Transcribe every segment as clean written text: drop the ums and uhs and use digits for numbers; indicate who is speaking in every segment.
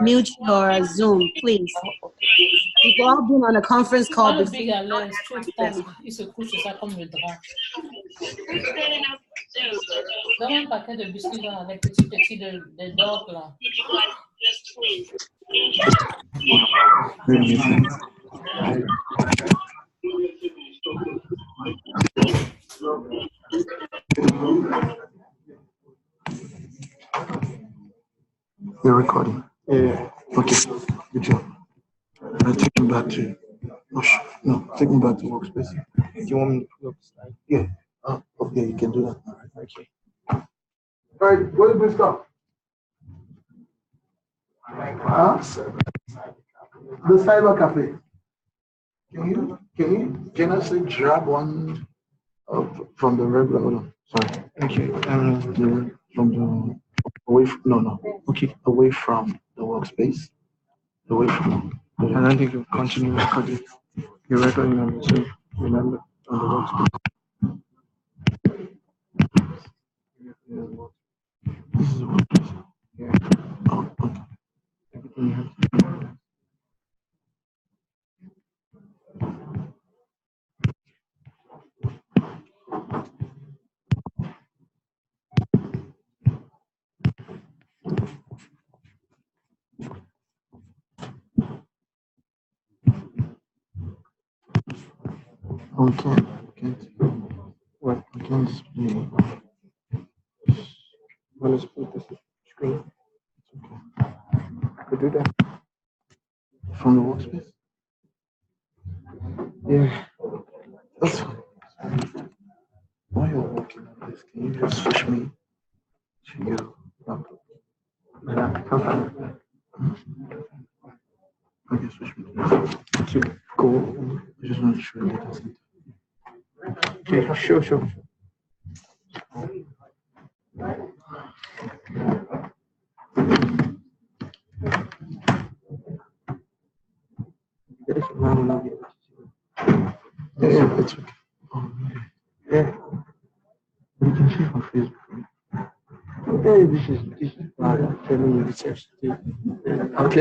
Speaker 1: mute your Zoom, please. We've all been on a conference call before.
Speaker 2: Il se couche, c'est ça comme le drap. Donne un paquet de biscuits là, avec petits de dogs là.
Speaker 3: You're recording? Yeah. Okay. Good job. I'll take him back to. No, take me back to workspace. Do you want me to pull up the slide? Yeah. Okay, you can do that. All right. Okay. All right. Where did this go? The cyber cafe. Can I say grab one from the regular? Hold on. Sorry. Okay. From the away from Okay. Away from the workspace. Away from. I don't think you'll continue recording. You're recording on the Zoom. Remember on the workspace. This is the workspace. Yeah. Oh, okay. Everything you have. We can't. What? We can't display. Want to split this screen? Okay. Could do that. From the workspace? Yeah. That's fine. While you're working on this, can you just switch me to your laptop? My laptop? Okay, switch me to go. I just want to show you data center. Okay, sure. Yeah, it's okay. Yeah. You can see on Facebook. Okay, this is telling you research. I'll let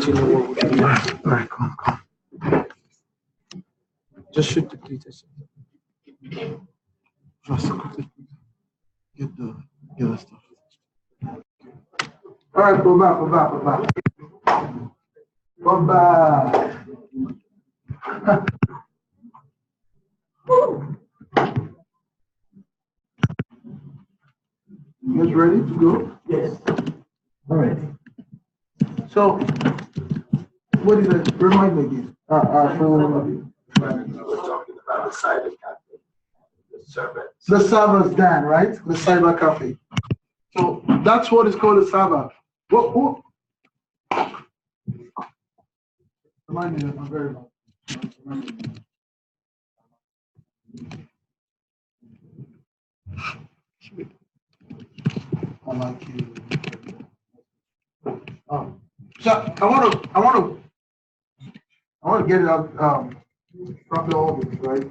Speaker 3: you know what we can do. All right, come. Just shoot the data center. Just quickly get the other stuff. All right, go back. Go back. You guys ready to go? Yes. All right. So, what is it? Remind me again.
Speaker 4: We're talking about the cyber cafe, the server.
Speaker 3: The server's done, right? The cyber cafe. So that's what is called a server. What? Remind me, I'm very much. I like you. So I want to get it out from the audience, right?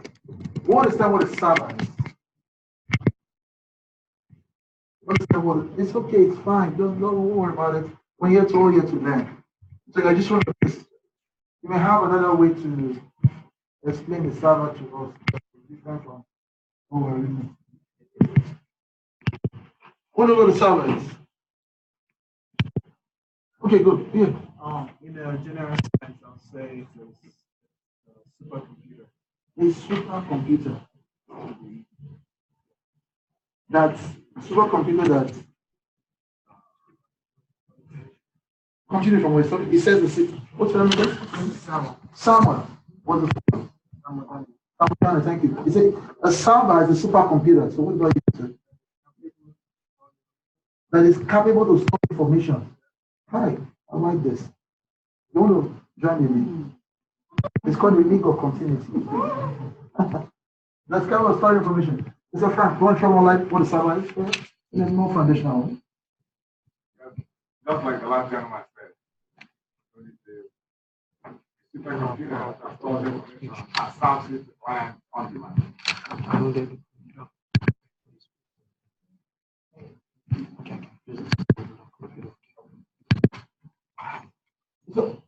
Speaker 3: We understand what a server is. Understand what it's okay, it's fine. Don't worry about it. When you're told you to learn. So I just want to you may have another way to explain the server to us different from what we're reading. What about the server is? Okay, good. Yeah.
Speaker 5: In a general sense, I'll say it's a supercomputer.
Speaker 3: A supercomputer. That's a supercomputer that. Continue from where it started. It says the city. What's the name of it? Sama. What's the Sama? Thank you. He said a server is a supercomputer. So what do I use? That is capable to store information. Hi, I like this. You want to join the league? It's called the League of Continuity. That's capable of storing information. It's a Frank. You want to show more light what the server is? And then more foundational.
Speaker 6: Just like the last gentleman said, the supercomputer that stores information assigns it to client on demand.
Speaker 3: So,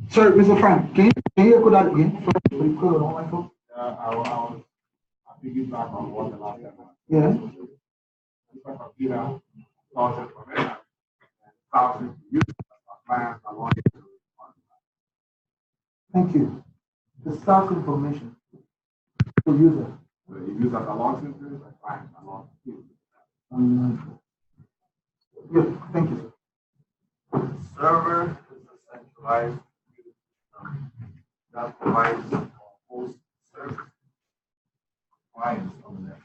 Speaker 3: sorry, Mr. Frank, can you echo that again? Sorry, you call it on my phone?
Speaker 6: I piggyback on what the last time.
Speaker 3: Yeah.
Speaker 6: Computer, launch information, and thousands of users plans are launched to respond.
Speaker 3: Thank you. The staff information for user.
Speaker 6: The users are launched into and clients are launched to.
Speaker 3: Good, thank you.
Speaker 4: Server is a centralized computer system that provides host service clients on there.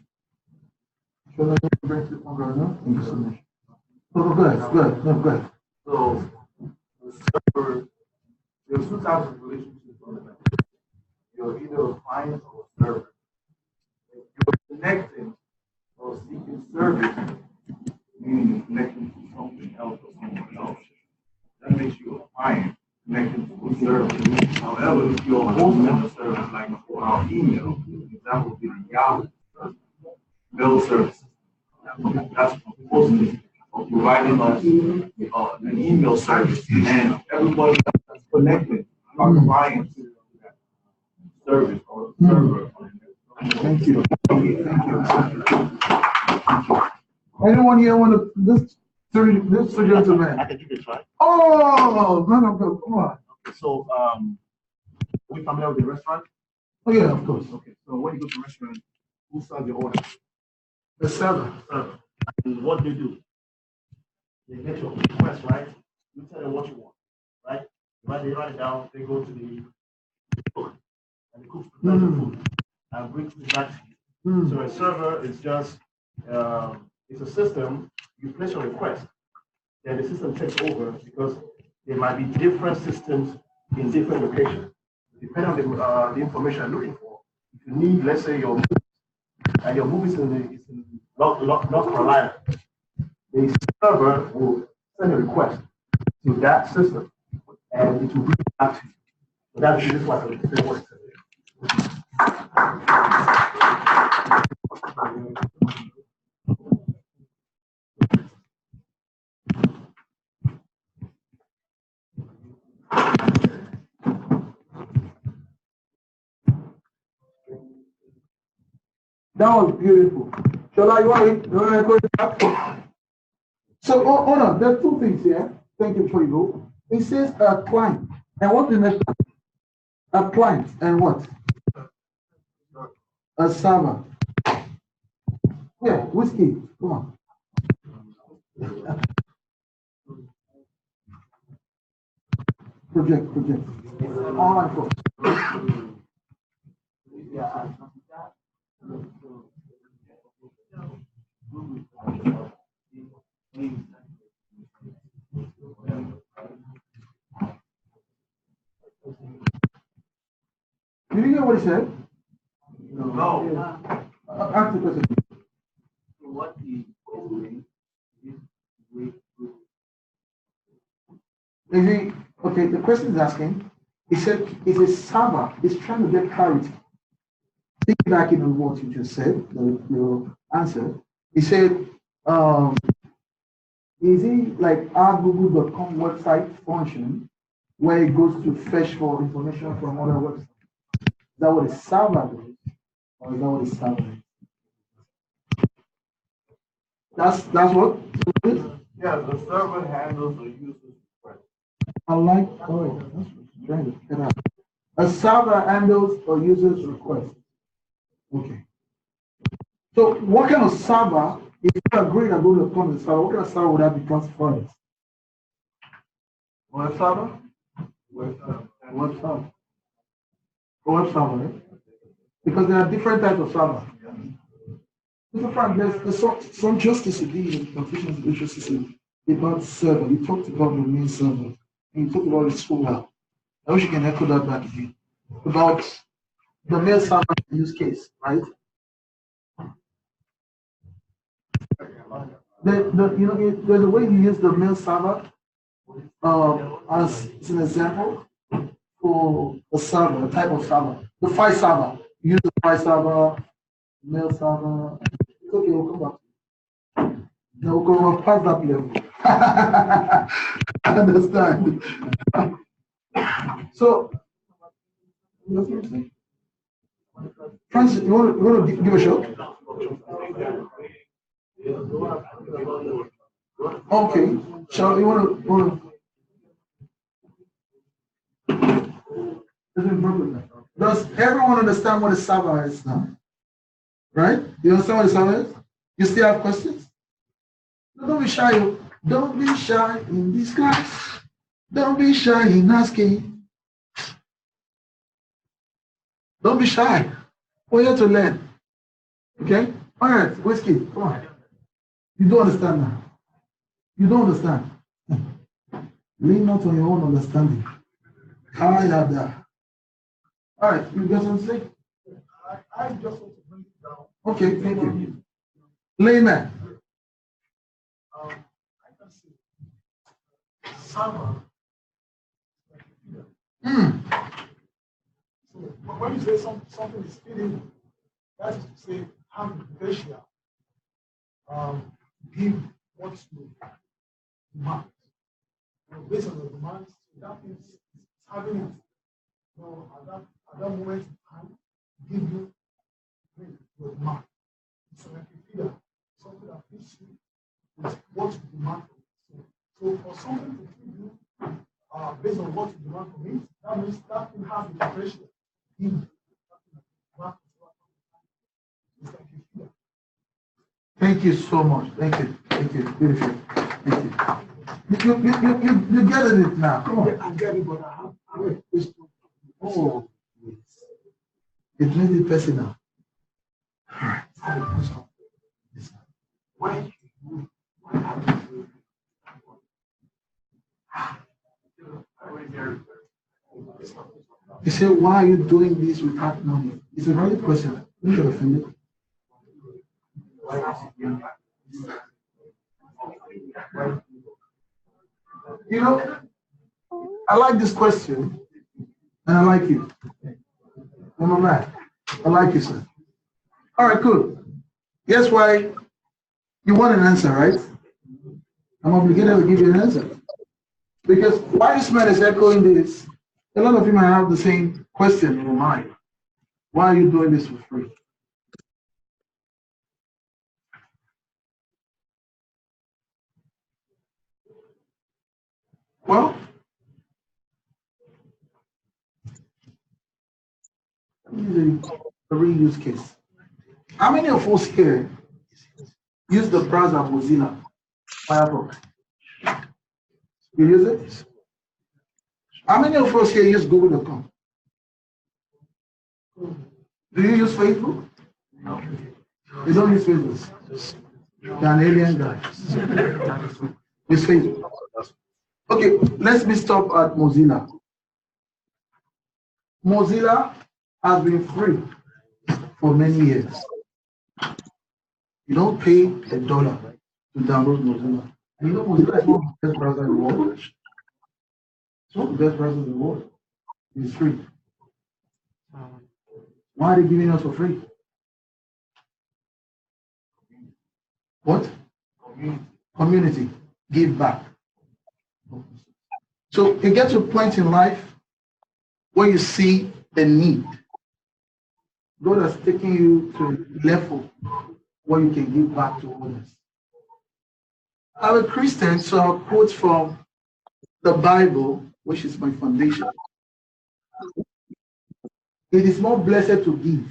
Speaker 3: Shall I bring it on right now? Thank you so much. Oh, go ahead, go ahead, no, go ahead.
Speaker 4: So the server, there's two types of relationships on the network. You're either a client or a server. If you're connecting or seeking service, meaning you're connecting to something else or someone else, that makes you a client connecting to a service. However, if you're hosting a service like our email, that would be the Yahoo service, mail service. That's hosting or providing us an email service, and everybody that's connected are clients to that service or server.
Speaker 3: Thank you. Thank you. Thank you. Anyone here want to, this gentleman?
Speaker 7: I can give it a try.
Speaker 3: Oh, man of God, come on.
Speaker 7: Okay, so we familiar with the restaurant?
Speaker 3: Oh, yeah, of course.
Speaker 7: Okay, so when you go to a restaurant, who serves the order?
Speaker 3: The server.
Speaker 7: Server. And what do? They get your request, right? You tell them what you want, right? They write it down, they go to the cook, and the cook prepares the food and brings it back to you. So a server is just, it's a system, you place your request, then the system takes over because there might be different systems in different locations. Depending on the information you're looking for, if you need, let's say, your movie is in North Carolina, the server will send a request to that system and it will bring it back to you. So that's just what it works.
Speaker 3: That was beautiful. Shola, you want to go back? So, hold on, there's two things here. Thank you before you go. It says a client. And what's the next one? A client. And what? A server. Yeah, whiskey. Come on. Project. Online course. Did you hear what he said?
Speaker 4: No.
Speaker 3: Ask the question.
Speaker 4: What he is doing is
Speaker 3: Is he, okay, the question is asking, he said, is a server is trying to get clarity. Piggybacking on what you just said, your answer, he said, is he like our Google.com website function where it goes to fetch for information from other websites? Is that what a server does? Or is that what a server is? That's what?
Speaker 4: Yeah, the server handles the user's request.
Speaker 3: I like, oh, that's what I'm trying to get out. A server handles a user's request. Okay. So what kind of server, if you agree that Google becomes a server, what kind of server would that be classified as? Web server? Web server. Web server, right? Because there are different types of server. Mr. Frank, there's some justice in confusion with justice about server. You talked about the main server, and you talked about the school app. I wish you can echo that back again. About the mail server use case, right? There's a way you use the mail server as an example for a server, a type of server. The file server, use the price server, mail server. It's okay, we'll come back. No, we'll pass that level. I understand. So, Francis, you want to give a show? Okay. So you want to does everyone understand what a server is now? Right? You understand what a server is? You still have questions? No, don't be shy. Don't be shy in this class. Don't be shy in asking. Don't be shy. We're here to learn. Okay? All right, Whiskey, come on. You don't understand now. You don't understand. Lean not on your own understanding. I have that. All right, you got something to say?
Speaker 6: I just want to bring it down.
Speaker 3: Okay, thank you. Layman.
Speaker 6: I can see server. So when you say something is feeding, that is to say, have the potential, give what you demand. Based on the demands, that means it's having it. So at that moment in time, give you your demand. So like a feeder, something that feeds you with what you demand from it. So for something to feed you based on what you demand from it, that means that thing has the potential. Give you. It's like a feeder.
Speaker 3: Thank you so much. Thank you. Thank you. Beautiful. Thank you. You get it now. Come on.
Speaker 6: I get it, but I have a question.
Speaker 3: Oh, it made it personal. All right.
Speaker 6: I have a question. Why
Speaker 3: You say, why are you doing this without money? It's a valid question. You should offend it. You know, I like this question, and I like you. I'm a man. I like you, sir. All right, cool. Guess why you want an answer, right? I'm obligated to give you an answer. Because why this man is echoing this, a lot of you might have the same question in your mind. Why are you doing this for free? Well, use a reuse case. How many of us here use the browser Mozilla Firefox? You use it? How many of us here use Google.com? Do you use Facebook? No. You don't use Facebook? You're an alien guy. Use Facebook. Okay, let's be stop at Mozilla. Mozilla has been free for many years. You don't pay $1 to download Mozilla. And you know Mozilla is one of the best browsers in the world. It's one of the best browsers in the world. It's free. Why are they giving us for free? What? Community. Give back. So you get to a point in life where you see the need. God has taken you to a level where you can give back to others. I'm a Christian, so I'll quote from the Bible, which is my foundation. It is more blessed to give.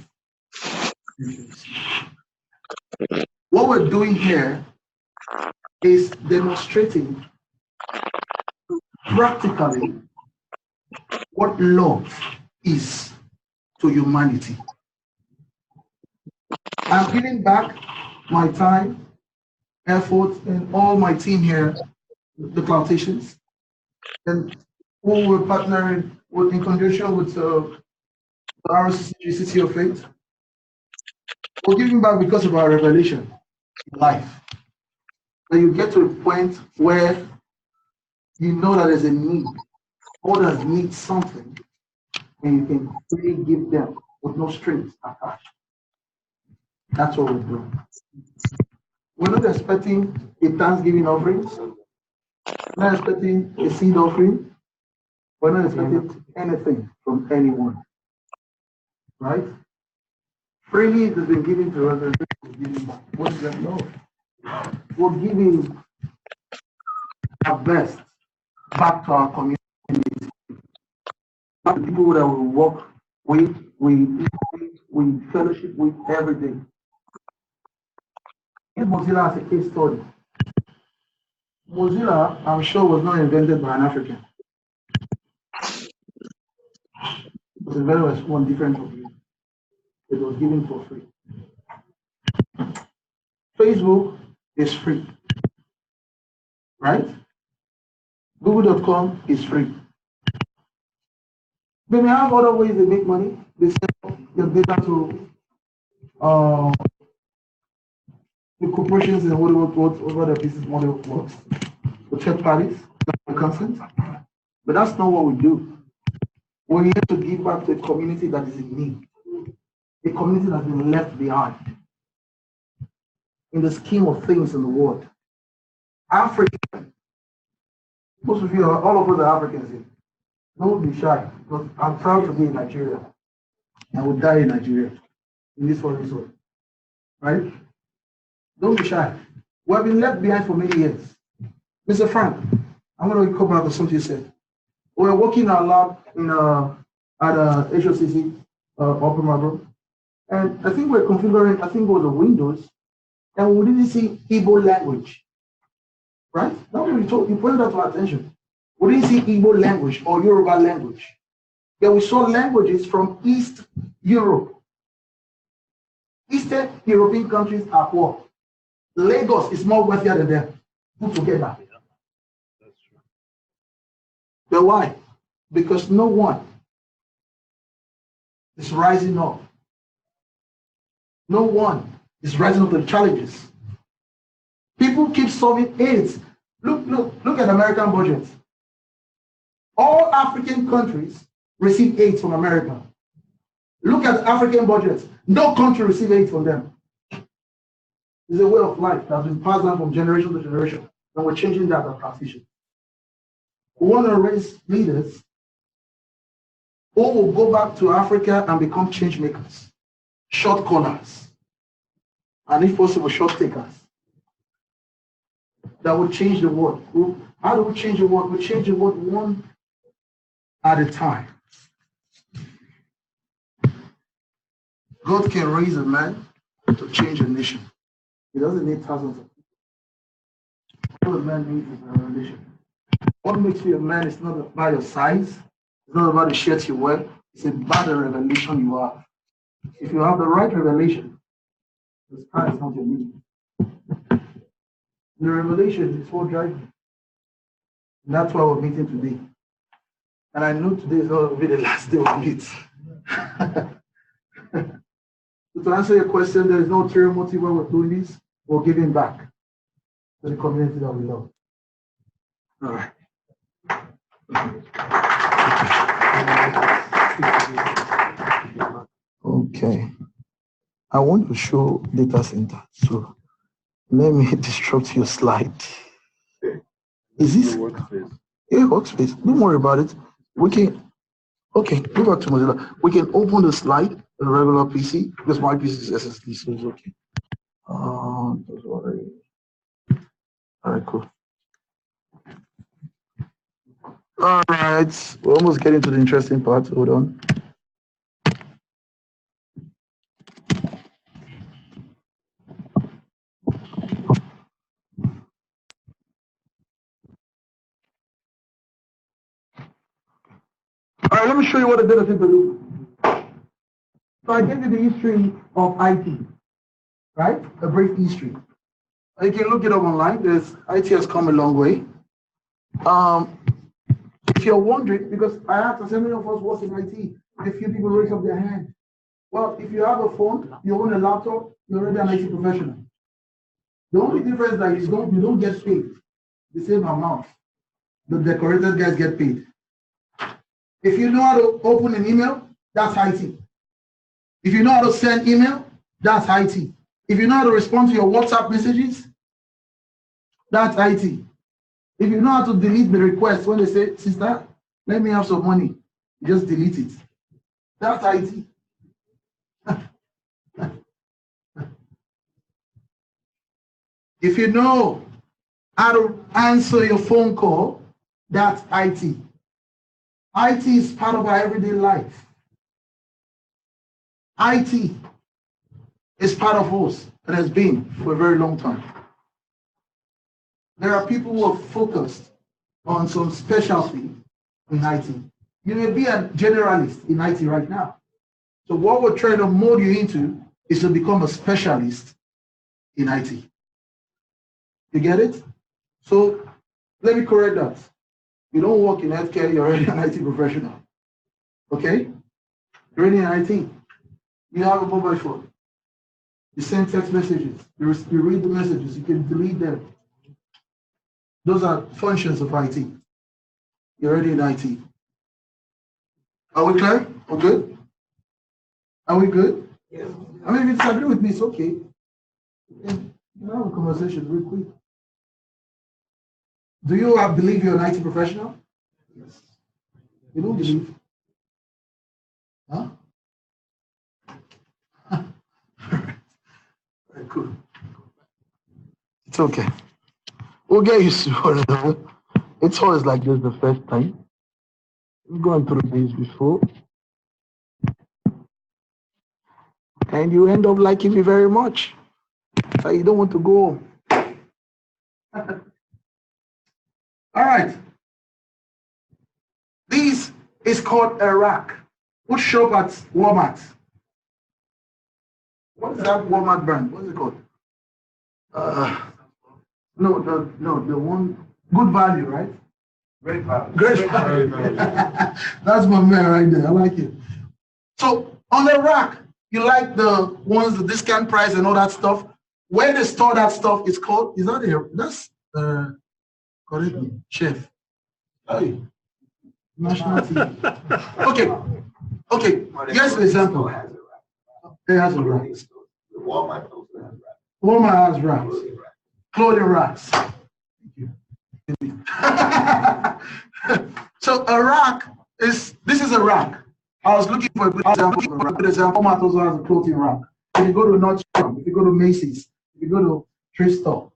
Speaker 3: What we're doing here is demonstrating practically what love is to humanity. I'm giving back my time, effort, and all my team here, the plantations, and who we're partnering with in conjunction with the RCCG City of Faith. We're giving back because of our revelation in life. That you get to a point where you know that there's a need, others need something, and you can really give them with no strings attached. That's what we're doing. We're not expecting a Thanksgiving offering. We're not expecting a seed offering. We're not expecting anything from anyone. Right? Freely it has been given to us. What is that? No. We're giving our best back to our community. The people that we work with, we fellowship with every day. Use Mozilla as a case study. Mozilla, I'm sure, was not invented by an African. It was invented by one different country. It was given for free. Facebook is free, right? Google.com is free. They may have other ways they make money. They sell their data to the corporations and whatever the business model works, the third parties, the consent. But that's not what we do. We're here to give back to a community that is in need, a community that's been left behind in the scheme of things in the world. Africa, most of you, all of us are Africans here. Don't be shy, because I'm proud to be in Nigeria. I would die in Nigeria, in this foreign soil, right? Don't be shy. We have been left behind for many years. Mr. Frank, I'm going to come back to something you said. We're working in our lab at HOCC, Upper Marlboro, and I think we're configuring, I think it was the Windows, and we didn't see Igbo language, right? Now you pointed that to our attention. We didn't see Igbo language or Yoruba language. Yeah, we saw languages from East Europe. Eastern European countries are poor. Lagos is more wealthier than them put together.
Speaker 7: That's true.
Speaker 3: But why? Because no one is rising up. No one is rising up to the challenges. People keep solving AIDS. Look at American budgets. All African countries receive aid from America. Look at African budgets. No country receives aid from them. It's a way of life that's been passed down from generation to generation, and we're changing that at transition. We want to raise leaders who will go back to Africa and become change makers, short callers, and if possible, short takers. That will change the world. How do we change the world? We change the world one at a time. God can raise a man to change a nation. He doesn't need thousands of people. All a man needs is a revelation. What makes you a man is not about your size. It's not about the shirt you wear. It's about the revelation you have. If you have the right revelation, the sky is not your limit. The revelation is what drives you. And that's why we're meeting today. And I know today is not going to be the last day we'll meet. So to answer your question, there is no ulterior motive why we're doing this. We're giving back to the community that we love. All right. Okay. I want to show data center. So let me disrupt your slide. Is this
Speaker 5: Workspace?
Speaker 3: Yeah, workspace? Don't worry about it. We can, okay, go back to Mozilla. We can open the slide, a regular PC, because my PC is SSD, so it's okay. Don't worry. All right, cool. All right, we're almost getting to the interesting part. Hold on. All right, let me show you what the data center do. So I gave you the history of IT, right? A brief history. You can look it up online. IT has come a long way. If you're wondering, because I asked how many of us work in IT, a few people raise up their hand. Well, if you have a phone, you own a laptop, you're already an IT professional. The only difference that you don't get paid the same amount. The decorated guys get paid. If you know how to open an email, that's IT.
Speaker 8: If you know how to send email, that's IT. If you know how to respond to your WhatsApp messages, that's IT. If you know how to delete the request when they say, sister, let me have some money, just delete it. That's IT. If you know how to answer your phone call, that's IT. IT is part of our everyday life. IT is part of us and has been for a very long time. There are people who are focused on some specialty in IT. You may be a generalist in IT right now. So what we're trying to mold you into is to become a specialist in IT. You get it? So let me correct that. You don't work in healthcare, you're already an IT professional. Okay? You're already in IT. You have a mobile phone. You send text messages. You read the messages. You can delete them. Those are functions of IT. You're already in IT. Are we clear? We're good? Are we good? Yeah. I mean, if you disagree with me, it's okay. You can have a conversation real quick. Do you believe you're an IT professional? Yes. You don't believe? Huh? Very cool. It's okay. We'll get used to it. It's always like this the first time. We've gone through this before. And you end up liking me very much. So you don't want to go home. All right. This is called a rack. Which shop at Walmart? What is that Walmart brand? What's it called? No, the one, Good Value, right?
Speaker 4: Great value.
Speaker 8: Great Value. That's my man right there. I like it. So on the rack, you like the ones, the discount price and all that stuff. Where they store that stuff is called, is that here? That's, correct me, chef. Hey, national TV. Okay, here's an example. It has a rack.
Speaker 4: Walmart also has racks.
Speaker 8: Walmart has racks. Clothing racks. Thank you. So a rack is, this is a rack. I was looking for a good example. Walmart also has a clothing rack. If you go to Nordstrom, if you go to Macy's, if you go to thrift store.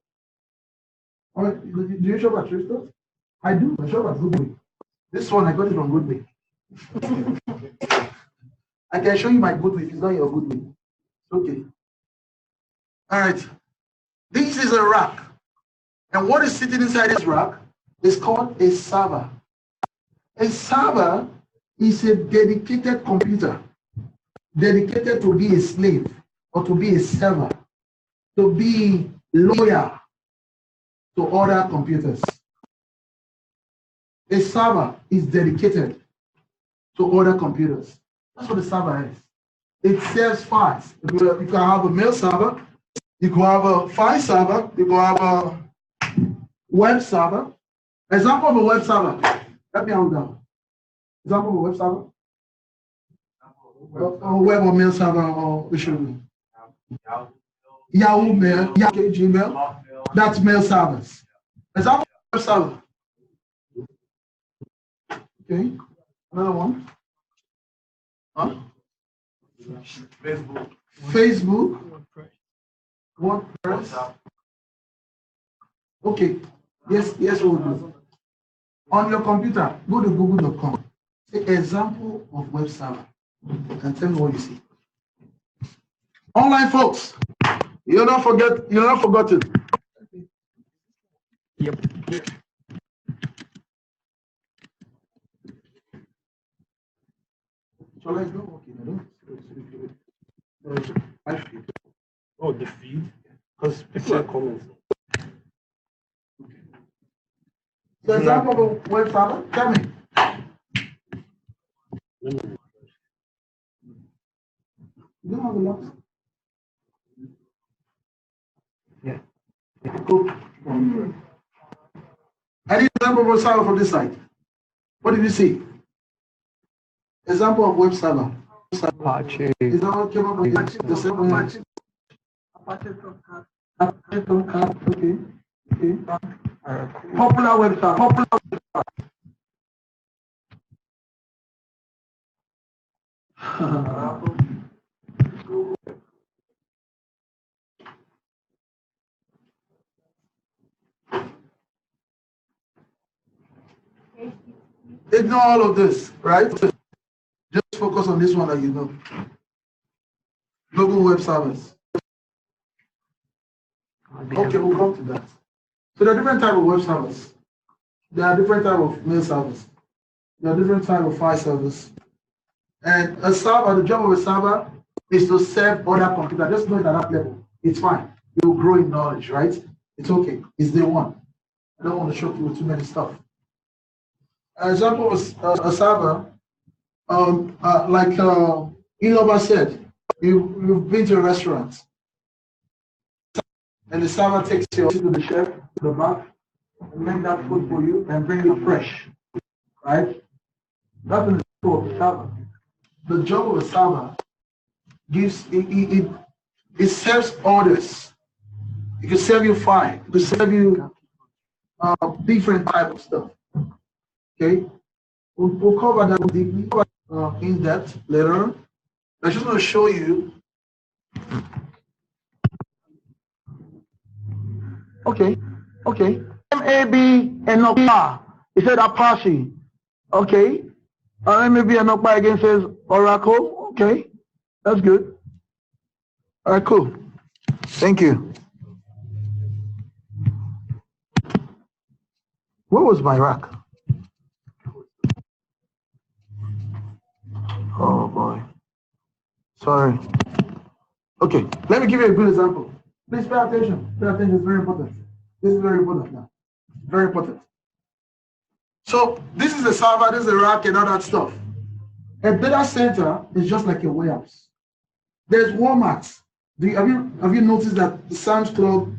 Speaker 8: All right, do you shop at thrift store? I do. I shop at Goodway. This one I got it from Goodway. I can show you my Goodway if it's not your Goodway. Okay. All right. This is a rack. And what is sitting inside this rack is called a server. A server is a dedicated computer, dedicated to be a slave or to be a server, to be loyal to other computers. A server is dedicated to other computers. That's what a server is. It serves files. You can have a mail server, you can have a file server, you can have a web server. Example of a web server. Let me hold down. Example of a web server. Or web or mail server, or which one? Yahoo Mail, Yahoo Gmail. That's mail servers. Example of web server. Okay. Another one. Huh? Facebook. WordPress. Okay. Yes, we'll do. On your computer, go to google.com. Say example of web server and tell me what you see. Online folks, you're not forgotten. Yep. So let's go.
Speaker 7: Oh, the feed? Because people are commenting.
Speaker 8: So example of web server, tell me. You don't have a lot. Yeah. Cool. I need example of web server from this side. What did you see? Example of web server.
Speaker 3: Apache.
Speaker 8: Is that what came up with the second one? Apache Tomcat, okay. Okay. Popular website. Popular website. Ignore all of this, right? Just focus on this one that you know. Global Web Service. Okay, we'll come to that. So there are different types of web service. There are different types of mail service. There are different types of file service. And a server, the job of a server is to serve other computers. Just know it at that level. It's fine. You'll grow in knowledge, right? It's okay. It's day one. I don't want to shock you with too many stuff. An example was a server, like Ilova said, you've been to a restaurant and the server takes you to the chef, to the back, and make that food for you and bring it fresh, right? That's the job of the server. The job of a server gives, it serves orders. It can serve you fine. It can serve you different type of stuff. Okay, we'll cover that deeply in depth later on. I'm just going to show you. Okay. MAB Enopa. He said Apache. Okay. MAB Enopa again says Oracle. Okay, that's good. All right, cool. Thank you. Where was my rack? Oh boy. Sorry. Okay, let me give you a good example. Please pay attention. Pay attention, it's very important. This is very important now. Very important. So this is the server, this is the rack and all that stuff. A data center is just like a warehouse. There's Walmart. Have you noticed that the Sam's Club,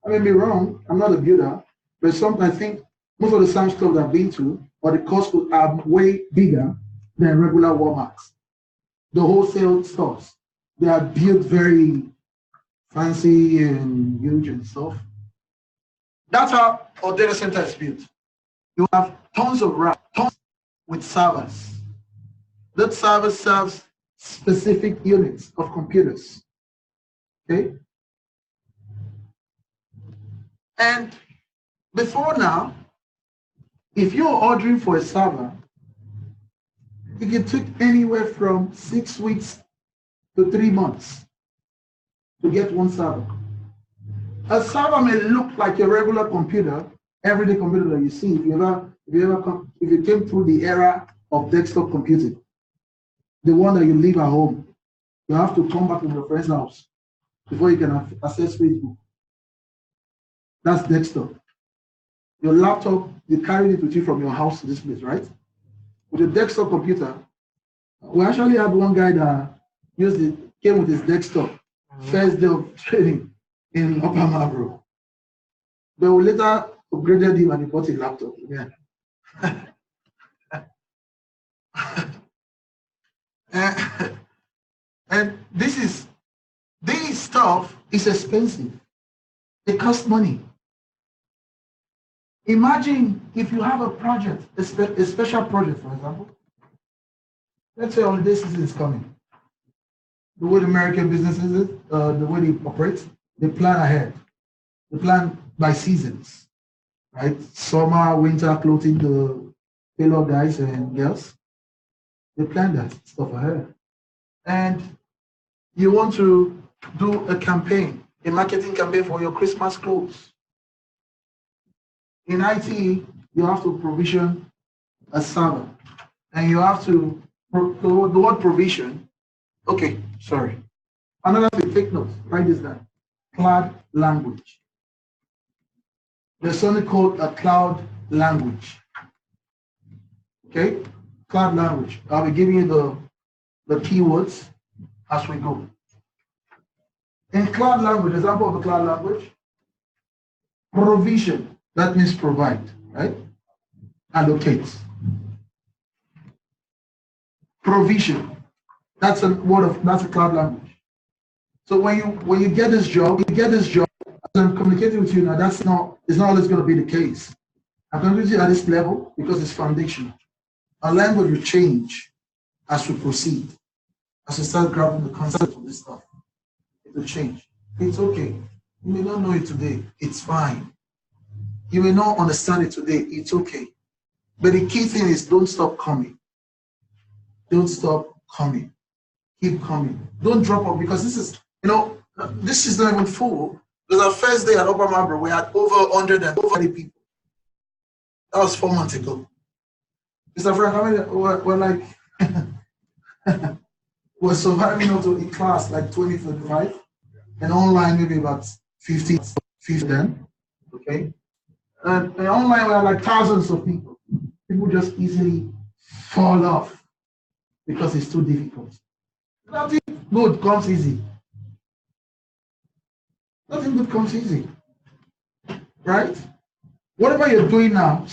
Speaker 8: I may be wrong, I'm not a builder, but sometimes I think most of the Sam's Clubs I've been to or the Costco are way bigger than regular Walmarts. The wholesale stores, they are built very fancy and huge and stuff. That's how our data center is built. You have tons of racks, tons with servers. That server serves specific units of computers. Okay? And before now, if you're ordering for a server, it can take anywhere from 6 weeks to 3 months to get one server. A server may look like a regular computer, everyday computer that you see. If you came through the era of desktop computing, the one that you leave at home, you have to come back to your friend's house before you can access Facebook. That's desktop. Your laptop, you carried it with you from your house to this place, right? With a desktop computer, we actually had one guy that came with his desktop first day of training in Upper Marlboro. They will later upgraded him and he bought a laptop again. And this stuff is expensive. It costs money. Imagine if you have a project, a special project, for example. Let's say holiday season is coming. The way the American businesses, the way they operate, they plan ahead. They plan by seasons, right? Summer, winter clothing, the tailor guys and girls. They plan that stuff ahead. And you want to do a campaign, a marketing campaign for your Christmas clothes. In IT, you have to provision a server. And you have to, the word provision, okay, sorry. Another thing, take notes, write this down. Cloud language. There's something called a cloud language. Okay, cloud language. I'll be giving you the keywords as we go. In cloud language, example of the cloud language, provision, that means provide, right? Allocate. Provision, That's that's a cloud language. So when you get this job, as I'm communicating with you now, it's not always going to be the case. I'm going to do it at this level because it's foundational. Our language will change as we proceed, as we start grabbing the concept of this stuff. It will change. It's okay. You may not know it today. It's fine. You may not understand it today. It's okay. But the key thing is don't stop coming. Don't stop coming. Keep coming. Don't drop off because this is, this is not even full. Because our first day at Upper Marlboro, we had over 130 people. That was 4 months ago. Mr. Frank, I mean, we're like, we're surviving up to a class like 20, 35, and online maybe about 50 then, okay? And online we have like thousands of people. People just easily fall off because it's too difficult. Nothing good comes easy. Nothing good comes easy, right? Whatever you're doing now,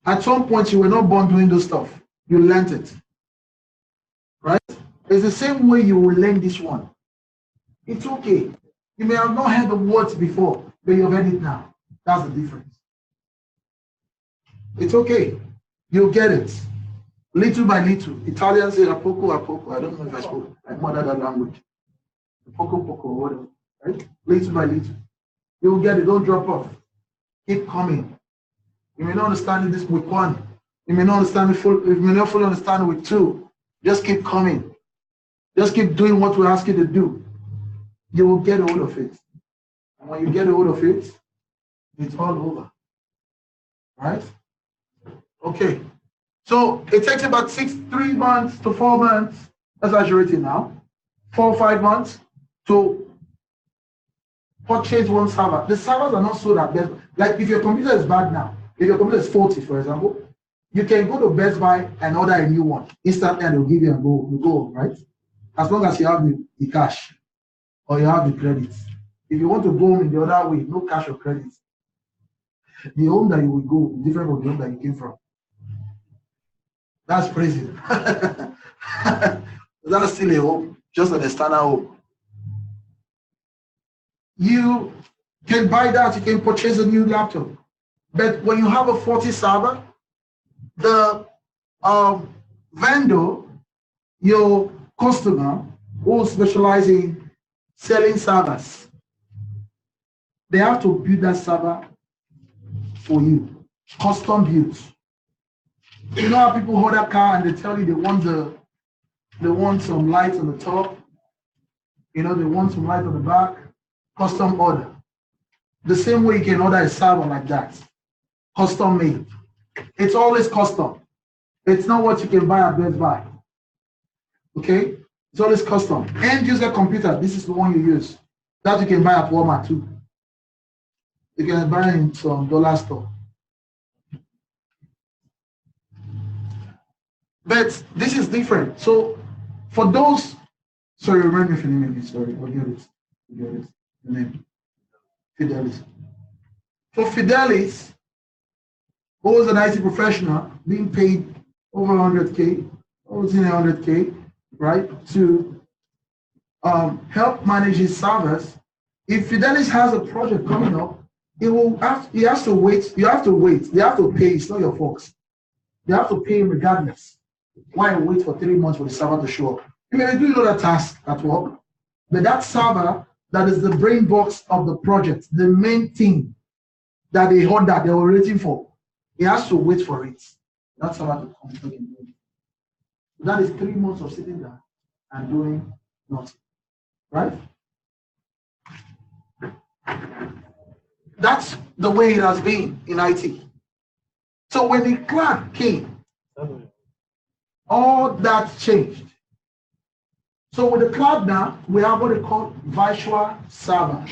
Speaker 8: at some point you were not born doing those stuff. You learned it, right? It's the same way you will learn this one. It's okay. You may have not heard the words before, but you've heard it now. That's the difference. It's okay. You'll get it. Little by little. Italians say a poco a poco. I don't know if I spoke. I mother that language. Poco poco, whatever. Right? Little by little. You'll get it. Don't drop off. Keep coming. You may not understand this with one. You may not understand it full. You may not fully understand it with two. Just keep coming. Just keep doing what we ask you to do. You will get a hold of it. And when you get a hold of it, it's all over. Right? Okay. So it takes about 3 months to 4 months, exaggerating now, 4 or 5 months to purchase one server. The servers are not sold at Best Buy. Like if your computer is bad now, if your computer is faulty, for example, you can go to Best Buy and order a new one instantly, and they'll give you a go, right? As long as you have the cash or you have the credit. If you want to go home in the other way, no cash or credit, the home that you will go is different from the home that you came from. That's crazy. That's still a home, just an external home. You can buy that, you can purchase a new laptop. But when you have a faulty server, the vendor, your customer, who specialize in selling servers, they have to build that server for you, custom built. You know how people hold a car and they tell you they want some lights on the top, they want some light on the back, custom order. The same way you can order a server like that, custom made. It's always custom. It's not what you can buy at Best Buy. Okay? It's always custom. End user computer, this is the one you use. That you can buy at Walmart too. You can buy in some dollar store. But this is different. So for those, sorry, remind me of your name again, sorry, forget it. The name. Fidelis. For Fidelis, who was an IT professional being paid over 100K, over 100K, right, to help manage his servers. If Fidelis has a project coming up, he has to wait. You have to wait. They have to pay. It's not your fault. They have to pay him regardless. Why wait for 3 months for the server to show up? You may do another task at work, but that server that is the brain box of the project, the main thing that they were waiting for, he has to wait for it. That's how the computer can do it. That is 3 months of sitting there and doing nothing, right? That's the way it has been in IT. So when the cloud came, all that changed. So with the cloud now, we have what they call virtual server.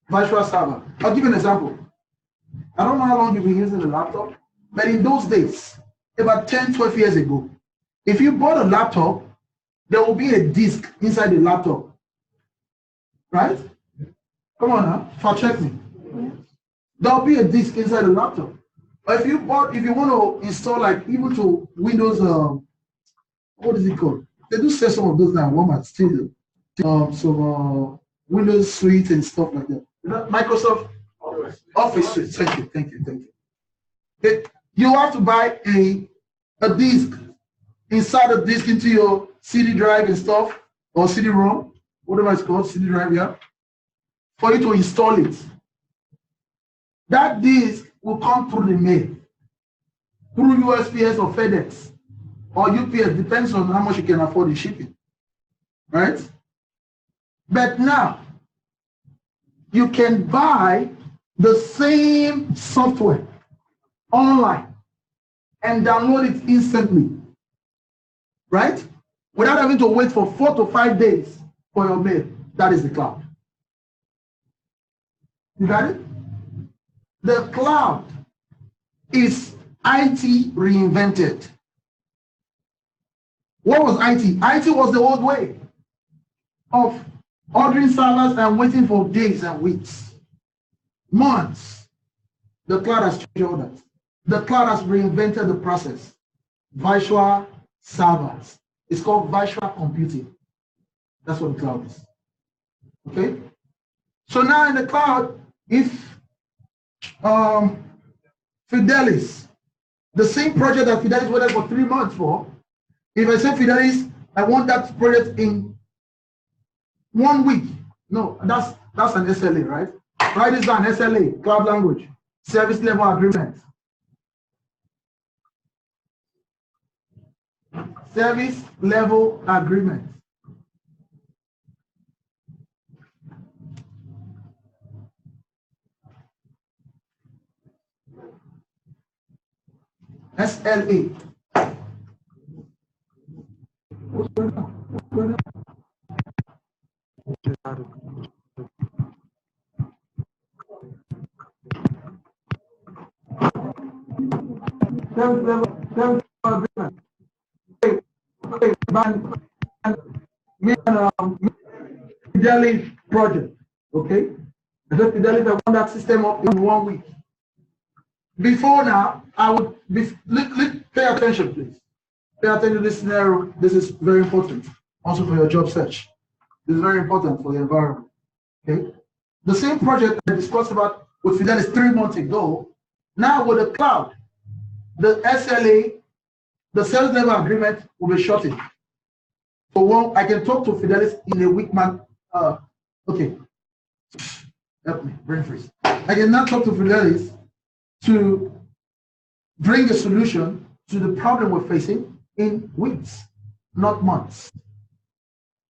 Speaker 8: Virtual server. I'll give you an example. I don't know how long you've been using the laptop, but in those days, about 10, 12 years ago, if you bought a laptop, there will be a disk inside the laptop. Right? Come on now, fact check me. There will be a disk inside the laptop. But if you want to install, like even to Windows, what is it called? They do sell some of those now. Walmart still some Windows Suite and stuff like that. Microsoft Office Suite. Thank you. You have to buy a disk, insert a disk into your CD drive and stuff, or CD-ROM, whatever it's called, CD drive, yeah, for you to install it. That disk will come through the mail, through USPS or FedEx or UPS, depends on how much you can afford the shipping, right? But now, you can buy the same software online and download it instantly, right? Without having to wait for 4 to 5 days for your mail. That is the cloud. You got it? The cloud is IT reinvented. What was IT? IT was the old way of ordering servers and waiting for days and weeks, months. The cloud has changed all that. The cloud has reinvented the process. Virtual servers. It's called virtual computing. That's what the cloud is. Okay? So now in the cloud, if Fidelis, the same project that Fidelis waited for 3 months for, if I say Fidelis, I want that project in 1 week. No, that's an SLA, right? Write this down, SLA, cloud language, service level agreement. Service level agreement. SLA. Service level agreement. Fidelis project, okay? I said Fidelis, I want that system up in 1 week. Before now, I would pay attention, please. Pay attention to this scenario. This is very important, also for your job search. This is very important for the environment. Okay. The same project I discussed about with Fidelis 3 months ago. Now with the cloud, the SLA, the sales level agreement will be shortened. So one, I can talk to Fidelis in a week, man. Okay. Help me, brain freeze. I can now talk to Fidelis to bring a solution to the problem we're facing in weeks, not months.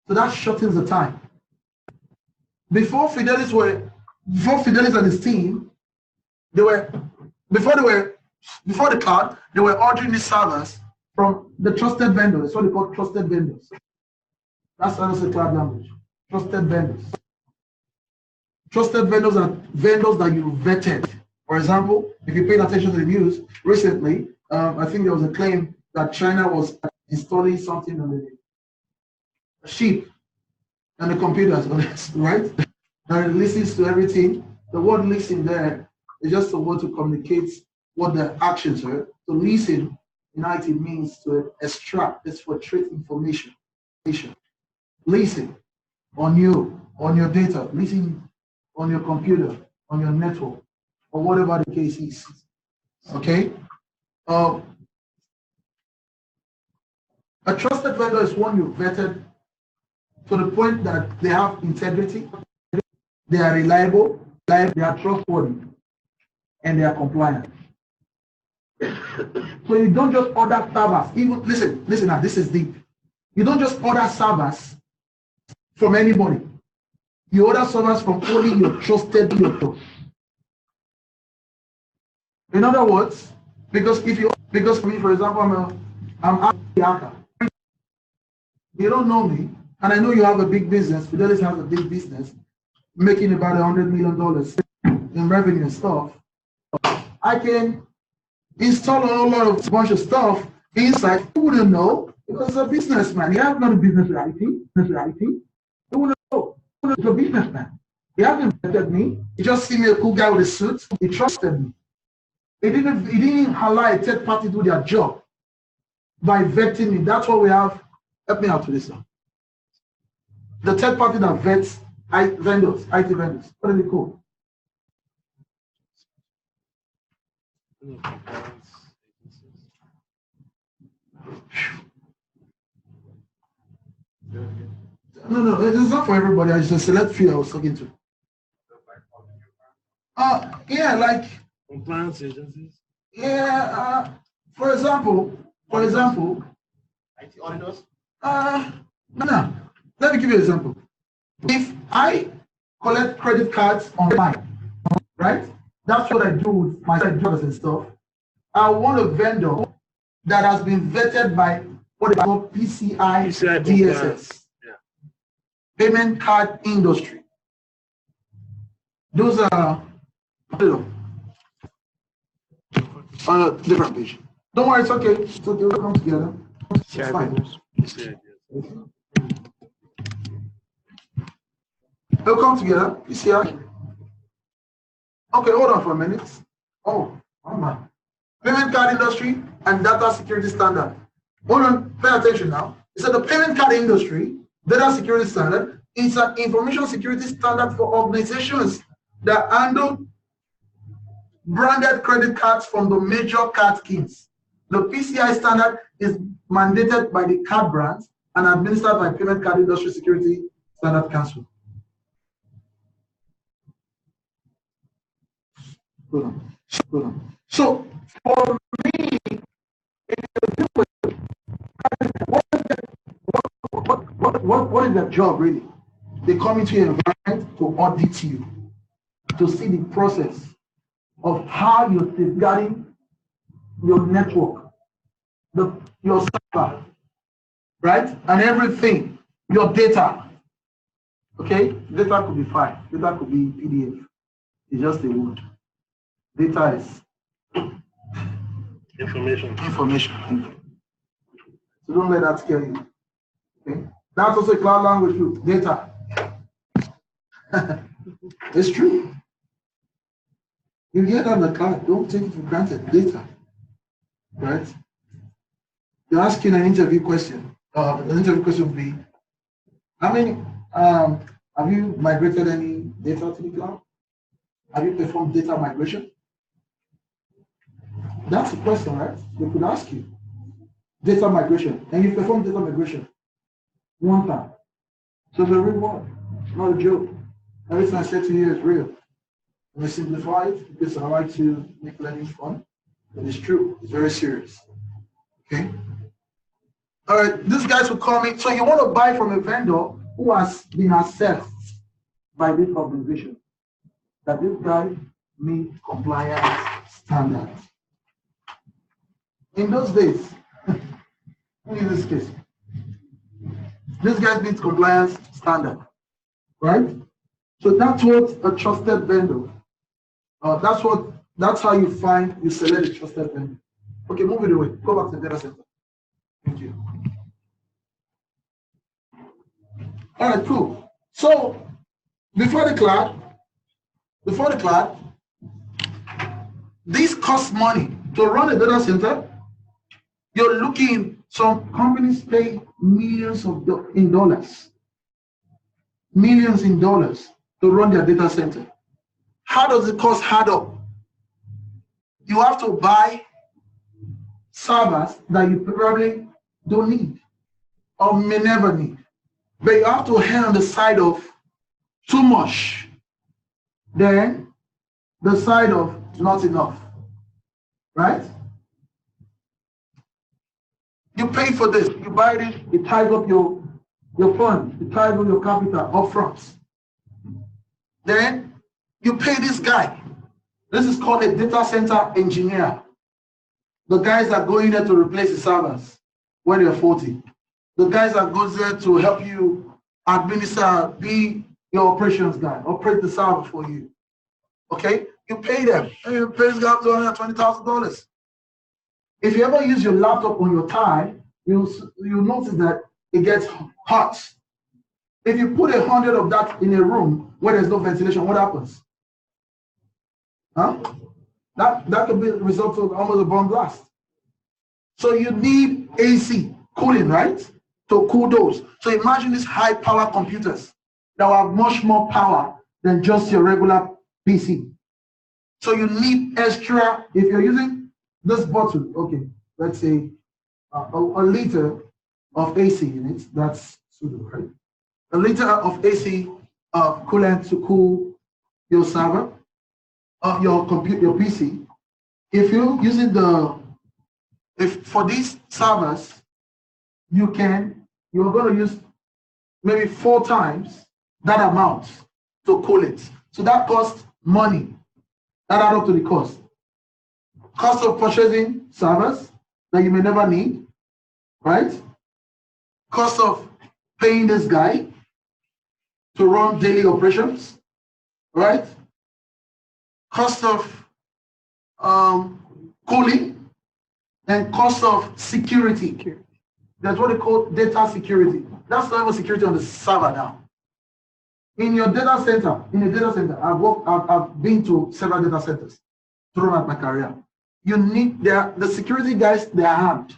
Speaker 8: So that shortens the time. Before Fidelis and his team, before the cloud, they were ordering these servers from the trusted vendors. That's what they call trusted vendors. That's the cloud language. Trusted vendors. Trusted vendors are vendors that you vetted. For example, if you paid attention to the news recently, I think there was a claim that China was installing something on the ship and the computers, right? And it listens to everything. The word listen there is just a word to communicate what the actions are. To listen in IT means to extract, exfiltrate information. Listen on you, on your data, listen on your computer, on your network, or whatever the case is. Okay? A trusted vendor is one you vetted to the point that they have integrity, they are reliable, they are trustworthy, and they are compliant. So you don't just order servers. Even listen now, this is deep. You don't just order servers from anybody. You order servers from only your trusted vendor. In other words, because for me, for example, I'm a hacker. You don't know me, and I know you have a big business. Fidelis has a big business, making about $100 million in revenue and stuff. I can install a whole lot of bunch of stuff inside. You wouldn't know because it's a businessman. You have not a business with IT. You wouldn't know. It's a businessman. He hasn't vetted me. He just see me a cool guy with a suit. He trusted me. He didn't allow a third party to do their job. by vetting me. That's what we have. Help me out with this one. The third party that vets vendors, IT vendors. What is it called? No, it's not for everybody. It's a select few I was talking to. Yeah, like
Speaker 7: Compliance agencies.
Speaker 8: yeah. For example,
Speaker 7: IT auditors.
Speaker 8: no. Let me give you an example. If I collect credit cards online, right? That's what I do with my jobs and stuff. I want a vendor that has been vetted by what they call PCI DSS, payment card industry. Those are on a different page. Don't worry, it's okay. It's okay. We'll come together. It's fine. We'll come together. PCI. Okay, hold on for a minute. Oh my. Payment card industry and data security standard. Hold on, pay attention now. It said the payment card industry, data security standard, is an information security standard for organizations that handle branded credit cards from the major card schemes. The PCI standard is mandated by the card brands and administered by Payment Card Industry Security Standard Council. Hold on. So for me, what is their job really? They come into your environment to audit you, to see the process of how you're safeguarding your network, your server, right? And everything, your data. Okay? Data could be file, data could be PDF. It's just a word. Data is
Speaker 7: information.
Speaker 8: So don't let that scare you. Okay? That's also a cloud language too. Data. It's true. You hear that in the cloud, don't take it for granted. Data. Right? You're asking an interview question. The interview question would be, how many have you migrated any data to the cloud? Have you performed data migration? That's the question, right? They could ask you. Data migration. And you perform data migration one time. So the real one, not a joke. Everything I said to you is real. I'm going to simplify it because I like to make learning fun. But it's true. It's very serious. Okay? All right, these guys will call me. So you want to buy from a vendor who has been assessed by this organization that this guy meets compliance standards. In those days, in this case, this guy meets compliance standard, right? So that's what a trusted vendor. That's how you select a trusted vendor. Okay, move it away. Go back to the data center. Thank you. All right, cool. So before the cloud, this costs money to run a data center. You're looking, some companies pay millions in dollars to run their data center. How does the cost add up? You have to buy servers that you probably don't need or may never need. But you have to err on the side of too much, then the side of not enough, right? You pay for this, you buy this, it ties up your fund, it ties up your capital up front. Then you pay this guy. This is called a data center engineer. The guys that go in there to replace the servers when they're 40. The guys that goes there to help you administer, be your operations guy, operate the server for you. Okay? You pay them. And you pay this guy up to $120,000. If you ever use your laptop on your tie, you'll notice that it gets hot. If you put 100 of that in a room where there's no ventilation, what happens? Huh? That could be the result of almost a bomb blast. So you need AC cooling, right? To cool those. So imagine these high power computers that will have much more power than just your regular PC. So you need extra, if you're using this bottle, okay, let's say a liter of AC in it, that's pseudo, right? A liter of AC coolant to cool your server, your PC. If you're using for these servers, you're going to use maybe 4 times that amount to cool it. So that costs money. That adds up to the cost. Cost of purchasing servers that you may never need, right? Cost of paying this guy to run daily operations, right? Cost of cooling, and cost of security. That's what they call data security. That's not even security on the server now. In your data center, I've been to several data centers throughout my career. You need the security guys, they are armed.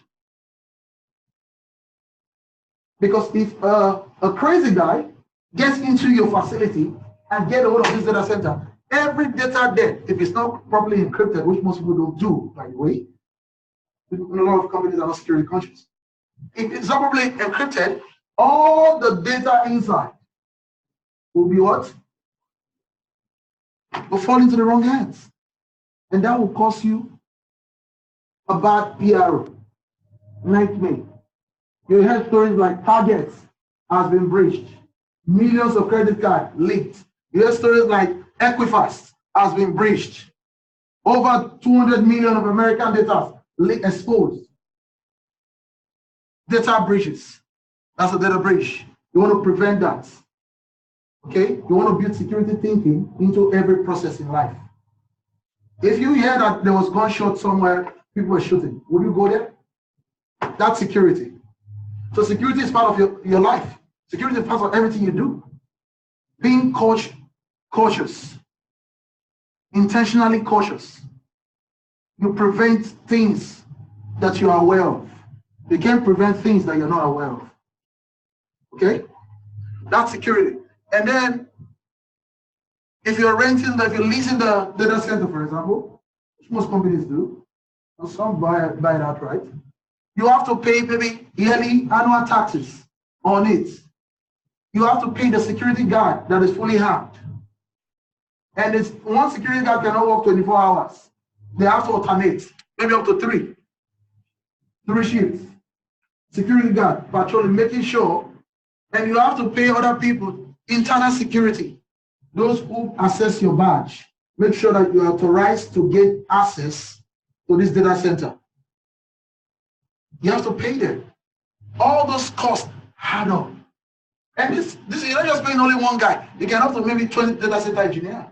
Speaker 8: Because if a crazy guy gets into your facility and get a hold of this data center, every data there, if it's not properly encrypted, which most people don't do, by the way, a lot of companies are not security conscious. If it's not properly encrypted, all the data inside will be what? Will fall into the wrong hands. And that will cost you a bad PR, nightmare. You hear stories like Target has been breached, millions of credit cards leaked. You hear stories like Equifax has been breached, over 200 million of American data exposed. Data breaches. That's a data breach. You want to prevent that. Okay? You want to build security thinking into every process in life. If you hear that there was gunshot somewhere, people were shooting, would you go there? That's security. So security is part of your life. Security is part of everything you do. Being cautious, intentionally cautious. You prevent things that you are aware of. You can't prevent things that you're not aware of. Okay? That's security. And then, if you're leasing the data center, for example, which most companies do, or some buy it outright, you have to pay maybe yearly annual taxes on it. You have to pay the security guard that is fully armed. And it's one security guard cannot work 24 hours. They have to alternate, maybe up to 3 shifts. Security guard patrolling, making sure, and you have to pay other people internal security, those who access your badge. Make sure that you are authorized to get access to this data center. You have to pay them. All those costs add up. And this you're not just paying only one guy. You can have to maybe 20 data center engineers.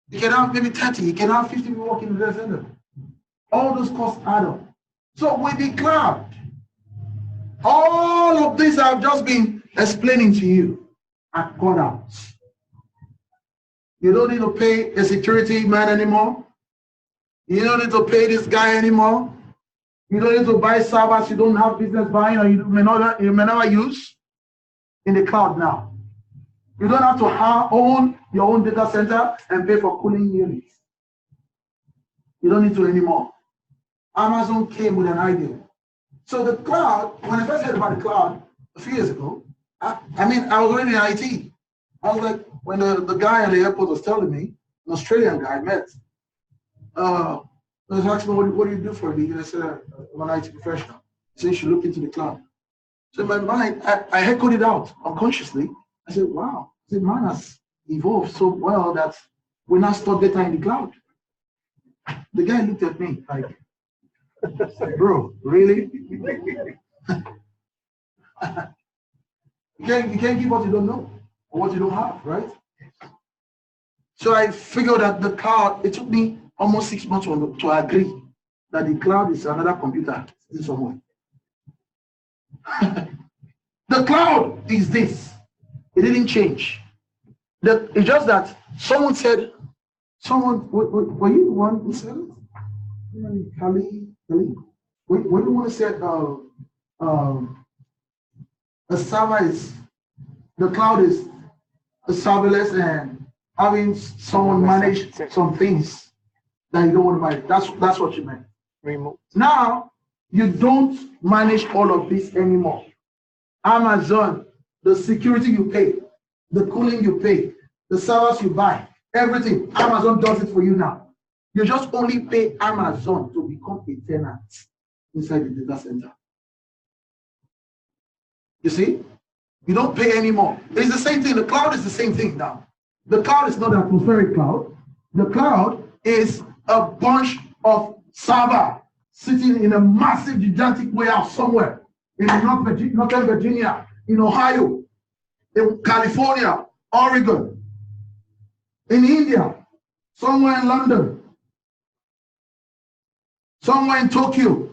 Speaker 8: You can have maybe 30. You can have 50 people working in the data center. All those costs add up. So with the cloud, all of this I've just been explaining to you are cut out. You don't need to pay a security man anymore. You don't need to pay this guy anymore. You don't need to buy servers you don't have business buying or you may never use in the cloud now. You don't have to own your own data center and pay for cooling units. You don't need to anymore. Amazon came with an idea. So the cloud, when I first heard about the cloud a few years ago, I was already in IT. I was like, when the guy at the airport was telling me, an Australian guy I met, I was asking me, what do you do for a living? I said, I'm an IT professional. He said, you should look into the cloud. So in my mind, I echoed it out unconsciously. I said, wow, the man has evolved so well that we now store data in the cloud. The guy looked at me like, bro, really? You can't give what you don't know or what you don't have, right? So I figured that the cloud, it took me almost 6 months to agree that the cloud is another computer in some way. The cloud is this. It didn't change. It's just that someone, were you the one who said it? Kali? when you want to set a server is, the cloud is a serverless and having someone manage some things that you don't want to manage. That's what you meant.
Speaker 3: Remote.
Speaker 8: Now, you don't manage all of this anymore. Amazon, the security you pay, the cooling you pay, the servers you buy, everything, Amazon does it for you now. You just only pay Amazon to become a tenant inside the data center. You see? You don't pay anymore. It's the same thing. The cloud is the same thing now. The cloud is not an atmospheric cloud. The cloud is a bunch of servers sitting in a massive, gigantic warehouse somewhere in Northern Virginia, in Ohio, in California, Oregon, in India, somewhere in London, somewhere in Tokyo,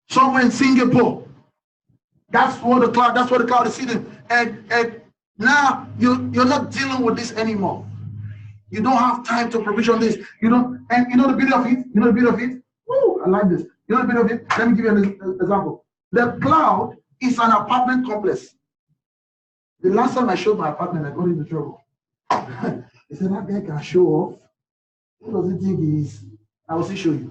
Speaker 8: somewhere in Singapore. That's what the cloud is sitting. And now you're not dealing with this anymore. You don't have time to provision this. You don't, and you know the beauty of it? You know the beauty of it? Ooh, I like this. You know the beauty of it? Let me give you an example. The cloud is an apartment complex. The last time I showed my apartment, I got into trouble. They said, that guy can show off. Who does he think he is? I will still show you.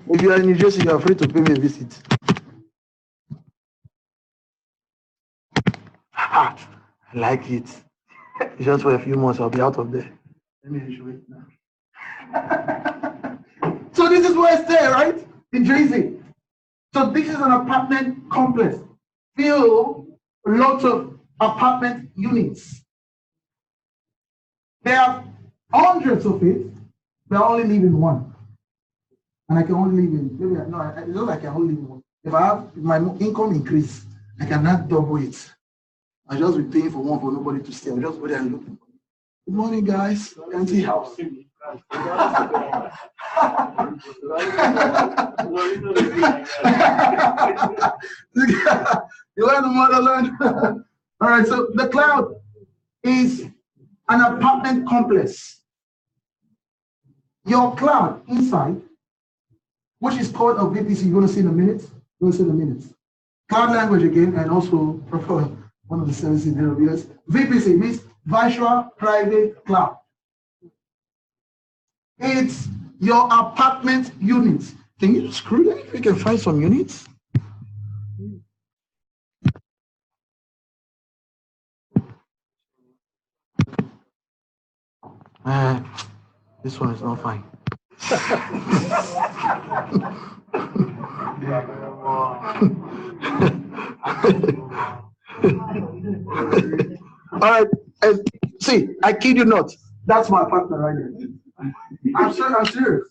Speaker 8: If you are in New Jersey, you are free to pay me a visit. I like it. Just for a few months, I'll be out of there. Let me show it now. So this is where I stay, right? In Jersey. So this is an apartment complex. Filled lots of apartment units. There are hundreds of it, but I only live in one. And I can only live in, maybe, no, it's not like I can only live in one. If my income increase, I cannot double it. I'll just be paying for one for nobody to stay. I'll just go there and look. Good morning, guys. Empty house. You learn the motherland. All right, so the cloud is an apartment complex. Your cloud inside, which is called a VPC, you're going to see in a minute. You're going to see in a minute. Cloud language again, and also one of the services in AWS. VPC means Virtual Private Cloud. It's your apartment units. Can you screw that if you can find some units? This one is not fine. All right, see, I kid you not. That's my partner right there. I'm serious.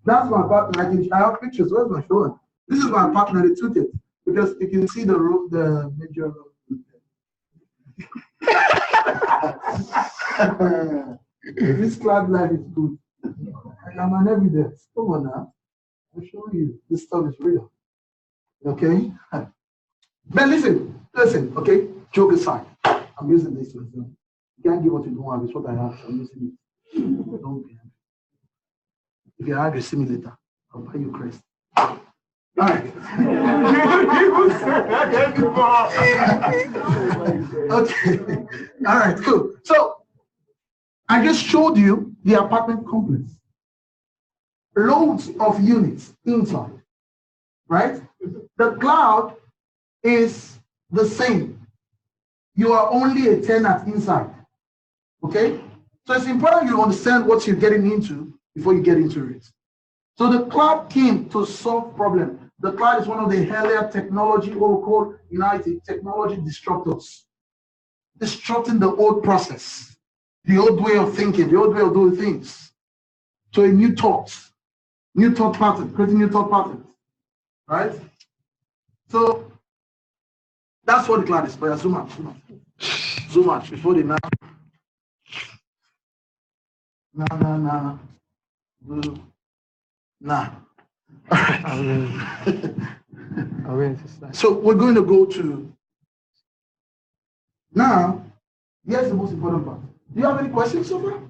Speaker 8: That's my partner. I have pictures. Where's my phone? This is my partner. They took it because you can see the major road. This cloud life is good. I'm an evidence. Come on now. I'll show you. This stuff is real. Okay? But listen, okay? Joke aside. I'm using this to example. You can't give what you don't have. It's what I have. So I'm using it. Don't be angry. If you're angry, see me later. I'll buy you Christ. All right. Okay. All right, cool. So I just showed you the apartment complex. Loads of units inside, right? The cloud is the same. You are only a tenant inside, okay? So it's important you understand what you're getting into before you get into it. So the cloud came to solve problems. The cloud is one of the earlier technology, what we call in IT, technology disruptors. Disrupting the old process, the old way of thinking, the old way of doing things. So a new thought pattern, creating new thought patterns, right? So that's what the cloud is. But zoom out before they now. Nah. All right. So we're going to go to Now, here's the most important part. Do you have any questions so far?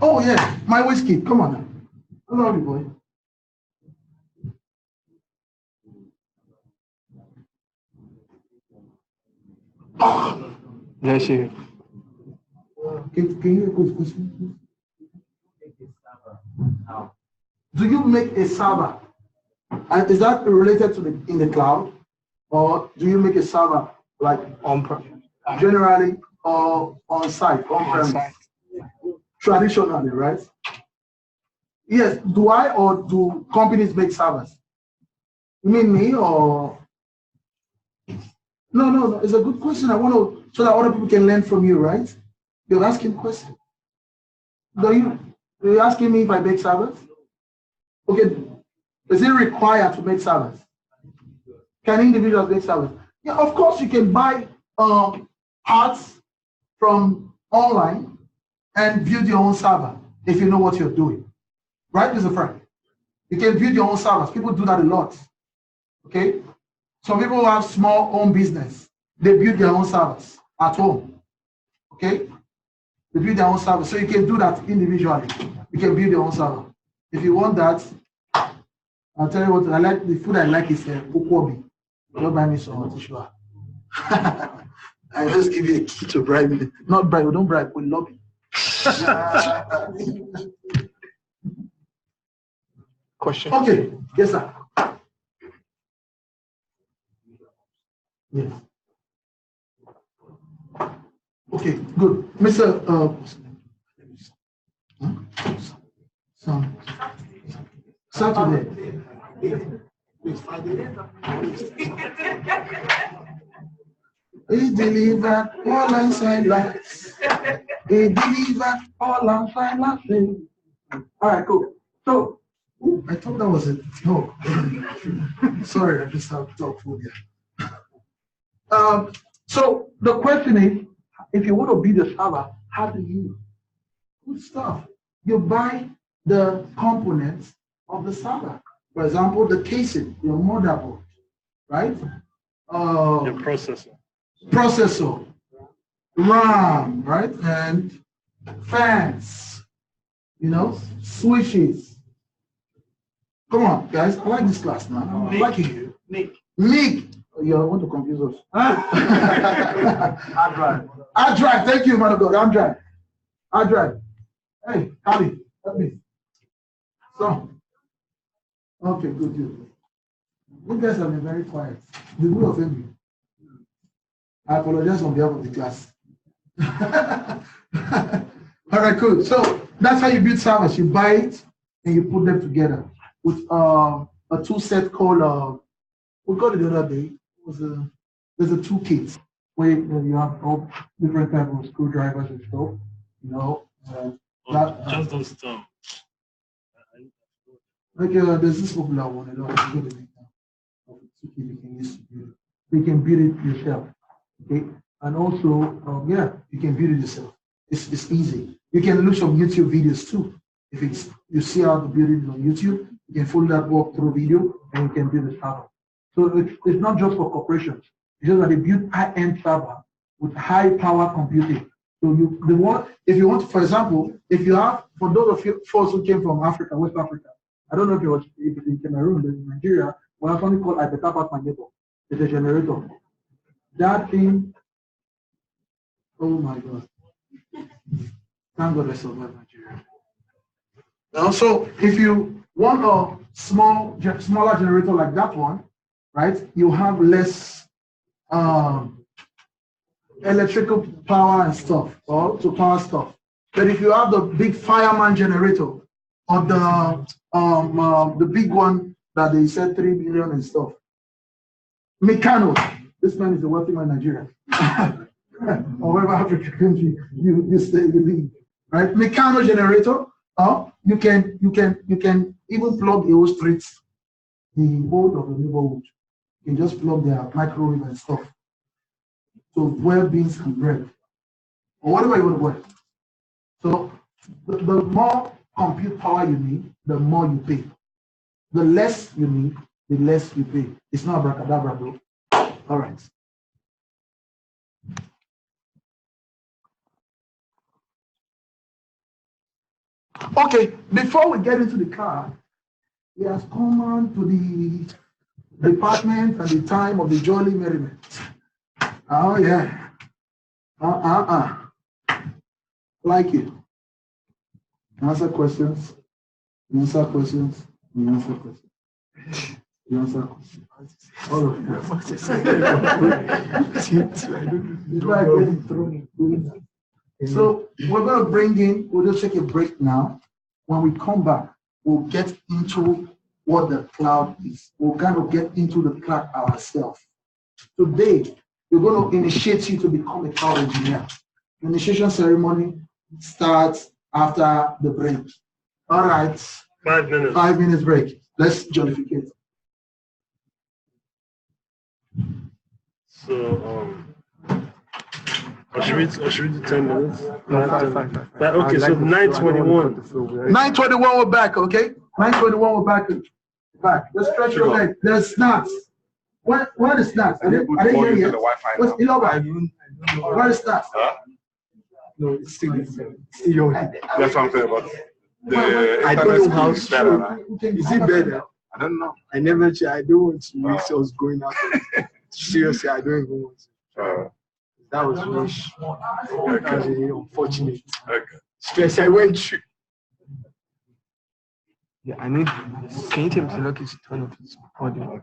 Speaker 8: Oh, yeah, my whiskey. Come on now. Come on, boy.
Speaker 3: Yes, you.
Speaker 8: Can you repeat the question? Do you make a server? And is that related to in the cloud? Or do you make a server like
Speaker 3: On-prem.
Speaker 8: generally or on site, on-premise? Traditionally, right? Yes, do I or do companies make servers? You mean me or? No, it's a good question. I want to, so that other people can learn from you, right? You're asking questions. Are you asking me if I make servers? Okay, is it required to make servers? Can individuals make servers? Yeah, of course you can buy parts from online and build your own server if you know what you're doing. Right, Mr. Frank? You can build your own servers. People do that a lot. Okay? Some people who have small home business, they build their own servers at home. Okay? They build their own server. So you can do that individually. You can build your own server. If you want that, I'll tell you what I like. The food I like is ukwobi. Don't buy me some tissue. I just give you a key to bribe me. Not bribe, don't bribe, we lobby.
Speaker 3: Question.
Speaker 8: Okay, yes, sir. Yes. Okay, good. Mr. Saturday. He delivered all inside lights. He delivered all inside laughing. All right, cool. So, I thought that was it. No. Sorry, I just have to talk for you. So the question is, if you want to be the server, how do you? Good stuff. You buy the components of the server. For example, the casing, your motherboard, right?
Speaker 5: Your
Speaker 8: Processor, RAM, right? And fans, switches. Come on, guys. I like this class now. I'm liking you. Nick. You want to confuse us. Hard drive. Thank you, man of God. Hard drive. Hey, Ali, help me. So, okay, good. You guys have been very quiet. Did we offend you? I apologize on behalf of the class. All right, cool. So that's how you build servers. You buy it and you put them together with a tool set called we got it the other day. There's a toolkit where you have all different types of screwdrivers and stuff.
Speaker 5: Just those stuff.
Speaker 8: Like there's this popular one. You can use to build it. You can build it yourself. Okay, and also you can build it yourself. It's easy. You can look some YouTube videos too. If you see how to build it on YouTube, you can follow that walkthrough video and you can build a server. So it's not just for corporations. It's just that they build high-end server with high-power computing. So if you want, for example, if you have, for those of you folks who came from Africa, West Africa, I don't know if it's in Cameroon, but in Nigeria, we have something called Ibetapat Magneto. It's a generator. That thing, oh my God. Thank God I survived Nigeria. Also, if you want a smaller generator like that one, right, you have less electrical power and stuff, or to power stuff. But if you have the big fireman generator, or the big one that they said 3 billion and stuff, Meccano, this man is a wealthy man in Nigeria, or whatever African country you stay in, right? Meccano generator, you can even plug the whole streets, the whole of the neighborhood. You can just plug their microwave and stuff. So boil beans and bread, or whatever you want to boil. So the more compute power you need, the more you pay. The less you need, the less you pay. It's not abracadabra, bro. All right. Okay, before we get into the car, he has come on to the department and the time of the jolly merriment. Oh yeah. Like it. Answer questions. You answer questions. You answer questions. You answer questions. All of you. It's like getting thrown. So we're going to bring in, we'll just take a break now. When we come back, we'll get into what the cloud is. We'll kind of get into the cloud ourselves. Today, we're going to initiate you to become a cloud engineer. The initiation ceremony starts after the break. All right.
Speaker 7: 5 minutes.
Speaker 8: 5 minutes break. Let's jollificate.
Speaker 7: So, or should we do 10 minutes?
Speaker 3: No, five.
Speaker 7: Okay, so 9:21.
Speaker 8: 9:21, we're back, okay? 9:21, we're back. Let's stretch your leg. There's snacks. What is snacks? Are they here yet? What's Iloba? What is snacks?
Speaker 3: No, it's still your head.
Speaker 9: That's what I'm saying about
Speaker 3: I don't know how strong. Is it better?
Speaker 9: I don't know.
Speaker 3: I never check. I don't want to mix us going out. Seriously, I don't even want to. That was really unfortunate.
Speaker 9: Okay.
Speaker 3: Stress I went through. Yeah, I need. Can you tell me to look at turn off his audio?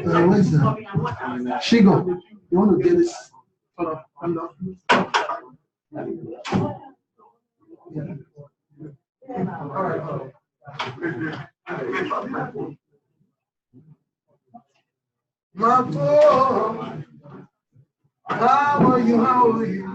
Speaker 8: What is that? Shigo, you want to get this? Hold on. All right. Mato, how are you? How are you?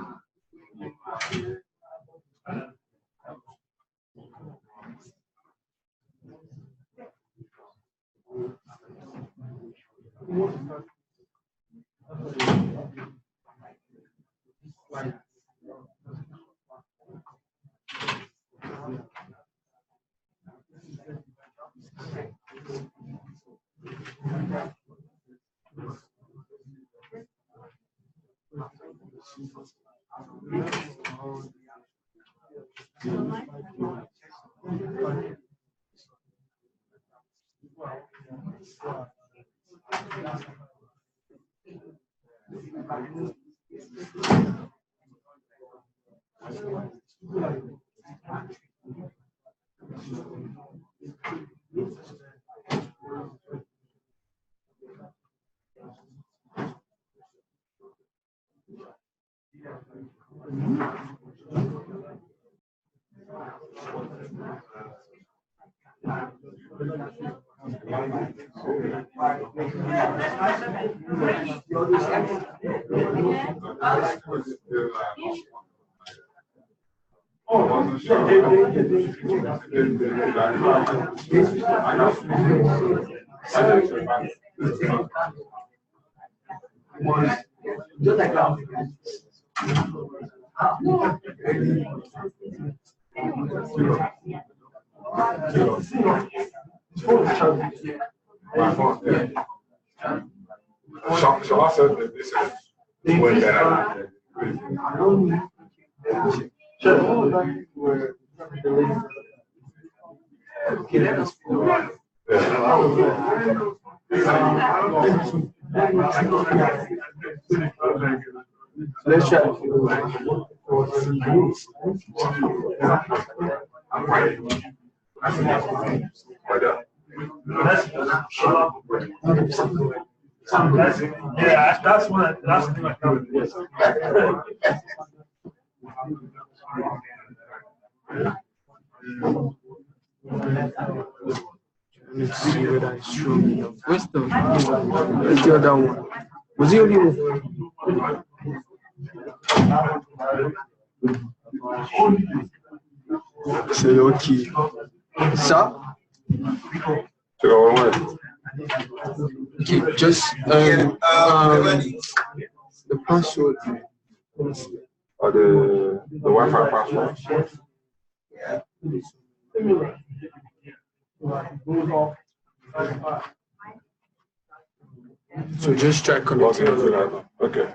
Speaker 9: Shall I say that this is way better?
Speaker 3: Let's try.
Speaker 9: I'm ready.
Speaker 5: Yeah, that's one. That's the thing I found. Yes.
Speaker 3: Let's see whether it's true. Where's the other one? Was he only one? Say okay. Sir? Okay, just the password.
Speaker 9: Or the Wi-Fi password.
Speaker 3: Yeah. So just try connecting.
Speaker 9: Okay.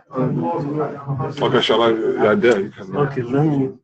Speaker 9: Okay, shall I? Yeah, there you can.
Speaker 3: Okay, let me.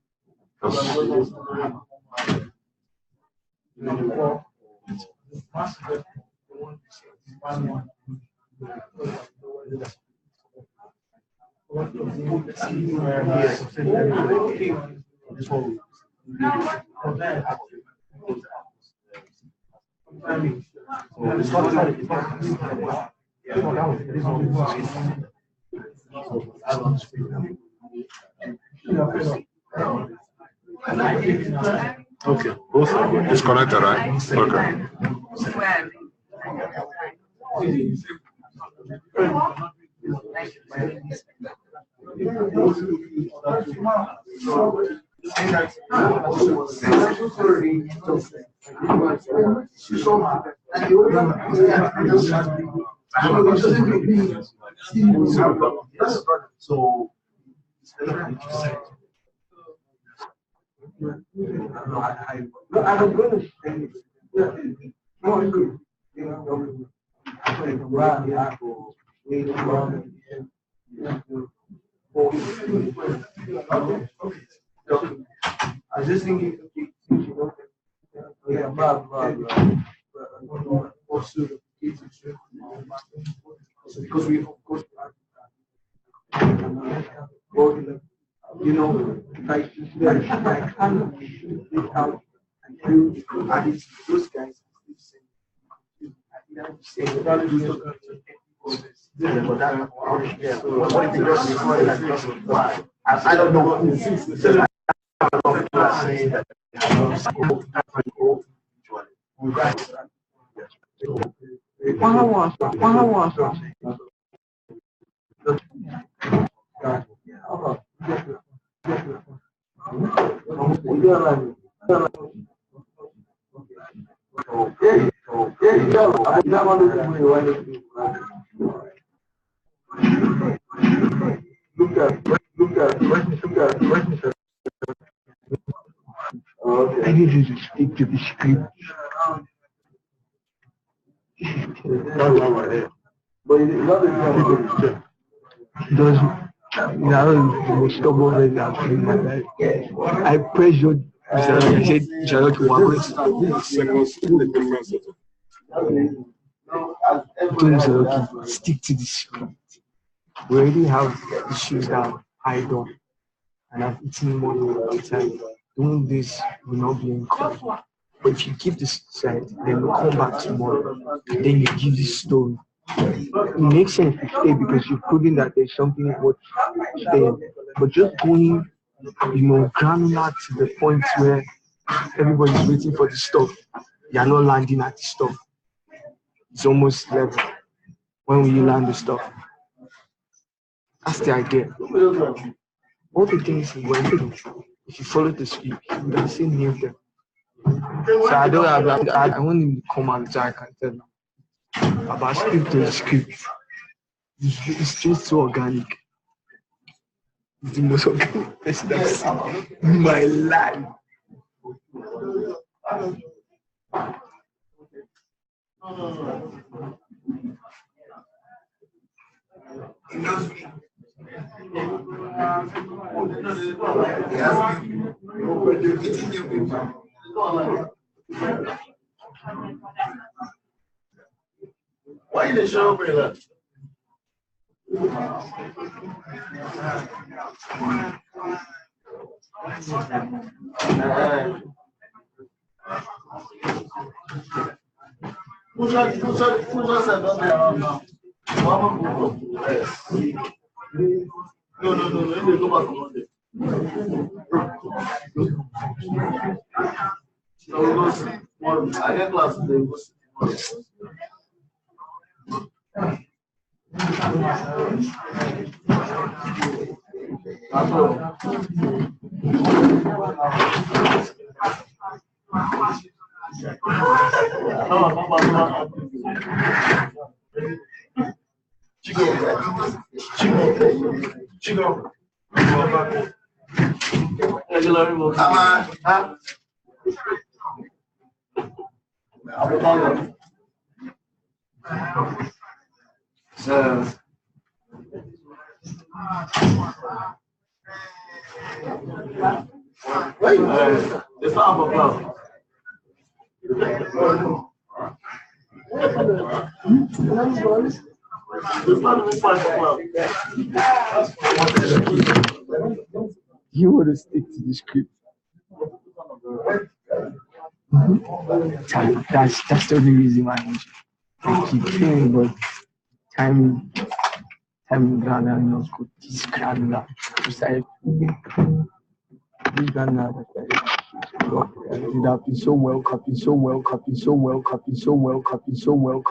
Speaker 9: Okay, both are good. It's connected, right? Okay.
Speaker 4: So I'm going to say, I just think because we, of course, you know, like I can't live out and do those guys. I don't know who saying that.
Speaker 3: I need you to stick to the script. Does now the most stubborn way I've seen in my life. I pressured Mr. I said, Charlotte, we're going to start this. I told Mr. Loki, stick to the script. We already have issues that I don't, and I've eaten money all the time. Doing this will not be encouraged. But if you keep this side, then we'll come back tomorrow. Then you give this story. It makes sense to stay because you've proven that there's something worth staying. But just going, granular to the point where everybody's waiting for the stuff, you're not landing at the stuff. It's almost level. When will you land the stuff? That's the idea. All the things he went through, if you follow the script, he would have seen near them. So I want him to come out so I can tell him about script to the script. It's just so organic. It's the most organic person I've seen in my life.
Speaker 7: Why you didn't show up here? Who's that around now? No, they go back on Monday. So we go see tomorrow. I get class today. We go see tomorrow. Chico. It's not a club.
Speaker 3: You want to stick to the script. That's the only reason why I keep saying, but time granular, you know, this granular. Besides, this granular, it would have been so well, copying so well, copying so well, copying so well, copying so well.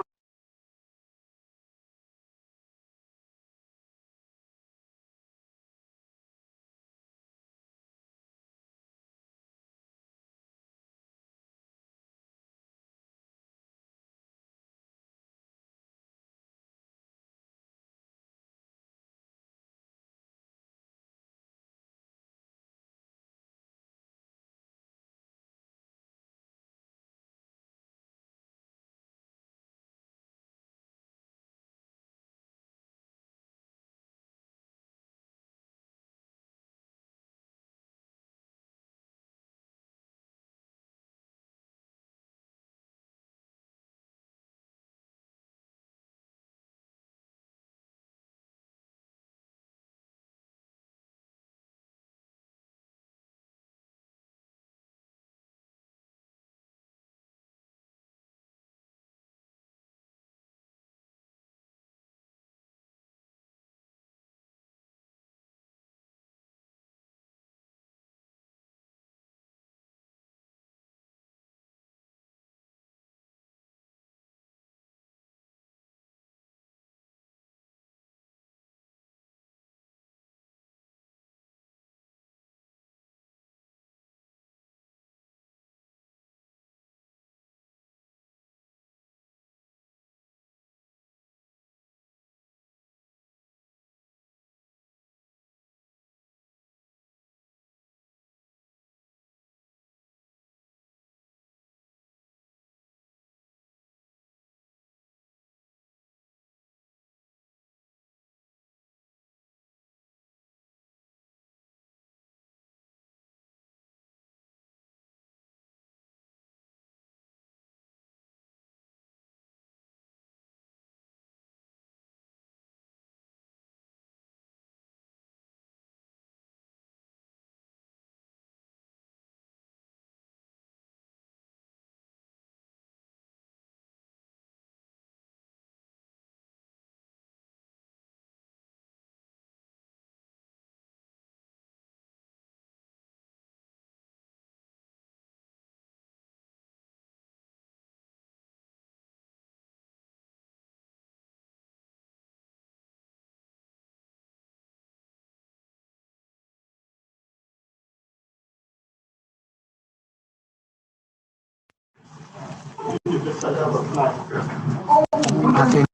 Speaker 3: I think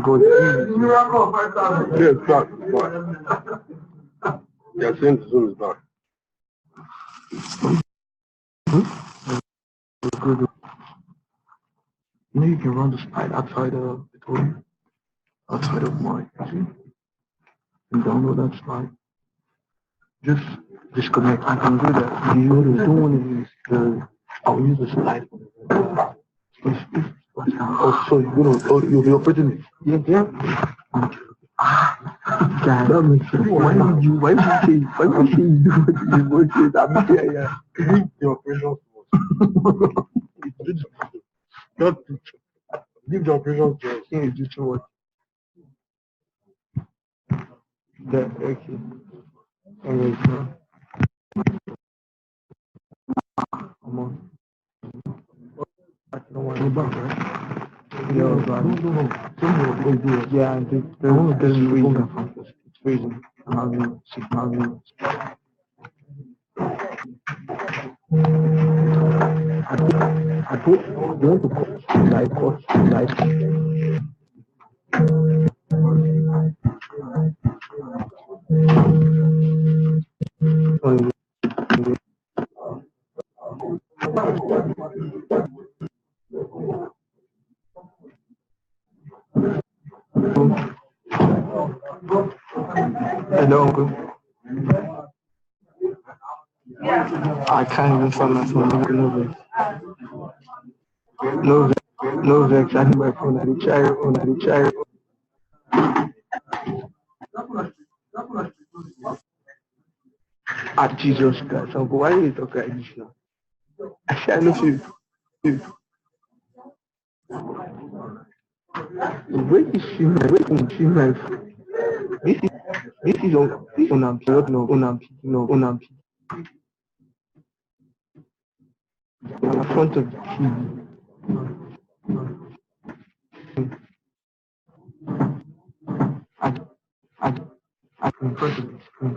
Speaker 3: go to
Speaker 9: Yeah, it's not. Yeah, since Zoom is not.
Speaker 3: good. You know, you can run the slide outside of Victoria, outside of my PC, and download that slide. Just disconnect. I can do that. You know what I'm doing is I'll use the slide.
Speaker 9: Oh, so you'll be operating it?
Speaker 3: Yeah. God, that makes sense. Why would you say you do what you would say? Yeah.
Speaker 9: Leave the operation not leave the operation to us.
Speaker 3: Yeah, do too much. Yeah, okay. Anyways, come on. I don't want to go back, right? Yeah, but no. Yeah, the freezing. It's freezing. I'll you. I put, you want to cut, Hello, uncle. I can't even find my phone. No vex. I need my phone. I need try. Ah, Jesus Christ, uncle, why are you talking like this now? I know you. Where is she? This is on Unampi. In front of the TV. In front of the screen.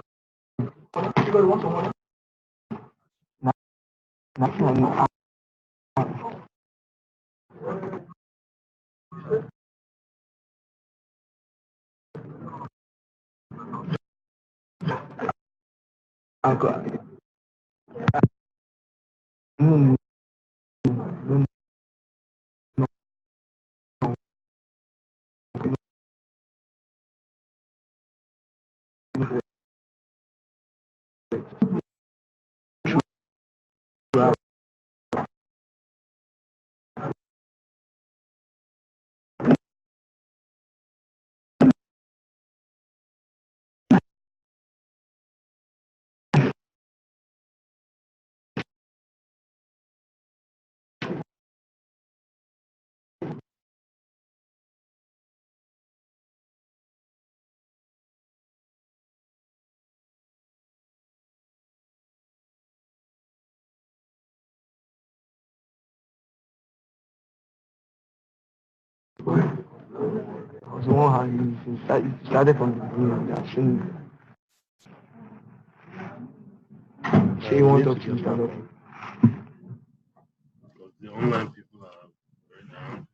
Speaker 3: Uncle. No. I was the one how you started from the beginning. That shouldn't. Say you want to talk to Mr. Lopez.
Speaker 7: The online people are very down.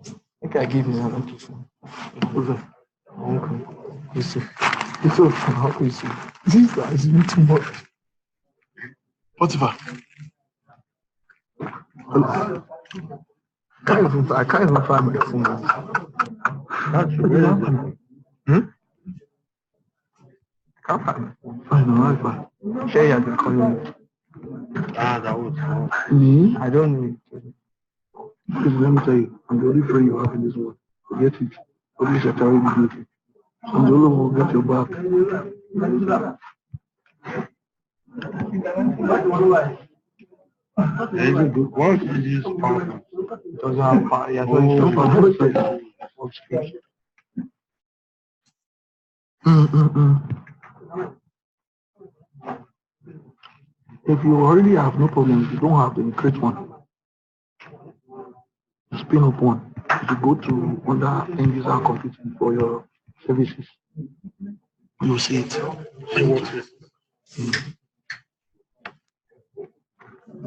Speaker 3: I think I give him an empty phone. Uncle, you see. It's so uncle, you see. This guy is doing too much. Whatever. I can't even find my phone. That's weird. I can't find my phone. I know, but Shay has been calling me.
Speaker 7: That was fun.
Speaker 3: Me? I don't know. Please, let me tell you, I'm the only friend you have in this world. Forget it. Obviously, you're carrying me with you. I'm the only one who got your back.
Speaker 7: There is a good one. It is powerful.
Speaker 3: It doesn't have power. Yeah, so it's so powerful. If you already have no problem, if you don't have, then create one. Spin up one. If you go to other end user computing for your services, you'll see it.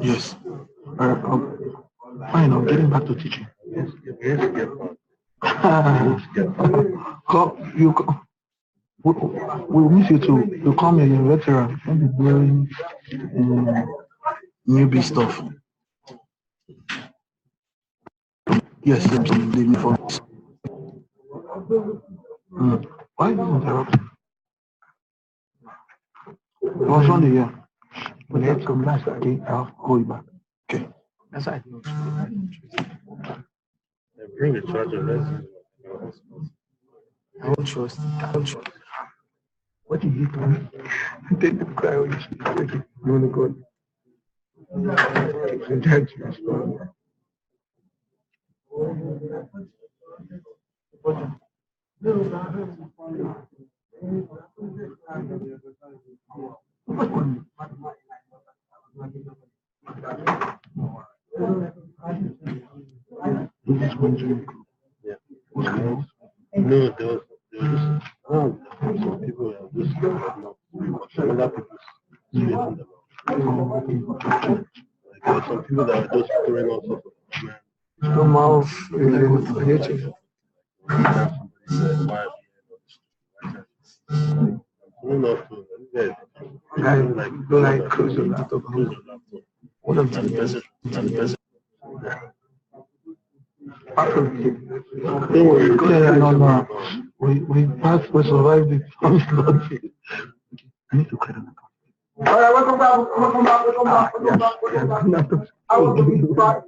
Speaker 3: Yes. Fine, I'm getting back to teaching. Yes. We'll miss you too. You come in a veteran. Don't be doing newbie stuff. Yes, leave me for this. Why did you interrupt? It was on the year. But let's come back again. I'll call you back. Okay. That's right.
Speaker 7: Bring the charger.
Speaker 3: I don't trust. What did you do? Take the cry when you speak. Take it. You want to go?
Speaker 7: Yeah. No, there was some people that were just other people's there were some people that were just throwing all sorts of
Speaker 3: Normal. Don't like close your laptop. What of the person?
Speaker 9: Don't worry.
Speaker 3: Yeah, no. We passed, we survived it. I need to clear the account.
Speaker 8: All right, welcome back. I want to be back. I want to be back.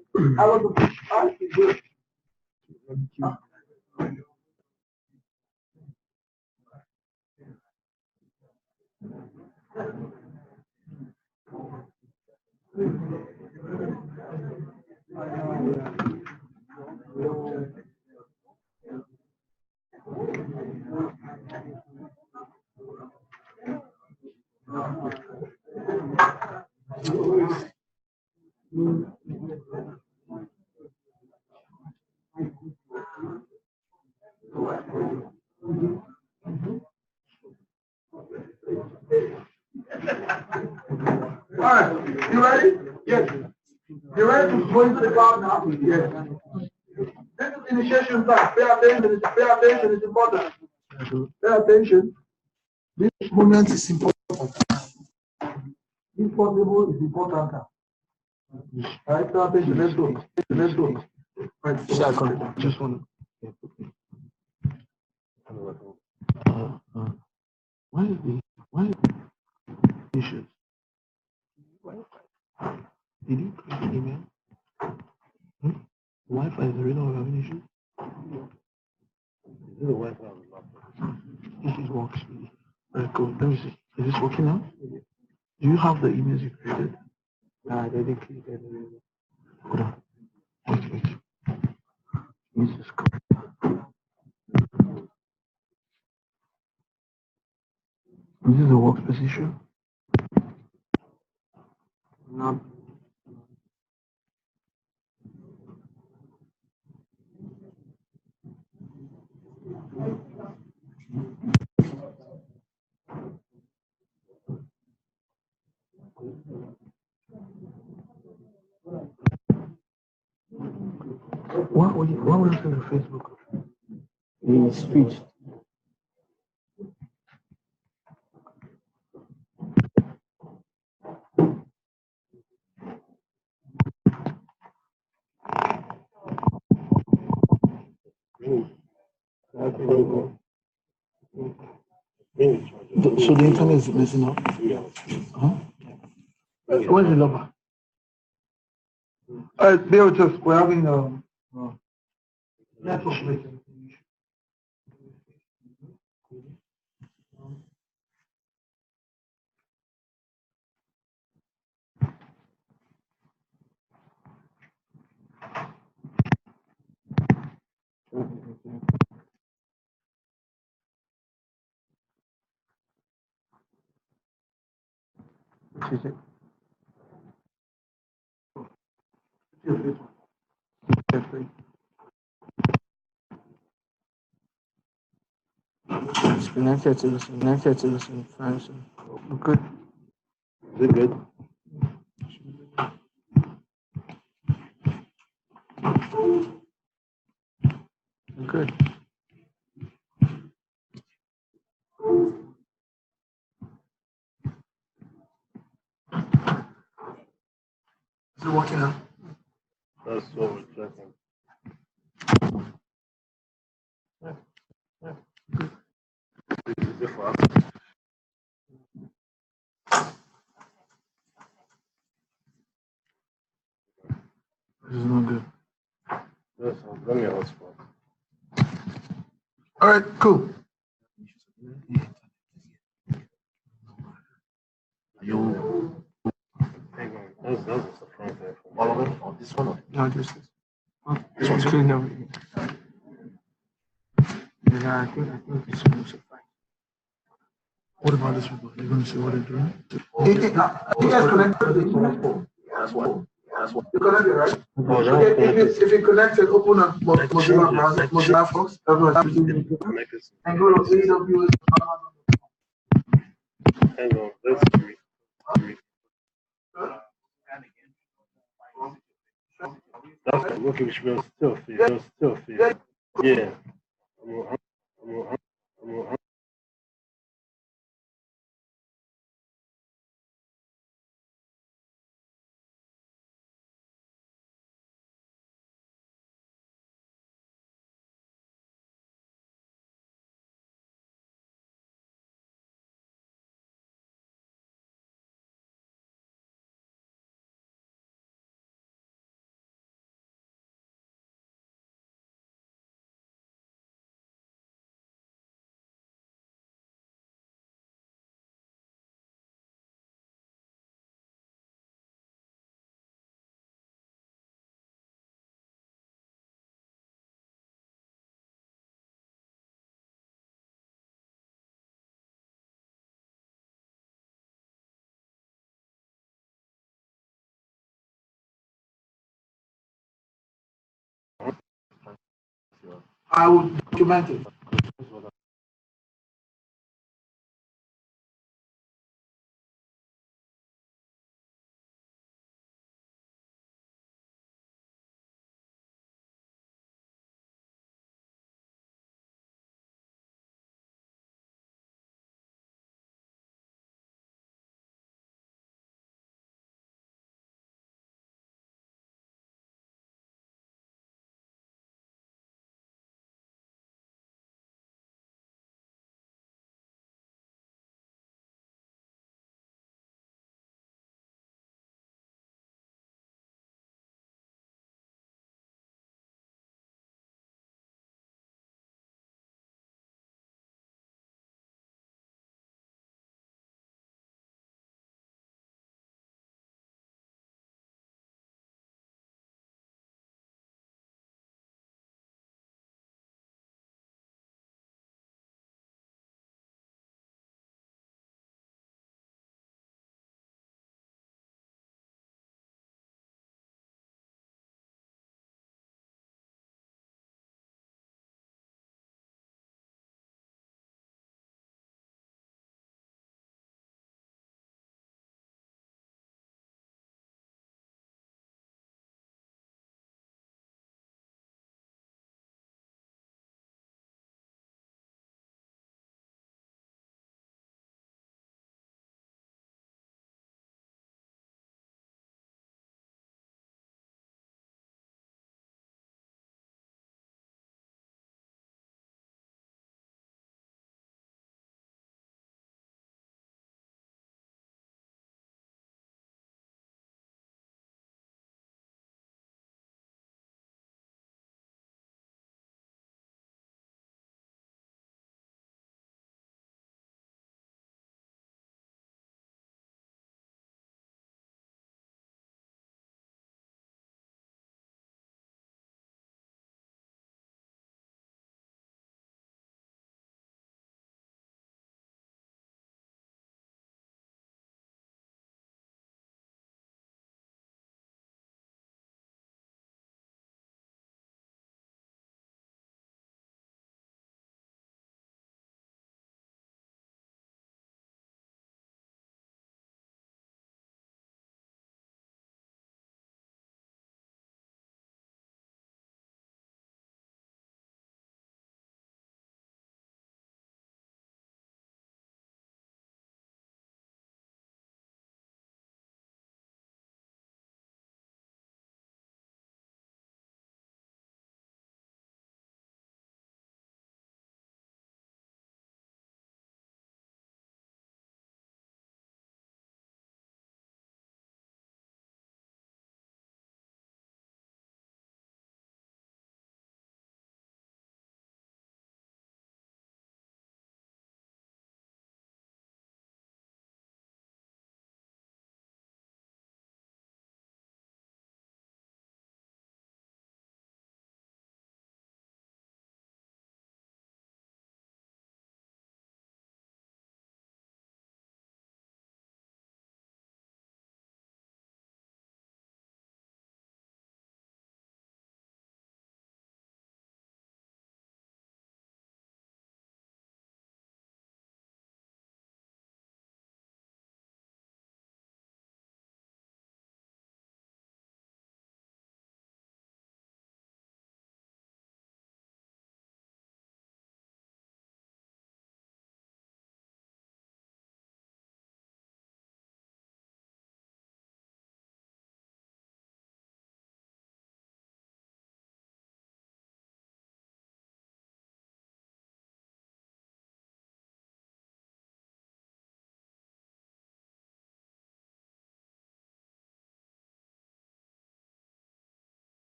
Speaker 8: All right, you ready? Yes. You ready to go into the cloud now? Yes. This is initiation time. Pay attention. Pay attention. It's important. Pay attention. This moment is important. If possible, it's important. Right? Pay attention. Let's go. Let's go. Right.
Speaker 3: Second, just one. Why is the issues? Did you create an email? Wi-Fi is the reason we're having issues?
Speaker 7: This is the Wi-Fi on the laptop.
Speaker 3: It works. Very cool. Let me see. Is this working now? Do you have the emails you created?
Speaker 7: I didn't create any.
Speaker 3: Hold on. Wait. This is cool. Is this a workspace issue?
Speaker 7: No.
Speaker 3: What was on the Facebook?
Speaker 7: The speech.
Speaker 3: So the internet is messing up? Huh? Where's the lover? Bear with us. We're having network break. Is it? It's connected to this function. Good.
Speaker 7: Is it good?
Speaker 3: Good. Is it working now?
Speaker 7: That's what we're checking. Is it fast?
Speaker 3: This is not good.
Speaker 7: Let me hotspot.
Speaker 3: All right, cool.
Speaker 7: Hang on. That's the front end. All of them? Or this one? Or
Speaker 3: No, just this. This one's clean now. Yeah, I think it's going to suffice. What about this one? You're going to see what they're doing?
Speaker 8: You guys connected to the internet?
Speaker 7: that's what.
Speaker 8: You connected, right?
Speaker 7: Oh,
Speaker 8: Okay, if you connected, open up Mozilla browser, Mozilla Firefox,
Speaker 7: connected.
Speaker 8: and go to AWS.
Speaker 7: Hang on. Let's see. That's looking, which will still fit. Yeah.
Speaker 8: I will document it.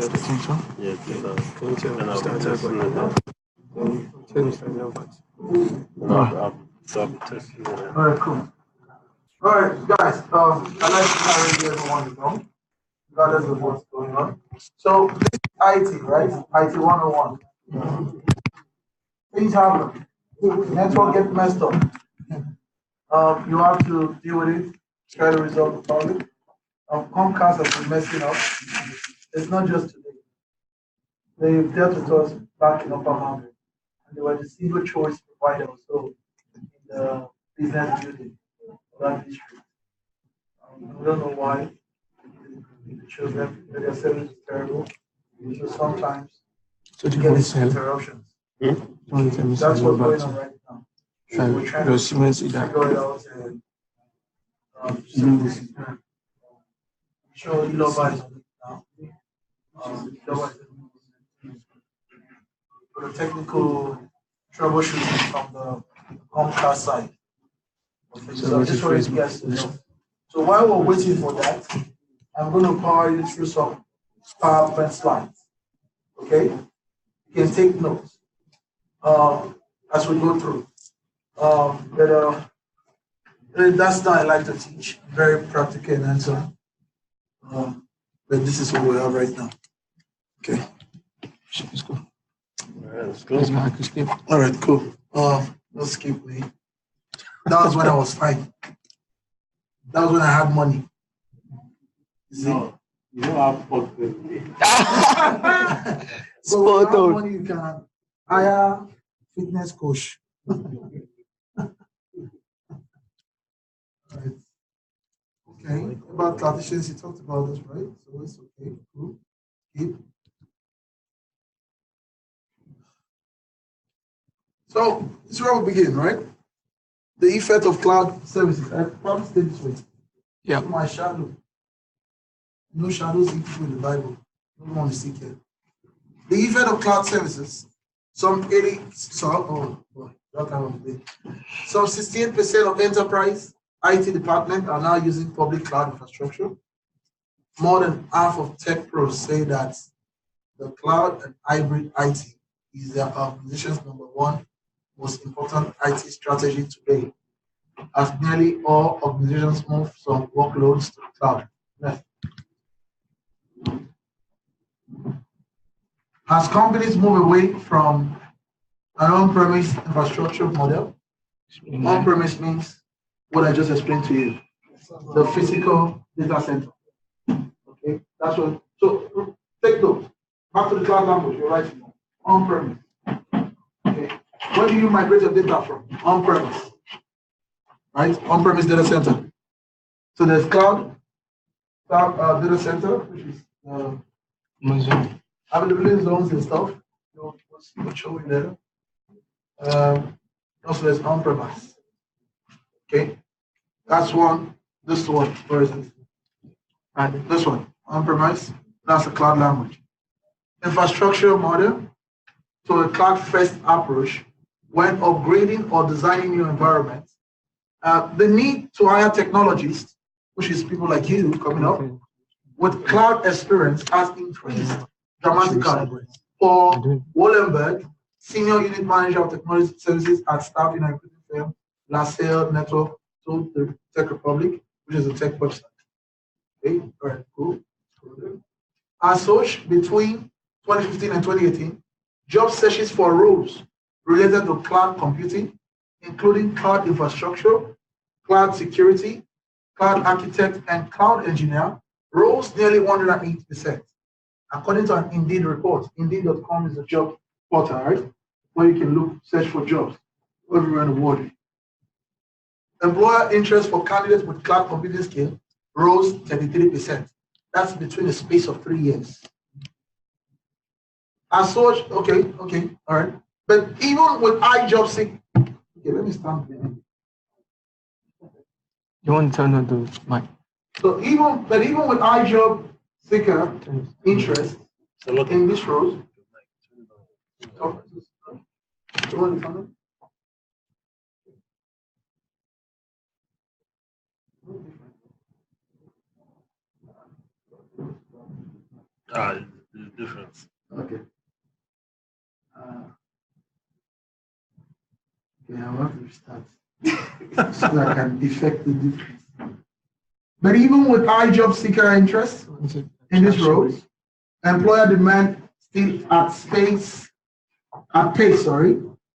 Speaker 3: think so.
Speaker 7: Yeah,
Speaker 3: Can you tell me start up? Tell me start up.
Speaker 8: All right, cool. All right, guys. I'd like to carry everyone along, regardless of what's going on. So this is IT, right? IT 101. Things happen. Network get messed up. You have to deal with it, try to resolve the problem. Comcast has been messing up. It's not just today. They've dealt with us back in Upper Mountain, and they were the single choice provider also in the business building of that district. We don't know why they chose them. Their service is terrible. So sometimes
Speaker 3: So
Speaker 8: you
Speaker 3: you
Speaker 8: get
Speaker 3: want
Speaker 8: these
Speaker 3: to sell?
Speaker 8: interruptions.
Speaker 3: That's
Speaker 8: That's what's going on right now. So we're trying to figure it out and sure Iloba is on it now. Iloba is for the technical troubleshooting from the Comcast side. Okay, so this is what you guys to know. So while we're waiting for that, I'm going to power you through some PowerPoint slides. Okay, you can take notes as we go through. That's how I like to teach. Very practical and hands-on. But this is what we have right now. Okay. Let's go.
Speaker 7: Let's go.
Speaker 8: All right, cool. No skip me. That was when I was fine. That was when I had money. You see?
Speaker 7: No, you don't have fuck with me.
Speaker 8: So when you have money, you can hire fitness coach. Right. Okay. About cloud efficiency, talked about this, right? So it's okay. Cool. Keep. So this is where we begin, right? The effect of cloud services. I probably stay this way.
Speaker 3: Yeah.
Speaker 8: My shadow. No shadows equal in the Bible. No one is seek it. The effect of cloud services. Some 68% of enterprise IT departments are now using public cloud infrastructure. More than half of tech pros say that the cloud and hybrid IT is their organization's #1 most important IT strategy today, as nearly all organizations move some workloads to the cloud. Next. As companies move away from an on-premise infrastructure model, on-premise means what I just explained to you, the physical data center. Okay, that's what. So take note. Back to the cloud language. You're right. On-premise. Okay. Where do you migrate your data from? On-premise. Right? On-premise data center. So there's cloud data center, which is availability zones and stuff. We'll show you later. Also, there's on-premise. Okay, that's one. This one, where is it? And this one, on-premise. That's the cloud language. Infrastructure model. So a cloud-first approach when upgrading or designing new environments. The need to hire technologists, which is people like you coming up, with cloud experience has increased dramatically. For Wallenberg, senior unit manager of technology services at staff in a recruiting firm, LaSalle Network, told the Tech Republic, which is a tech website. Okay, all right, cool. As such, between 2015 and 2018, job searches for roles related to cloud computing, including cloud infrastructure, cloud security, cloud architect, and cloud engineer, rose nearly 108%. According to an Indeed report. Indeed.com is a job portal, right? Where you can search for jobs everywhere in the world. Employer interest for candidates with cloud computing skill rose 33%. That's between a space of 3 years. As such, okay, all right. But even with job seek, okay, let me stand there.
Speaker 3: You want to turn on the mic?
Speaker 8: So even with job seeker interest in this roles.
Speaker 7: This difference.
Speaker 8: Okay. Okay, I want to restart so that I can effect the difference. But even with high job seeker interest in this role, employer demand still pace,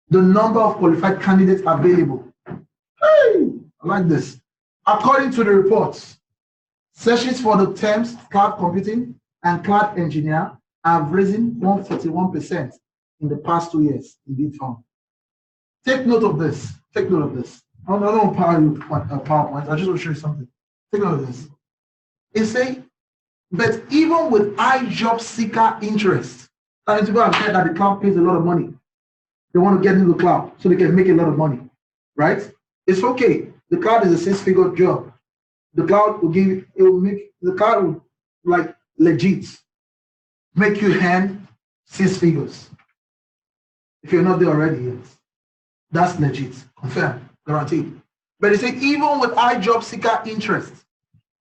Speaker 8: the number of qualified candidates available. Hey, I like this. According to the reports, searches for the terms cloud computing and cloud engineer have risen 141% in the past 2 years, indeed found. Take note of this. Take note of this. I don't PowerPoint. I just want to show you something. Take note of this. It say, but even with high job seeker interest, and people have said that the cloud pays a lot of money. They want to get into the cloud so they can make a lot of money, right? It's okay. The cloud is a 6-figure job. The cloud will give, it will make, the cloud will like legit make you hand 6 figures. If you're not there already yet, that's legit, confirmed, guaranteed. But they say even with high job seeker interest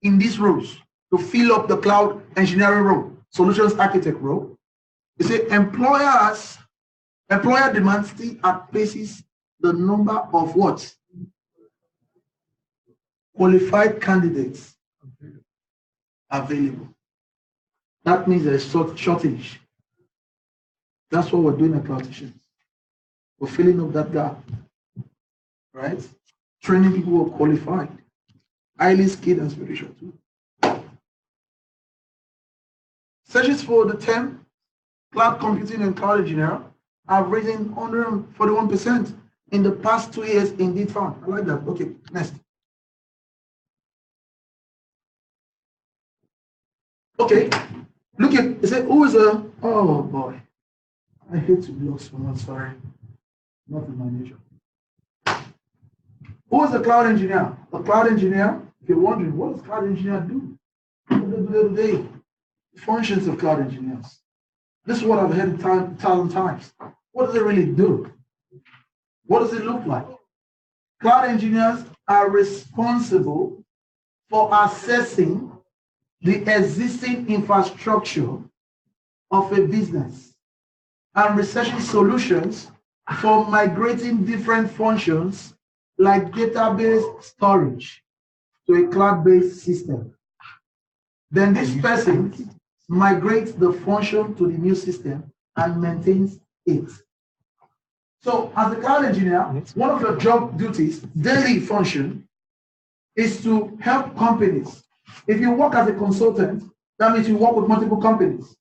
Speaker 8: in these roles to fill up the cloud engineering role, solutions architect role, they say employer demand still outpaces the number of what? Qualified candidates available. That means there's shortage. That's what we're doing at Cloudticians. We're filling up that gap, right? Training people who are qualified, highly skilled and spiritual too. Searches for the term cloud computing and cloud engineer have risen 141% in the past 2 years, indeed found. I like that. Okay, next. Okay, look at, they say, who is a, oh boy, I hate to block someone, sorry, not in my nature. Who is a cloud engineer? A cloud engineer, if you're wondering, what does cloud engineer do? What do they do today? The functions of cloud engineers. This is what I've heard 1,000 times. What do they really do? What does it look like? Cloud engineers are responsible for assessing the existing infrastructure of a business and researching solutions for migrating different functions like database storage to a cloud-based system. Then this person migrates the function to the new system and maintains it. So as a cloud engineer, one of your job duties, daily function, is to help companies. If you work as a consultant, that means you work with multiple companies.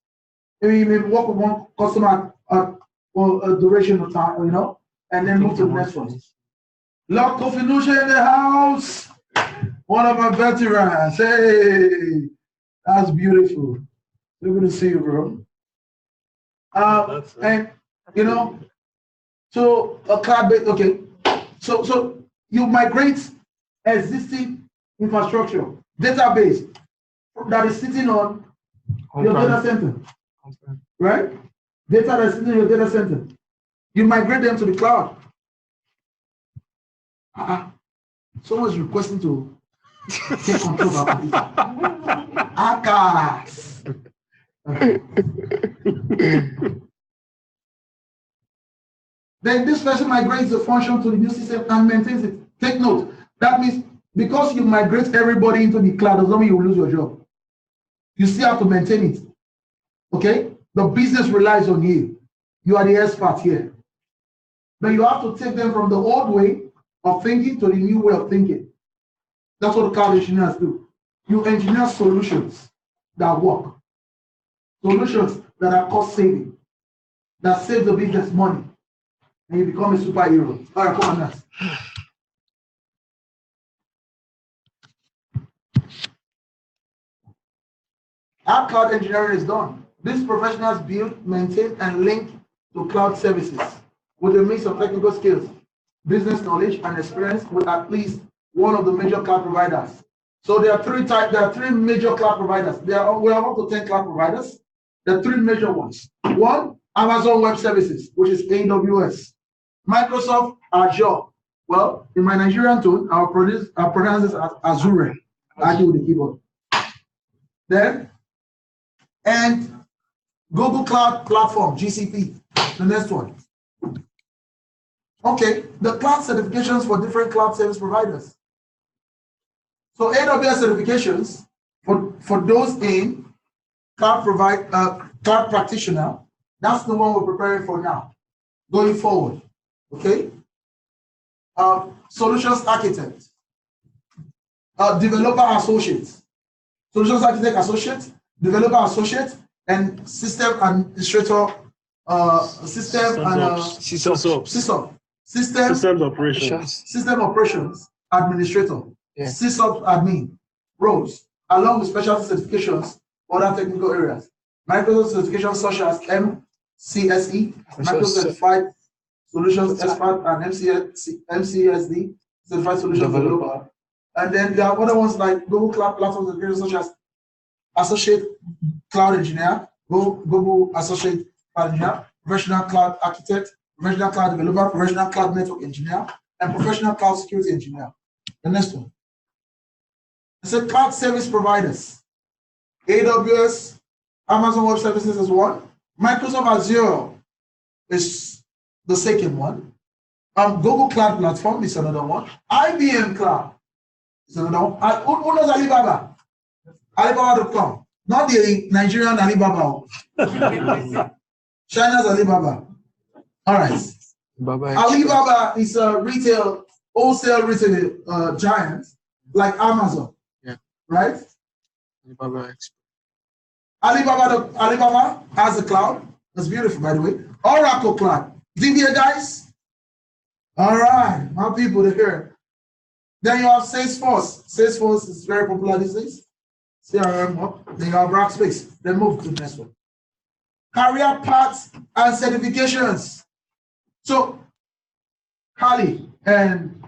Speaker 8: You may work with one customer for a duration of time, you know, and then move to the next one. Lord Kofi Nusha in the house. One of my veterans. Hey, that's beautiful. Good to see you, bro. And you know, so a cloud-based, okay. So you migrate existing infrastructure, database that is sitting on your data center, right? Data that is sitting in your data center. You migrate them to the cloud. Someone's requesting to take control of our computer. Akas. Then this person migrates the function to the new system and maintains it. Take note. That means because you migrate everybody into the cloud, doesn't mean you will lose your job. You still have to maintain it. Okay? The business relies on you. You are the expert here. But you have to take them from the old way of thinking to the new way of thinking. That's what the cloud engineers do. You engineer solutions that work. Solutions that are cost saving, that save the business money. And you become a superhero. All right, come on next. How cloud engineering is done. These professionals build, maintain, and link to cloud services with a mix of technical skills, business knowledge, and experience with at least one of the major cloud providers. So there are three major cloud providers. We are up to 10 cloud providers. There are three major ones. One, Amazon Web Services, which is AWS. Microsoft Azure. Well, in my Nigerian tone, I'll pronounce this as Azure. I do with the keyboard. Then, and Google Cloud Platform, GCP, the next one. Okay, the cloud certifications for different cloud service providers. So AWS certifications for those in cloud practitioner, that's the one we're preparing for now, going forward, okay? Solutions architect, developer associate, solutions architect associate, developer associate, and system administrator, systems operations administrator, sysops admin roles, along with specialty certifications for other technical areas. Microsoft certifications such as MCSE, Microsoft Certified Solutions Expert, and MCSD, Certified Solutions Developer. And then there are other ones like Google Cloud Platform certifications such as Associate Cloud Engineer, Google Associate Cloud Engineer, Professional Cloud Architect, Professional Cloud Developer, Professional Cloud Network Engineer, and Professional Cloud Security Engineer. The next one. It's a cloud service providers. AWS, Amazon Web Services is one. Microsoft Azure is the second one. Google Cloud Platform is another one. IBM Cloud is another one. Who knows Alibaba? Alibaba.com. Not the Nigerian Alibaba. China's Alibaba. All right. Alibaba is a wholesale retail giant like Amazon.
Speaker 3: Yeah.
Speaker 8: Right? Alibaba has a cloud. That's beautiful, by the way. Oracle Cloud. DBA guys? All right. My people, they're here. Then you have Salesforce. Salesforce is very popular these days. CRM. Then you have Rackspace. Then move to the next one. Career paths and certifications. So, Kali and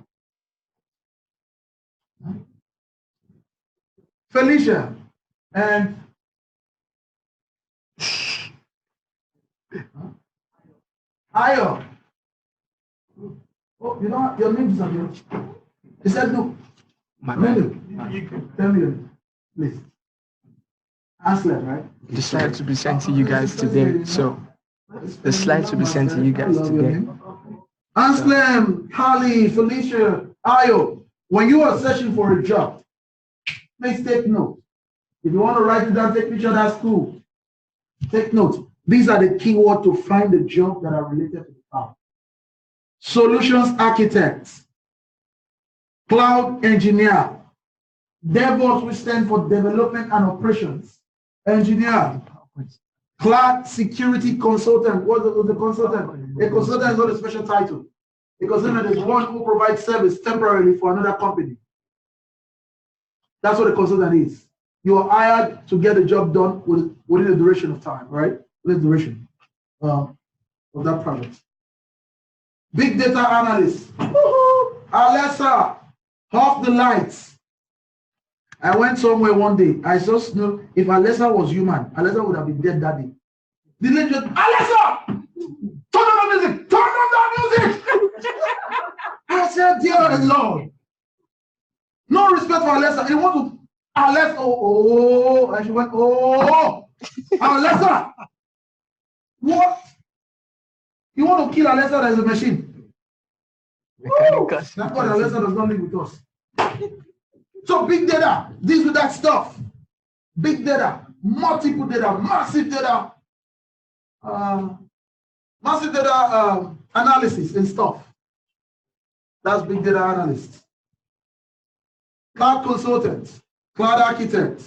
Speaker 8: Felicia and Ayo. Oh, you know what? Your name is on here. He said no.
Speaker 3: My
Speaker 8: man. Tell me, please. Answer, right?
Speaker 3: The slides will be sent to you guys today. So the slides will be sent to you guys today.
Speaker 8: Anslem, Kali, Felicia, Ayo, when you are searching for a job, please take note. If you want to write it down, take picture, that's cool. Take note. These are the keywords to find the job that are related to the cloud. Solutions architect, cloud engineer, DevOps, which stand for development and operations, engineer, cloud security consultant. What is the consultant? A consultant is not a special title. A consultant is one who provides service temporarily for another company. That's what a consultant is. You are hired to get the job done within the duration of time, right? Within the duration of that project. Big data analyst. Alexa, off the lights. I went somewhere one day. I just knew if Alexa was human, Alexa would have been dead that day. The lady just, Alexa, turn on the music, turn on the music. I said, dear Lord, no respect for Alexa. You want to, Alexa, oh, and she went, oh, Alexa, what? You want to kill Alexa as a machine? That's why Alexa does not live with us. So big data, deals with that stuff. Big data, multiple data, massive data, analysis and stuff. That's big data analyst. Cloud consultant, cloud architect,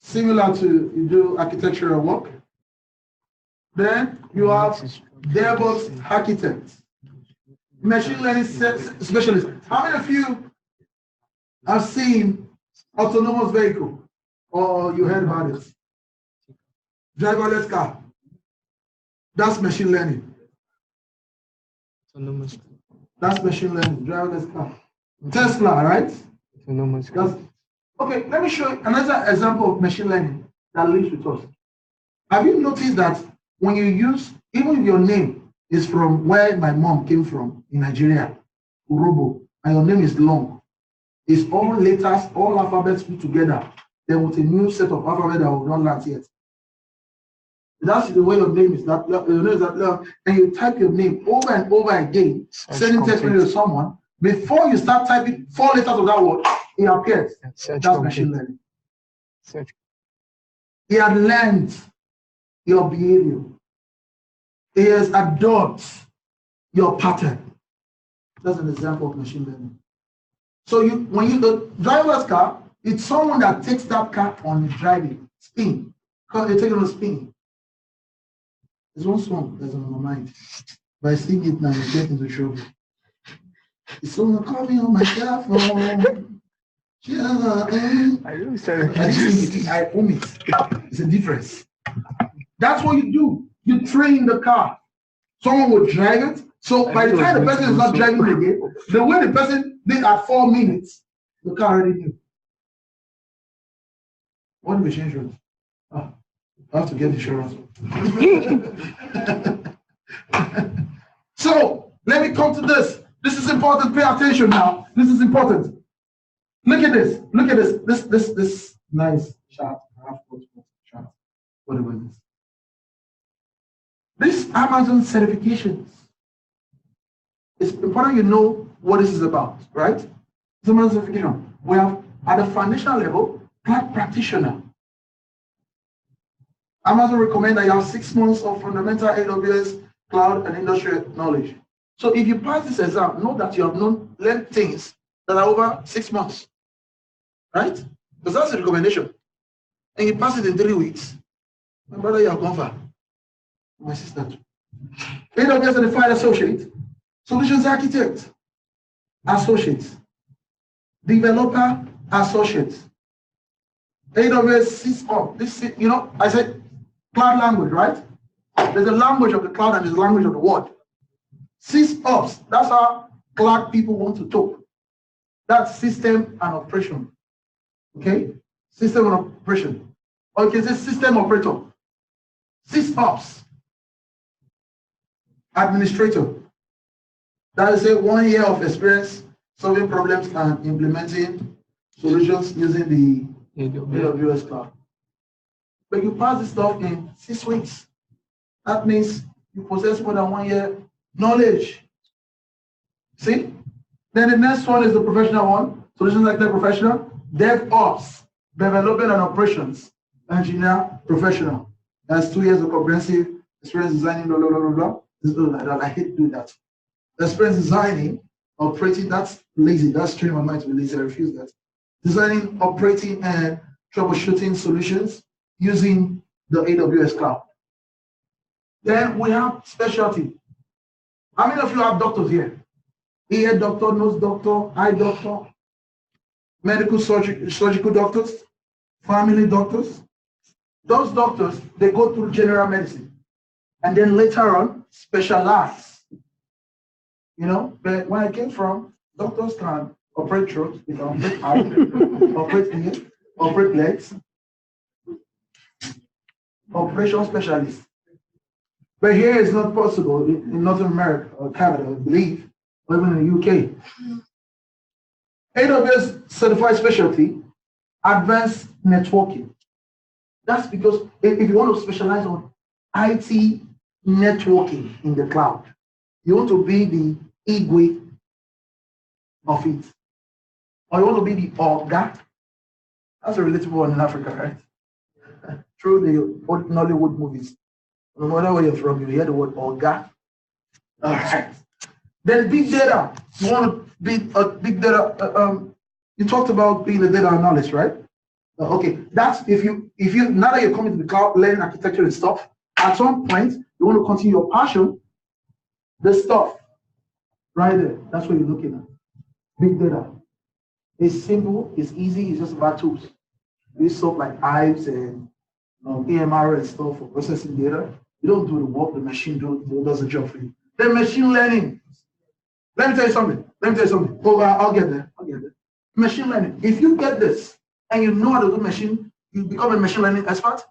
Speaker 8: similar to you do architectural work. Then you have DevOps architect, machine learning specialist. How many of you have seen autonomous vehicle or you heard about it? Driverless car. That's machine learning.
Speaker 3: Autonomous.
Speaker 8: That's machine learning, driverless car. Tesla, right?
Speaker 3: Autonomous.
Speaker 8: Okay, let me show you another example of machine learning that links with us. Have you noticed that when you use, even if your name is from where my mom came from in Nigeria, Urobo, and your name is long, it's all letters, all alphabets put together, then with a new set of alphabet that will not learn yet. That's the way your name is. That your name is that, and you type your name over and over again, sending text message to someone. Before you start typing 4 letters of that word, it appears. That's machine learning. He had learned your behavior. He has adopted your pattern. That's an example of machine learning. So when you the driverless car, it's someone that takes that car on driving, spin. Because they take it on spin. There's one song that's on my mind. But I sing it now, you get into trouble. It's someone call me on my cell phone. I didn't sing it, I own it. It's a difference. That's what you do. You train the car. Someone will drive it. So by the time the person is not driving again, the way the person did at 4 minutes, the car already knew. What do we change roads? Oh, I have to get insurance. So let me come to this. This is important. Pay attention now. This is important. Look at this. Look at this. This nice chart. Whatever it is. This Amazon certifications. It's important you know what this is about, right? It's Amazon certification. We have at the foundational level, cloud practitioner. Amazon recommend that you have 6 months of fundamental AWS, cloud, and industry knowledge. So if you pass this exam, know that you have learned things that are over 6 months, right? Because that's the recommendation. And you pass it in 3 weeks. My brother, you are gone far. My sister too. AWS certified associate, solutions architect, associate, developer, associate. AWS sits up. This, you know, I said cloud language, right? There's a language of the cloud and there's a language of the word. SysOps, that's how cloud people want to talk. That's system and operation. Okay? System and operation. Or you can say system operator. SysOps. Administrator. That is a 1 year of experience solving problems and implementing solutions using the AWS cloud. But you pass this stuff in 6 weeks. That means you possess more than 1 year knowledge. See? Then the next one is the professional one. Solutions architect professional. DevOps, development and operations engineer professional. That's 2 years of comprehensive experience designing, blah, blah, blah, blah, blah. I hate doing that. Experience designing, operating, that's lazy. That's training my mind to be lazy. I refuse that. Designing, operating, and troubleshooting solutions using the AWS cloud. Then we have specialty. How many of you have doctors here? Ear doctor, nose doctor, eye doctor, medical surgical doctors, family doctors. Those doctors, they go through general medicine and then later on specialize. You know, but when I came from, doctors can operate throat, they can operate eye, operate ear, operate legs, operation specialist. But here it's not possible in North America or Canada, I believe, or even in the UK. AWS certified specialty, advanced networking. That's because if you want to specialize on IT networking in the cloud, you want to be the Igwe of it. Or you want to be the Oga. That's a relatable one in Africa, right? Through the old Nollywood movies. No matter where you're from, you hear the word Oga. All right. Then big data. You want to be a big data. You talked about being a data analyst, right? Okay, that's if you now that you're coming to the cloud, learning architecture and stuff, at some point you want to continue your passion, the stuff right there. That's what you're looking at. Big data. It's simple, it's easy, it's just about tools. You use stuff like Hives and EMR and stuff for processing data. You don't do the work, the machine does the job for you. Then machine learning. Let me tell you something. Oh, I'll get there. Machine learning. If you get this and you know how to do machine, you become a machine learning expert,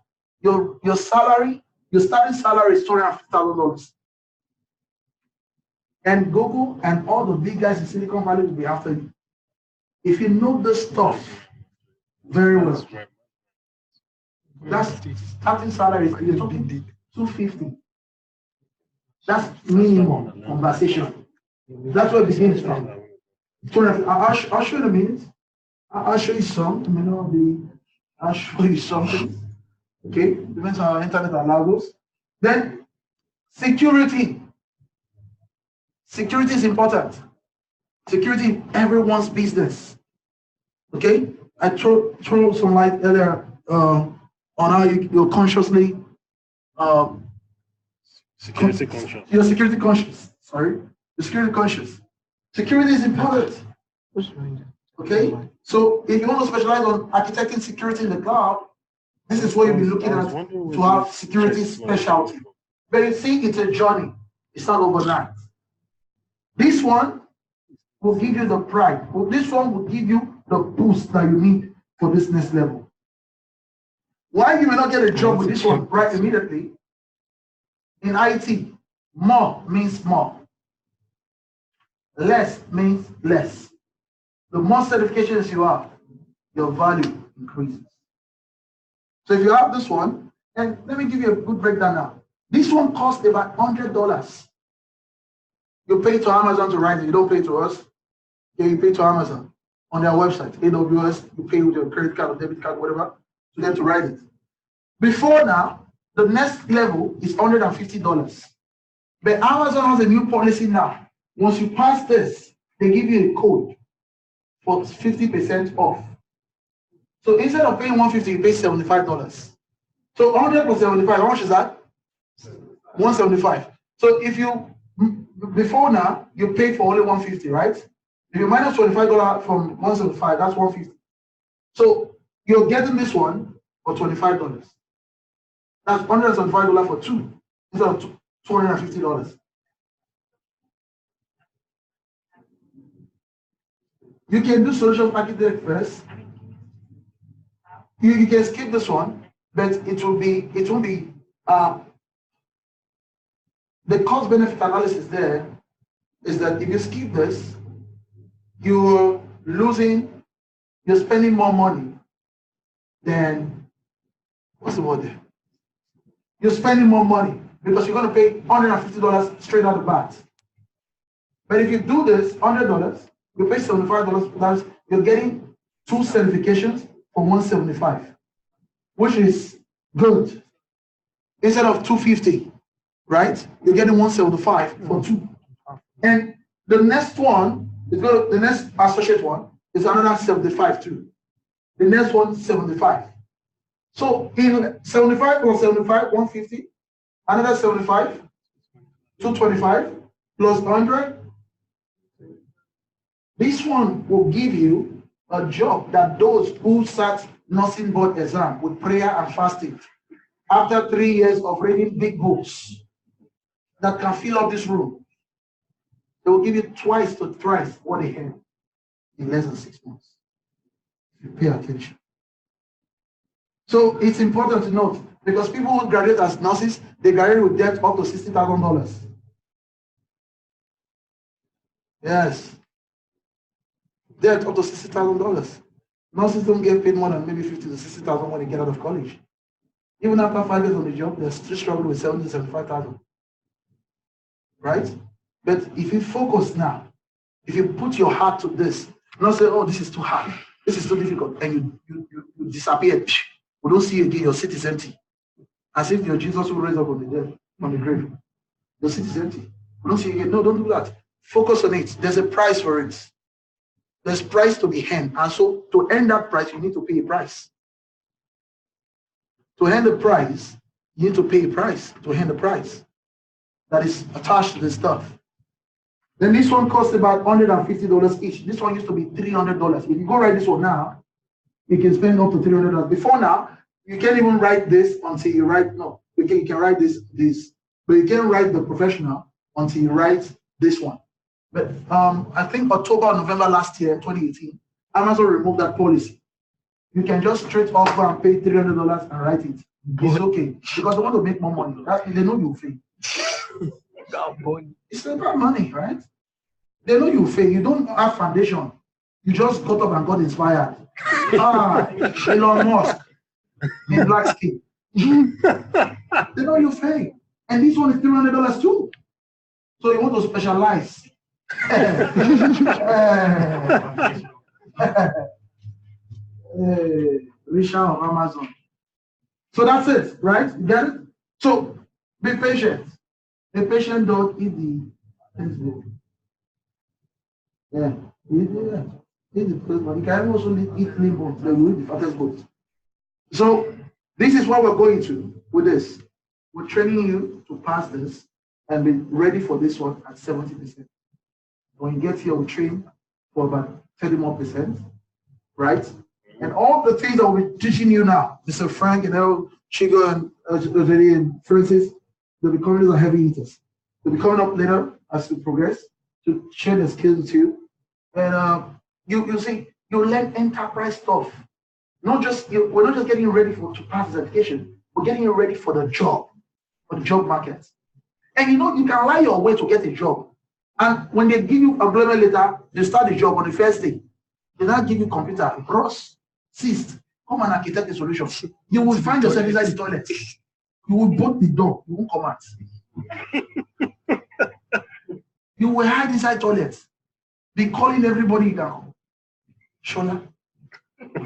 Speaker 8: your salary, your starting salary is $250,000. And Google and all the big guys in Silicon Valley will be after you. If you know this stuff very well. That's starting salary. You're talking 250. That's minimum conversation. That's where it begins from. I'll show you in a minute. I'll show you some. I'll show you something. Okay, depends on how internet allows us. Then security. Security is important. Security in everyone's business. Okay, I throw some light earlier on how you're consciously
Speaker 5: Security conscious.
Speaker 8: You're security conscious. Sorry, you're security conscious. Security is important. Okay, so if you want to specialize on architecting security in the cloud, this is what you'll be looking at to have security specialty. But you see, it's a journey. It's not overnight. This one will give you the pride. This one will give you the boost that you need for this next level. Why you may not get a job with this one right immediately? In IT, more means more. Less means less. The more certifications you have, your value increases. So if you have this one, and let me give you a good breakdown now. This one costs about $100. You pay to Amazon to write it. You don't pay to us. Yeah, you pay to Amazon on their website, AWS. You pay with your credit card or debit card, whatever, to them to write it. Before now, the next level is $150. But Amazon has a new policy now. Once you pass this, they give you a code for 50% off. So instead of paying $150, you pay $75. So 100 plus 75, how much is that? 175. So if you, before now, you pay for only 150, right? If you minus $25 from 175, that's 150. So you're getting this one for $25. That's $175 for two instead of $250. You can do solution architect first. You can skip this one, but it won't be the cost benefit analysis there is that if you skip this, you're spending more money than, what's the word there? You're spending more money because you're going to pay $150 straight out of the bat. But if you do this, $100, you pay $75, you're getting 2 certifications for $175, which is good. Instead of $250, right? You're getting $175 for 2. And the next one, the next associate one is another 75 too. The next one, 75. So in 75 plus 75, 150, another 75, 225 plus 100. This one will give you a job that those who sat nursing board exam with prayer and fasting after 3 years of reading big books that can fill up this room, they will give you twice to thrice what they had in less than 6 months. If you pay attention. So it's important to note, because people who graduate as nurses, they graduate with debt up to $60,000. Yes. Debt up to $60,000. Nurses don't get paid more than maybe $50,000 to $60,000 when they get out of college. Even after 5 years on the job, they're still struggling with $70,000 to $75,000. Right? But if you focus now, if you put your heart to this, not say, oh, this is too hard, this is too difficult, and you disappear. We don't see you again, your seat is empty. As if your Jesus will raise up on the dead, on the grave. Your seat is empty. We don't see you again. No, don't do that. Focus on it. There's a price for it. There's price to be earned. And so to earn that price, you need to pay a price. To earn the price, you need to pay a price to earn the price that is attached to this stuff. Then this one costs about $150 each. This one used to be $300. If you go write this one now, you can spend up to $300. Before now, you can't even write this until you write, no, you can write this, but you can't write the professional until you write this one. But I think October or November last year, 2018, Amazon removed that policy. You can just straight off go and pay $300 and write it. It's okay, because they want to make more money. They know you fail. It's about money, right? They know you fail. You don't have foundation. You just got up and got inspired. Elon Musk in black skin. They know you fake. And this one is $300 too. So you want to specialize. Richard of Amazon. So that's it, right? You get it? So be patient. A patient dog eat the things. Yeah. Eat the first one. You can also eat clean bones. Then you eat the fattest bones. So this is what we're going to with this. We're training you to pass this and be ready for this one at 70%. When you get here, we train for about 30 more percent, right? And all the things that we're teaching you now, Mr. Frank and Chigo and Francis, they'll be coming as heavy eaters. They'll be coming up later as we progress to share their skills with you. And you see, you learn enterprise stuff. We're not just getting you ready to pass this education, we're getting you ready for the job market. And you can lie your way to get a job. And when they give you employment letter, they start the job on the first day. They now give you computer, Ross, cyst, come and architect the solution. You will find yourself inside the toilet. You will bolt the door, you won't come out. You will hide inside toilets. Be calling everybody you can call. Shola,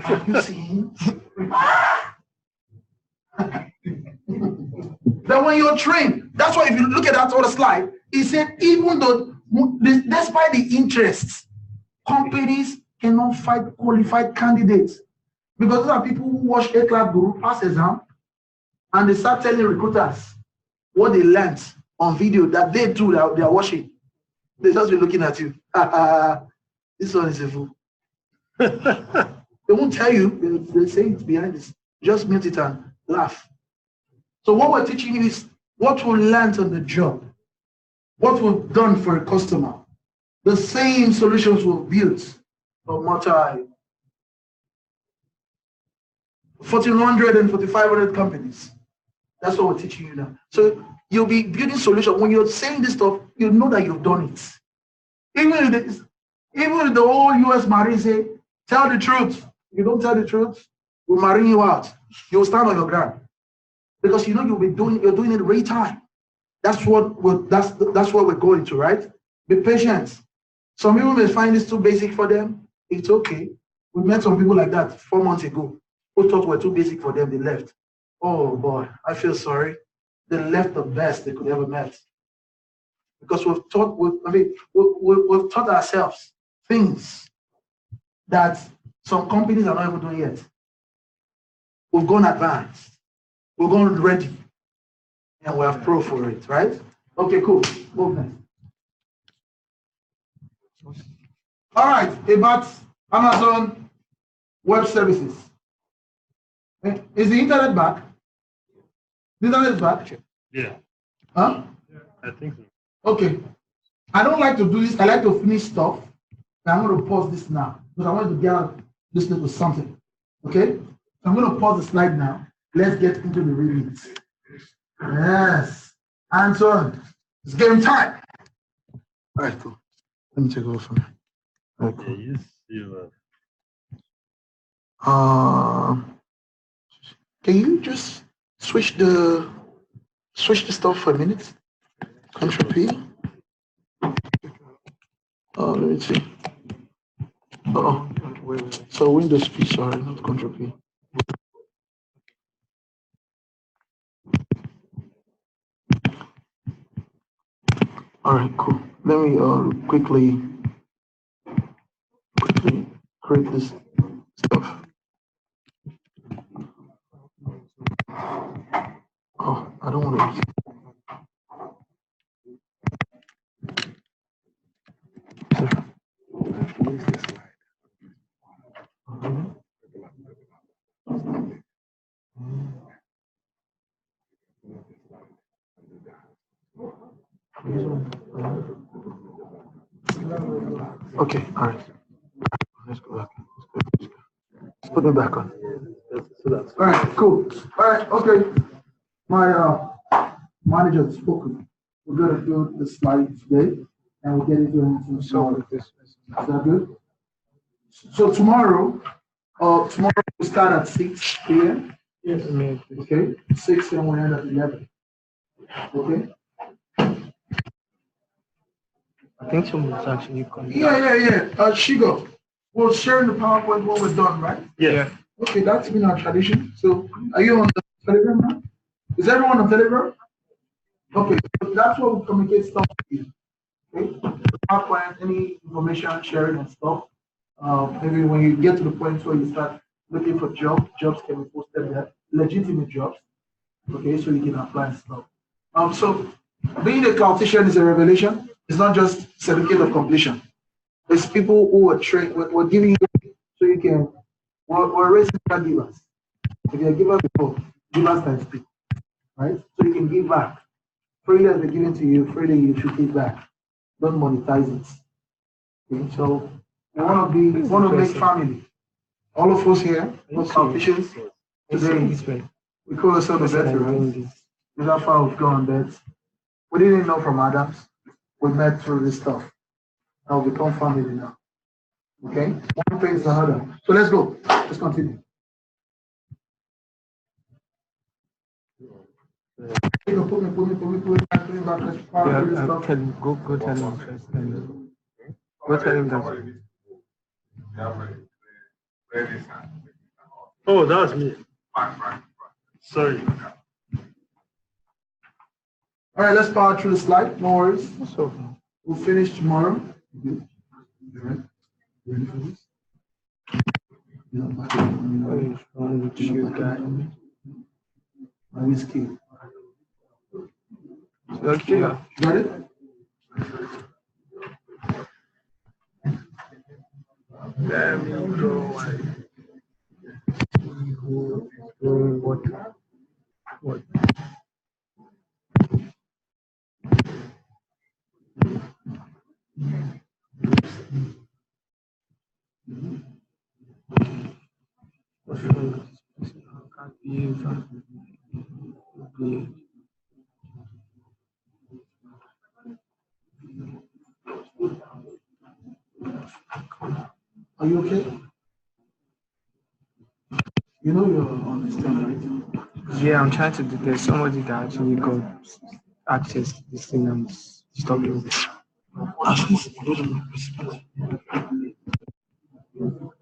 Speaker 8: have you seen him? Then when you're trained, that's why if you look at that other slide, it said even though, despite the interests, companies cannot find qualified candidates. Because those are people who watch A-class group, pass exam, and they start telling recruiters what they learned on video that they too, they are watching. They just be looking at you. This one is a fool. They won't tell you, they say it behind this. Just mute it and laugh. So what we're teaching you is what we learned on the job, what we've done for a customer, the same solutions we've built for multi 1,400 and 4,500 companies. That's what we're teaching you now. So you'll be building solutions. When you're saying this stuff, you know that you've done it. Even if the whole US Marine say, tell the truth. If you don't tell the truth, we'll marine you out. You'll stand on your ground. Because you're doing it real time. That's what we're going to, right? Be patient. Some people may find this too basic for them. It's okay. We met some people like that 4 months ago who thought we're too basic for them. They left. Oh boy, I feel sorry. They left the best they could ever met. Because we've taught ourselves things that some companies are not even doing yet. We've gone advanced. We're going ready. And we have pro for it, right? Okay, cool. Move next. All right, about Amazon Web Services. Is the internet back? The internet is back?
Speaker 5: Yeah.
Speaker 8: Huh?
Speaker 5: I think so.
Speaker 8: Okay. I don't like to do this. I like to finish stuff. I'm going to pause this now because I want to get listening to something. Okay? So I'm going to pause the slide now. Let's get into the readings. Yes. Anton, it's game time. All right, cool. Let me take over from here. All right, cool. Can you just switch the stuff for a minute? Control P. Let me see. So Windows P, sorry, not Control P. All right, cool. Let me quickly create this stuff. Oh, I don't want to. Okay, all right. Let's go back. Let's put them back on. All right, cool. All right, okay. My manager has spoken. We're going to do the slide today, and we'll get into it tomorrow. Is that good? So tomorrow we start at 6 p.m.
Speaker 3: Yes.
Speaker 8: Okay, 6 and we end at 11. Okay.
Speaker 3: I think someone's actually coming.
Speaker 8: Yeah. Shigo, we'll share the PowerPoint when we're done, right?
Speaker 3: Yeah.
Speaker 8: Okay, that's been our tradition. So, are you on the Telegram now? Is everyone on Telegram? Okay, so that's what we communicate stuff with you. Okay, PowerPoint, any information sharing and stuff. Maybe when you get to the point where you start looking for jobs can be posted there, legitimate jobs. Okay, so you can apply and stuff. So being a cloud is a revelation. It's not just certificate of completion. It's people who are trained. We're giving you so you can. We're raising givers. If you're a giver before, givers times 2, right? So you can give back. Freely as they're given to you, freely you should give back. Don't monetize it. Okay, so we want to make family. All of us here, we're politicians. Today, we call ourselves the veterans. That's how we've gone. That we didn't know from Adams. We met through this stuff. Now we become family now. Okay, one thing is another. So let's go. Let's continue. Put me back. Let's
Speaker 3: Yeah, tell him, go tell him first. Go tell him that.
Speaker 7: Oh, that was me. Sorry.
Speaker 8: All right, let's power through the slide. No worries.
Speaker 3: So,
Speaker 8: We'll finish tomorrow. Ready for this?
Speaker 3: what is wrong with you guys?
Speaker 8: My whiskey.
Speaker 3: Okay.
Speaker 8: You got it?
Speaker 3: Let me go. What?
Speaker 8: Are you okay? You know you're on this thing, right?
Speaker 3: Yeah, I'm trying to do. There's somebody that actually got access to this thing and stopping this.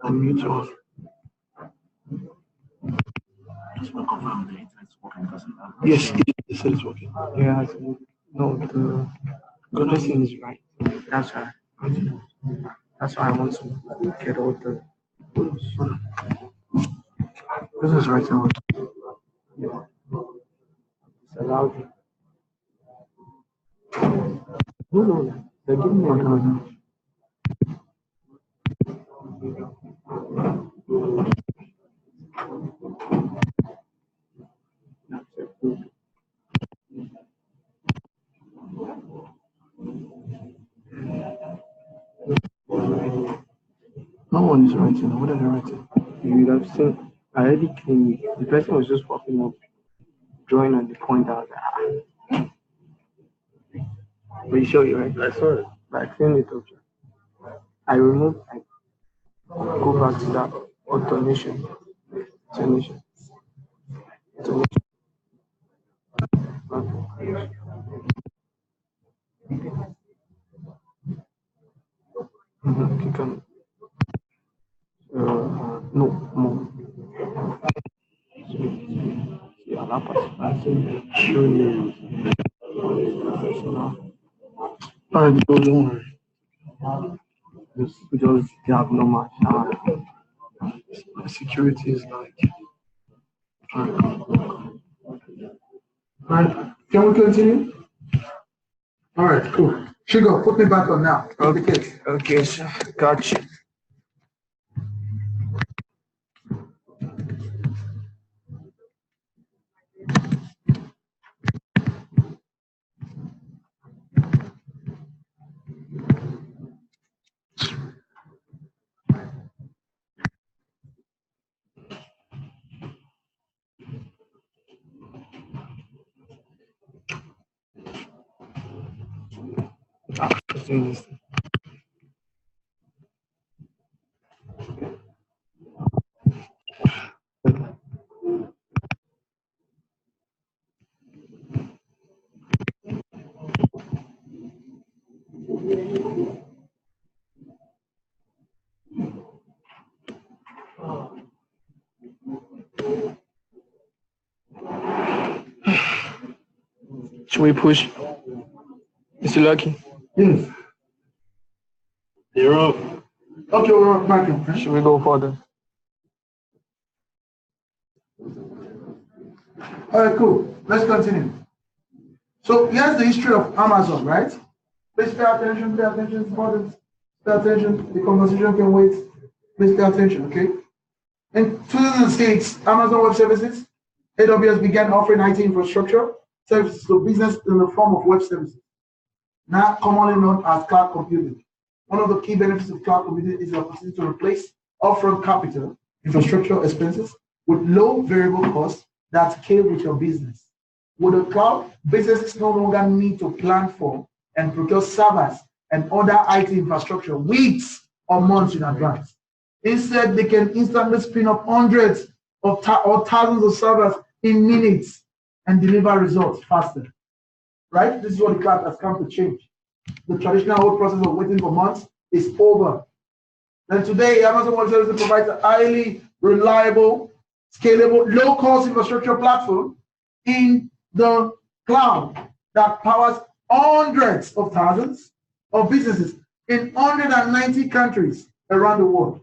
Speaker 8: Unmute yours. Yes, it said it's working.
Speaker 3: Yeah, no, the person is right. That's why. That's why I want to get all the.
Speaker 8: This is right now.
Speaker 3: It's allowed. No, they're giving me a code.
Speaker 8: No one is writing. What are they writing?
Speaker 3: You would have seen. I already cleaned it. The person was just popping up, drawing on the point. I was like, But you sure you're right?
Speaker 7: I saw it.
Speaker 3: But I cleaned it up. I removed. I go back to that automation. Automation. Click on. No, more. Yeah, that participating. Show you.
Speaker 8: All right, don't worry.
Speaker 3: Just have normal.
Speaker 8: Security is like. All right. Can we continue? All right, cool. Shigo, put me back on now.
Speaker 3: Okay, sir. Gotcha. Let's do this. we push? Mr. Lucky?
Speaker 8: Yes.
Speaker 7: 0.
Speaker 8: Okay, we're back. Okay?
Speaker 3: Should we go further?
Speaker 8: All right, cool. Let's continue. So here's the history of Amazon, right? Please pay attention, it's important. Pay attention, the conversation can wait. Please pay attention, okay? In 2006, Amazon Web Services, AWS began offering IT infrastructure services to business in the form of web services, now commonly known as cloud computing. One of the key benefits of cloud computing is the opportunity to replace upfront capital infrastructure expenses with low variable costs that scale with your business. With the cloud, businesses no longer need to plan for and procure servers and other IT infrastructure weeks or months in advance. Instead, they can instantly spin up hundreds or thousands of servers in minutes and deliver results faster. Right? This is what the cloud has come to change. The traditional whole process of waiting for months is over. And today, Amazon Web Services provides a highly reliable, scalable, low-cost infrastructure platform in the cloud that powers hundreds of thousands of businesses in 190 countries around the world,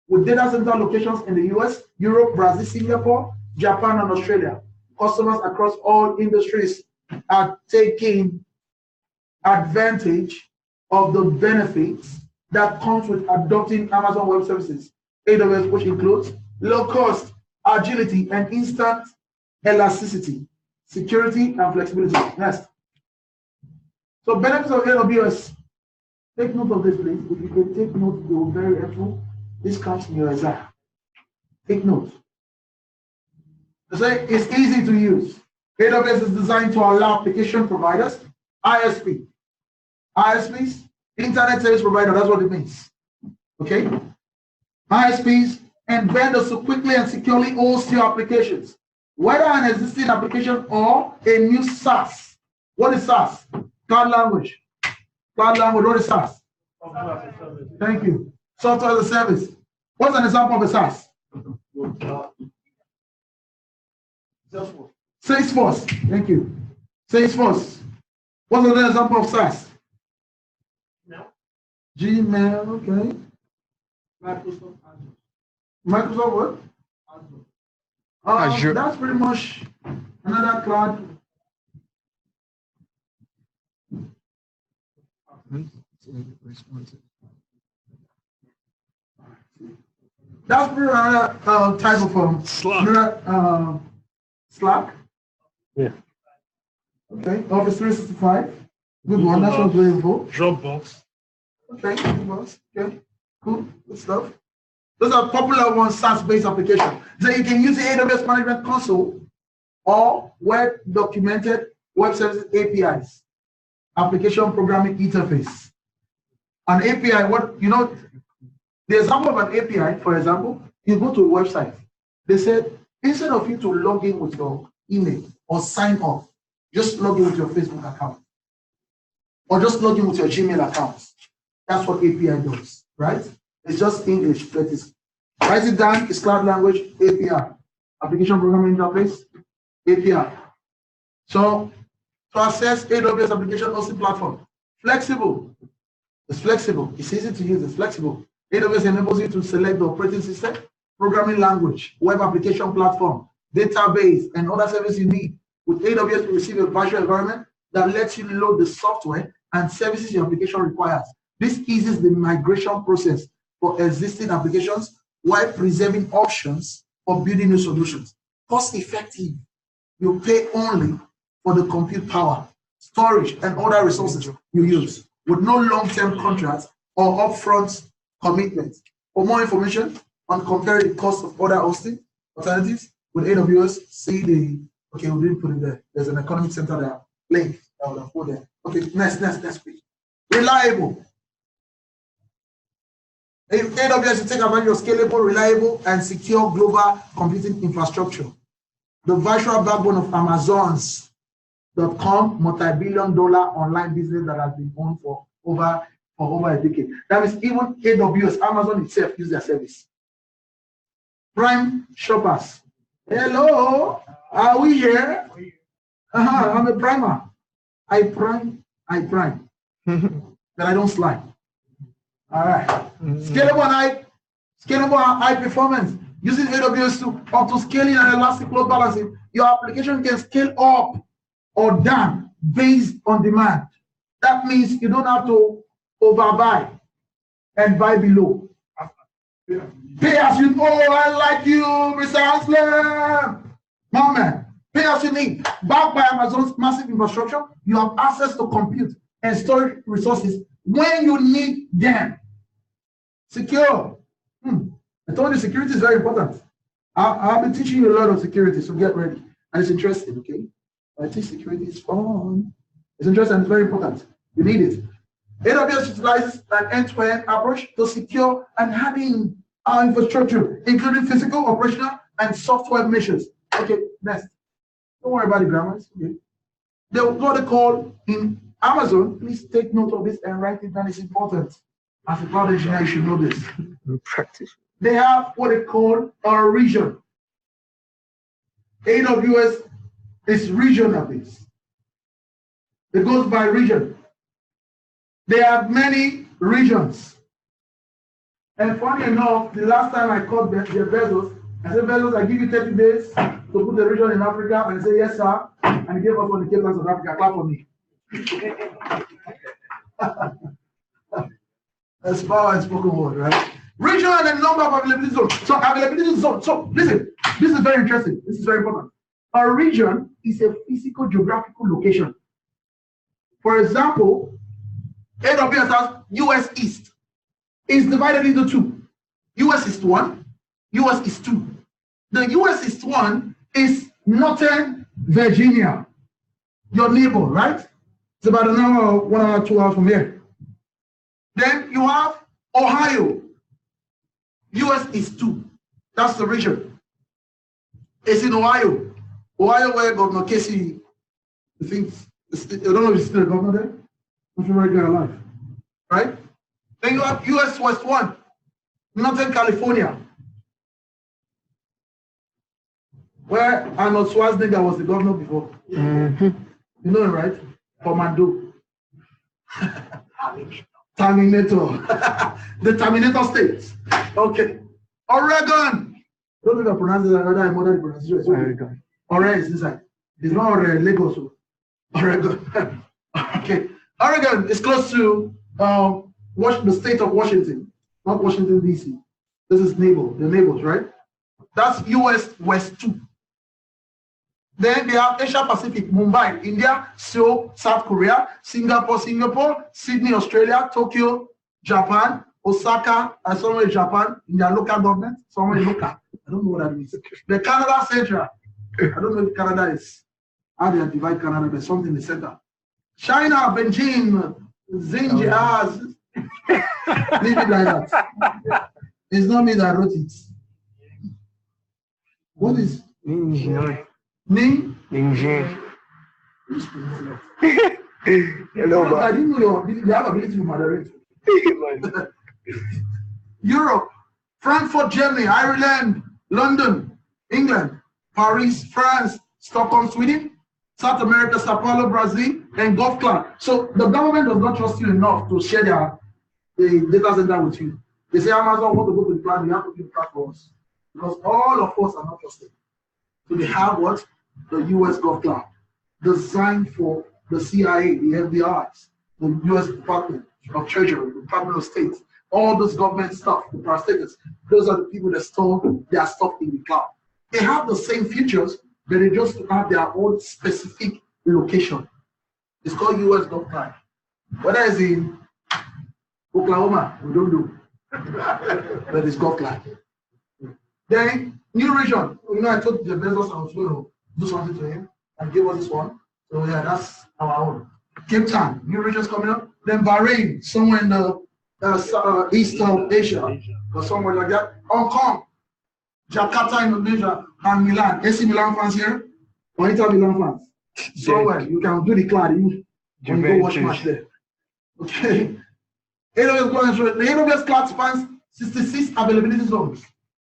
Speaker 8: with data center locations in the US, Europe, Brazil, Singapore, Japan, and Australia. Customers across all industries are taking advantage of the benefits that comes with adopting Amazon Web Services, AWS, which includes low cost, agility, and instant elasticity, security, and flexibility. Next. So benefits of AWS. Take note of this, please. If you can take note, they will be very helpful. This comes in your exam. Take note. So it's easy to use. AWS is designed to allow application providers, ISPs, Internet Service Provider, that's what it means. Okay? ISPs and vendors to quickly and securely host your applications, whether an existing application or a new SaaS. What is SaaS? Cloud language. Cloud language, what is SaaS? Thank you. Software as a service. What's an example of a SaaS? Salesforce. Thank you. Salesforce. What's another example of SaaS? Gmail, okay. Microsoft Azure. Microsoft what? Azure. That's pretty much another cloud. That's pretty another type of Slack. Slack.
Speaker 3: Yeah.
Speaker 8: Okay. Office 365. Good one. That's what's very important.
Speaker 5: Dropbox.
Speaker 8: Okay. Dropbox. Okay. Cool. Good stuff. Those are popular ones, SaaS-based applications. So you can use the AWS Management Console or web documented web services APIs, application programming interface. An API, the example of an API, for example, you go to a website. They said, instead of you to log in with your email or sign off, just log in with your Facebook account or just log in with your Gmail account. That's what API does, right? It's just English, but it's write it down, it's cloud language, API. Application programming interface, API. So to access AWS application hosting platform, flexible. It's flexible, it's easy to use, it's flexible. AWS enables you to select the operating system, programming language, web application platform, database, and other services you need. With AWS, you receive a virtual environment that lets you load the software and services your application requires. This eases the migration process for existing applications while preserving options for building new solutions. Cost effective. You pay only for the compute power, storage, and other resources you use, with no long-term contracts or upfront commitments. For more information on comparing the cost of other hosting alternatives with AWS, see the, okay, we didn't put it there. There's an economic center there, link that would have put there. Okay, next page. Reliable. AWS will take advantage of scalable, reliable, and secure global computing infrastructure. The virtual backbone of Amazon's.com, multi-billion-dollar online business that has been owned for over a decade. That means even AWS, Amazon itself, use their service. Prime shoppers. Hello, are we here? I'm a primer. I prime, but I don't slide. All right. Scalable high performance. Using AWS to auto scaling and elastic load balancing, your application can scale up or down based on demand. That means you don't have to overbuy and buy below. Pay as you go. I like you, Mr. Aslam. My man, pay as you need. Backed by Amazon's massive infrastructure, you have access to compute and storage resources when you need them. Secure. I told you security is very important. I'll be teaching you a lot of security, so get ready. And it's interesting, okay? I think security is fun. It's interesting and it's very important. You need it. AWS utilizes an end-to-end approach to secure and harden our infrastructure, including physical, operational, and software measures. Okay, next. Don't worry about the grammar. Okay. What they call in Amazon, please take note of this and write it down. It's important. As a cloud engineer, you should know this.
Speaker 3: Practice.
Speaker 8: They have what they call a region. AWS is regional based. It goes by region. They have many regions. And funny enough, the last time I called Jeff Bezos, I said, Bezos, I give you 30 days to put the region in Africa. And he said, yes, sir. And he gave us one in Cape Town, South Africa. Clap for me. That's power and spoken word, right? Region and the number of availability zones. So availability zone. So listen, this is very interesting. This is very important. A region is a physical geographical location. For example, AWS has US East. It's divided into two. US East 1, US East 2. The US East 1 is Northern Virginia. Your neighbor, right? It's about an hour, 1 hour, 2 hours from here. Then you have Ohio. US East 2. That's the region. It's in Ohio. Ohio, where Governor Casey, I think, I don't know if he's still a governor there. I'm sure right guy alive. Right? Then you have US West 1, Northern California, where Arnold Schwarzenegger was the governor before. You know him, right? Commando. Terminator. The Terminator States. Okay. Oregon. I don't know if I pronounce it another modern pronunciation. Oregon. Oregon is inside. It's not Lagos. Oregon. Okay. Oregon is close to the state of Washington, not Washington, D.C. This is the neighbors, right? That's US West 2. Then they have Asia Pacific, Mumbai, India, Seoul, South Korea, Singapore, Sydney, Australia, Tokyo, Japan, Osaka, and somewhere in Japan, in their local government, somewhere in local. I don't know what that means. The Canada Central. I don't know if Canada is, how they divide Canada, but something in the center. China, Beijing, Xinjiang. Leave it like that. It's not me that wrote it. What is Ningxi? Hello, I didn't know you have ability to moderate. Europe, Frankfurt, Germany, Ireland, London, England, Paris, France, Stockholm, Sweden, South America, Sao Paulo, Brazil, and Gulf Clan. So the government does not trust you enough to share the data center with you. They say Amazon want to go to the cloud, you have to give cloud for us. Because all of us are not trusted. So they have what? The US Gulf Cloud, designed for the CIA, the FBI's, the US Department of Treasury, the Department of State, all those government stuff, the parastatals. Those are the people that store their stuff in the cloud. They have the same features, but they just have their own specific location. It's called US Gulf Cloud. Whether it's in Oklahoma, we don't know. But it's Gulf Cloud. Then, new region. You know, I told the Bezos I was going to do something to him and give us this one. So, yeah, that's our own. Cape Town, new regions coming up. Then Bahrain, somewhere in the east of Asia, or somewhere like that. Hong Kong, Jakarta, Indonesia, and Milan. AC Milan fans here? Or Inter Milan fans? Somewhere, you can do the cloud. You can go watch match there. Okay. The AWS cloud spans 66 availability zones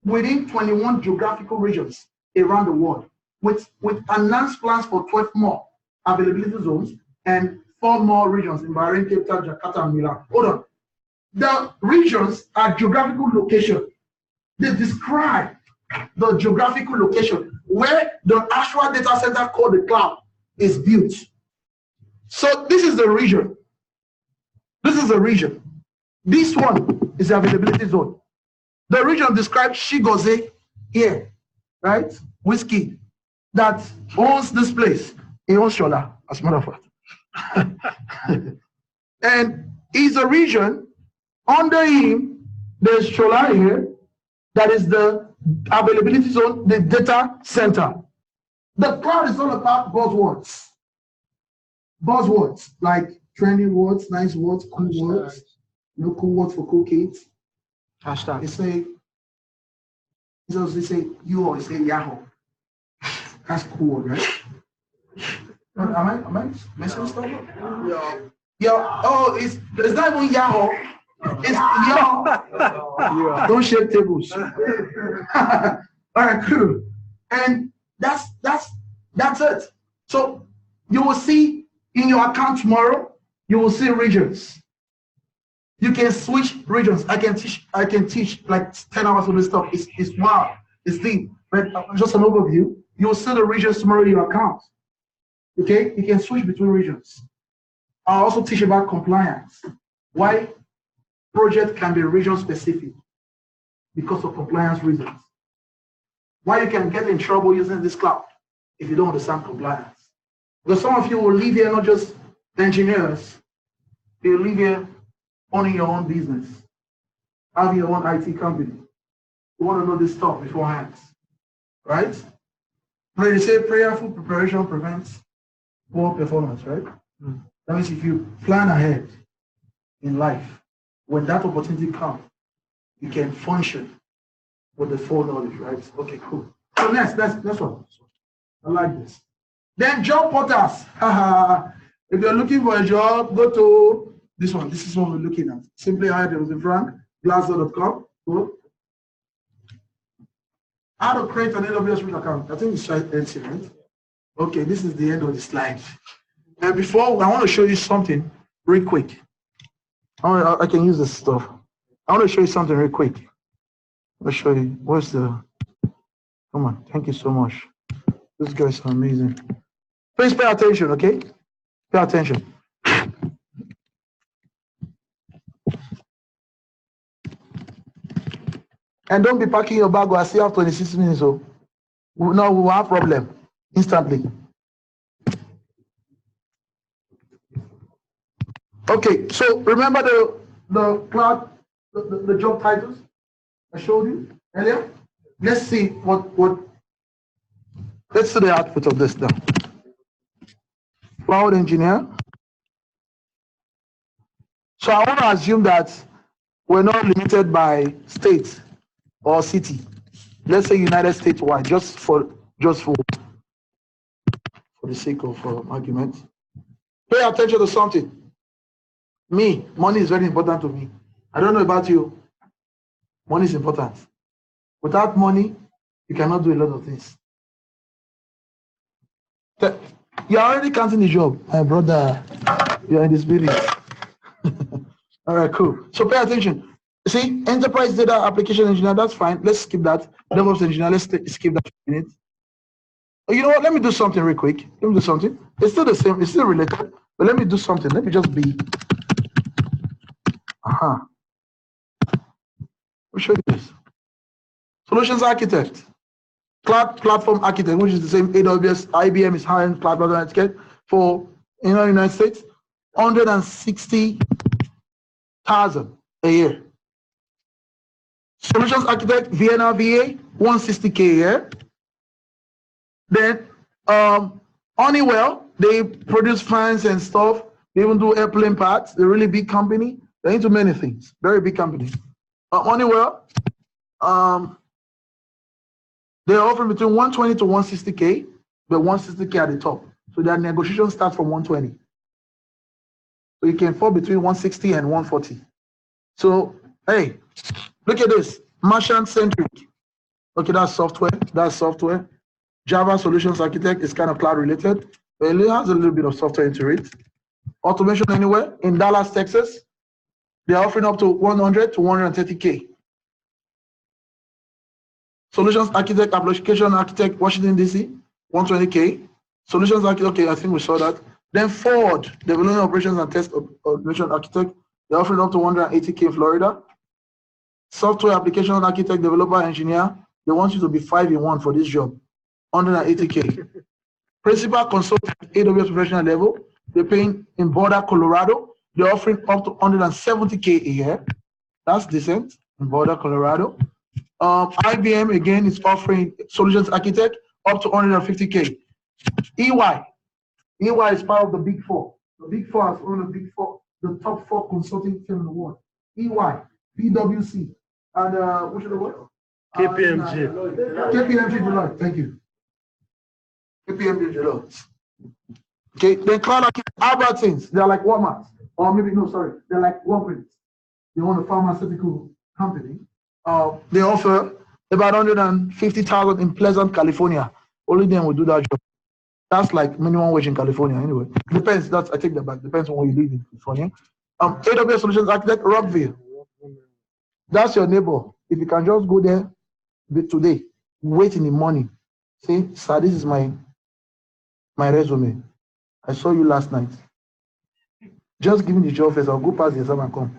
Speaker 8: within 21 geographical regions around the world, with announced plans for 12 more availability zones and 4 more regions in Bahrain, Cape Town, Jakarta, and Milan. Hold on. The regions are geographical location. They describe the geographical location where the actual data center called the cloud is built. So this is the region. This is the region. This one is the availability zone. The region describes Chigozie here, right? Whiskey that owns this place. He owns Shola, as a matter of fact. And he's a region. Under him, there's Shola here. That is the availability zone, the data center. The cloud is all about buzzwords. Buzzwords like trending words, nice words, cool words. No cool words for cool kids.
Speaker 3: Hashtag.
Speaker 8: They say you always say Yahoo. That's cool, right? Am I messing stuff up? Yeah. Oh, it's not even Yahoo. It's Yahoo. Don't shake tables. All right, cool. And that's it. So you will see in your account tomorrow, you will see regions. You can switch regions. I can teach like 10 hours of this stuff. It's wild. It's deep. But just an overview. You will see the regions tomorrow in your account. Okay? You can switch between regions. I'll also teach about compliance. Why project can be region specific because of compliance reasons. Why you can get in trouble using this cloud if you don't understand compliance. Because some of you will live here not just engineers, you live here owning your own business, having your own IT company. You want to know this stuff beforehand, right? When they say prayerful preparation prevents poor performance, right? That means if you plan ahead in life, when that opportunity comes, you can function with the full knowledge, right? Okay, cool. So next one. I like this. Then job portals. If you're looking for a job, go to this one. This is what we're looking at. Simply hire with Frank, glassdoor.com. Cool. How to create an AWS root account. I think it's empty, right? Okay, this is the end of the slide. And before, I want to show you something real quick. I can use this stuff. I want to show you something real quick. I'll show you. Where's the... Come on. Thank you so much. These guys are amazing. Please pay attention, okay? Pay attention. And don't be packing your bag. I still have 26 minutes. So now we will have problem instantly. Okay, so remember the cloud, the job titles I showed you earlier? Let's see let's see the output of this now. Cloud engineer. So I want to assume that we're not limited by state or city. Let's say United States wide, just for the sake of argument. Pay attention to something. Money is very important to me. I don't know about you. Money is important. Without money, you cannot do a lot of things. You're already counting the job, my brother. You're in the spirit. All right, cool. So pay attention. See, enterprise data application engineer, that's fine. Let's skip that. DevOps engineer, let's skip that for a minute. You know what? Let me do something real quick. Let me do something. It's still the same. It's still related. But let me do something. Let me just be. Let me show you this. Solutions architect. Cloud platform architect, which is the same AWS, IBM is hiring cloud platform architect for United States, 160,000 a year. Solutions architect, Vienna VA, 160K a year. Then Honeywell, they produce fans and stuff. They even do airplane parts. They're a really big company. They're into many things. Very big company. Honeywell, they're offering between 120 to 160K, but 160K at the top. So their negotiation starts from 120. So you can fall between 160 and 140. So, hey, look at this. Merchant centric. Okay, that's software. That's software. Java Solutions Architect is kind of cloud related, but it has a little bit of software into it. Automation Anywhere in Dallas, Texas. They're offering up to 100 to 130K. Solutions Architect, Application Architect, Washington, D.C., 120K. Solutions Architect, okay, I think we saw that. Then Ford, Development Operations and Test Automation Architect, they're offering up to 180K in Florida. Software Application Architect, Developer, Engineer, they want you to be 5-in-1 for this job, 180K. Principal Consultant, AWS Professional Level, they're paying in Boulder, Colorado, they're offering up to 170K a year. That's decent in Boulder, Colorado. IBM again is offering Solutions Architect up to 150K. EY is part of the Big Four. The Big Four is one of the Big Four, the top 4 consulting firm in the world. EY, PwC, and what's the word?
Speaker 7: KPMG.
Speaker 8: KPMG Deloitte. Thank you. KPMG Deloitte. Okay, then Cloud Architect, Albertsons, they're like Walmart, or maybe no, sorry, they're like Walgreens. They own a pharmaceutical company. They offer about 150,000 in Pleasant, California. Only them will do that job. That's like minimum wage in California anyway. Depends, I take that back. Depends on where you live in California. AWS Solutions Architect, Rockville. That's your neighbor. If you can just go there today, wait in the morning. Say, sir, this is my resume. I saw you last night. Just give me the job first. I'll go past the exam and come.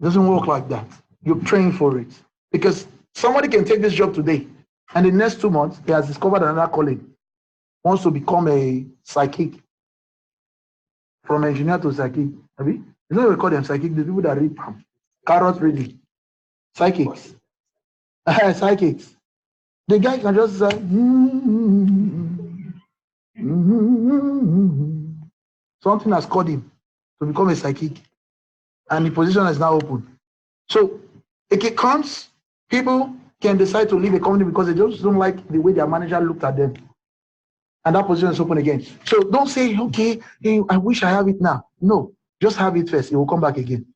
Speaker 8: Doesn't work like that. You're trained for it. Because somebody can take this job today, and in the next 2 months, he has discovered another calling. Wants to become a psychic. From engineer to psychic. Have you? You know what we call them psychic? The people that read carrot reading. Psychics. Psychics. The guy can just say, something has called him to become a psychic. And the position is now open. So if it comes, people can decide to leave a company because they just don't like the way their manager looked at them. And that position is open again. So don't say, okay, hey, I wish I have it now. No, just have it first. It will come back again.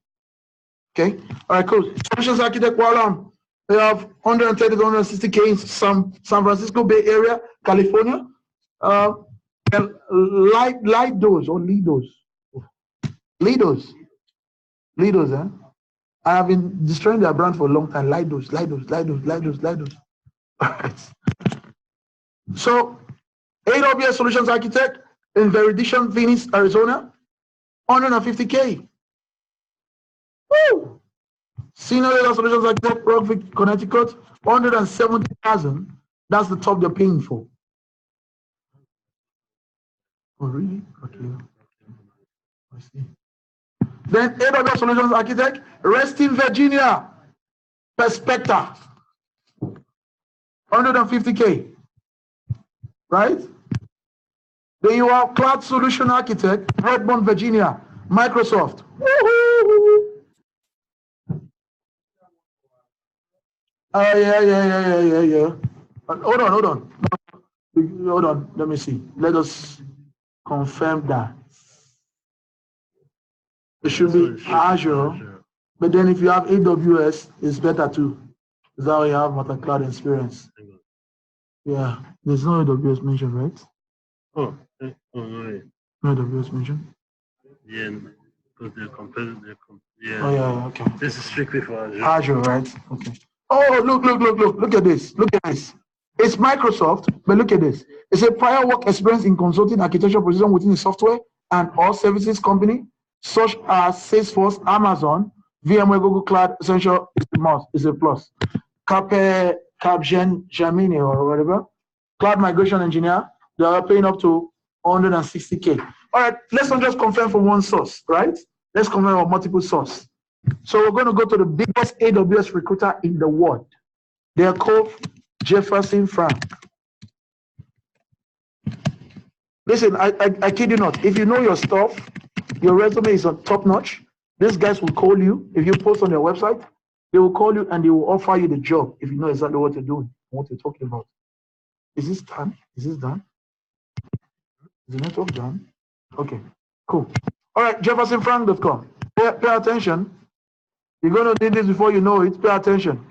Speaker 8: Okay? All right, cool. Solutions Architect, Wallam. They have 130 to 160K in San Francisco Bay Area, California. And Leidos or Leidos. Leidos, eh? I have been destroying their brand for a long time. Leidos. All right. So, AWS Solutions Architect in Veridition, Phoenix, Arizona, 150K. Woo! Senior Data Solutions Architect, Rockville, Connecticut, 170,000. That's the top they're paying for. Oh, really? Okay. I see. Then AWS Solutions Architect, Reston, Virginia, Perspecta, 150K. Right? Then you have Cloud Solution Architect, Redmond, Virginia, Microsoft. Yeah. Hold on. Let me see. Let us confirm that. It should be Azure, but then if you have AWS, it's better too. Is that how you have multi-cloud experience? Yeah, there's no AWS mentioned, right?
Speaker 7: No.
Speaker 8: No AWS mentioned?
Speaker 7: Yeah, because they're comparing. Yeah.
Speaker 8: Oh, yeah, okay.
Speaker 7: This is strictly for Azure.
Speaker 8: Azure, right? Okay. Oh, look at this. It's Microsoft, but look at this. It's a prior work experience in consulting architecture position within the software and all services company, such as Salesforce, Amazon, VMware, Google Cloud, Essential is a plus. Capgemini or whatever, cloud migration engineer, they are paying up to 160K. All right, let's not just confirm from one source, right? Let's confirm from multiple sources. So we're going to go to the biggest AWS recruiter in the world. They are called Jefferson Frank. Listen, I kid you not. If you know your stuff, your resume is on top notch, these guys will call you. If you post on their website, they will call you and they will offer you the job if you know exactly what you're doing, what you're talking about. Is this done? Is this done? Is the network done? Okay, cool. All right, jeffersonfrank.com. Pay attention. You're going to need this before you know it. Pay attention.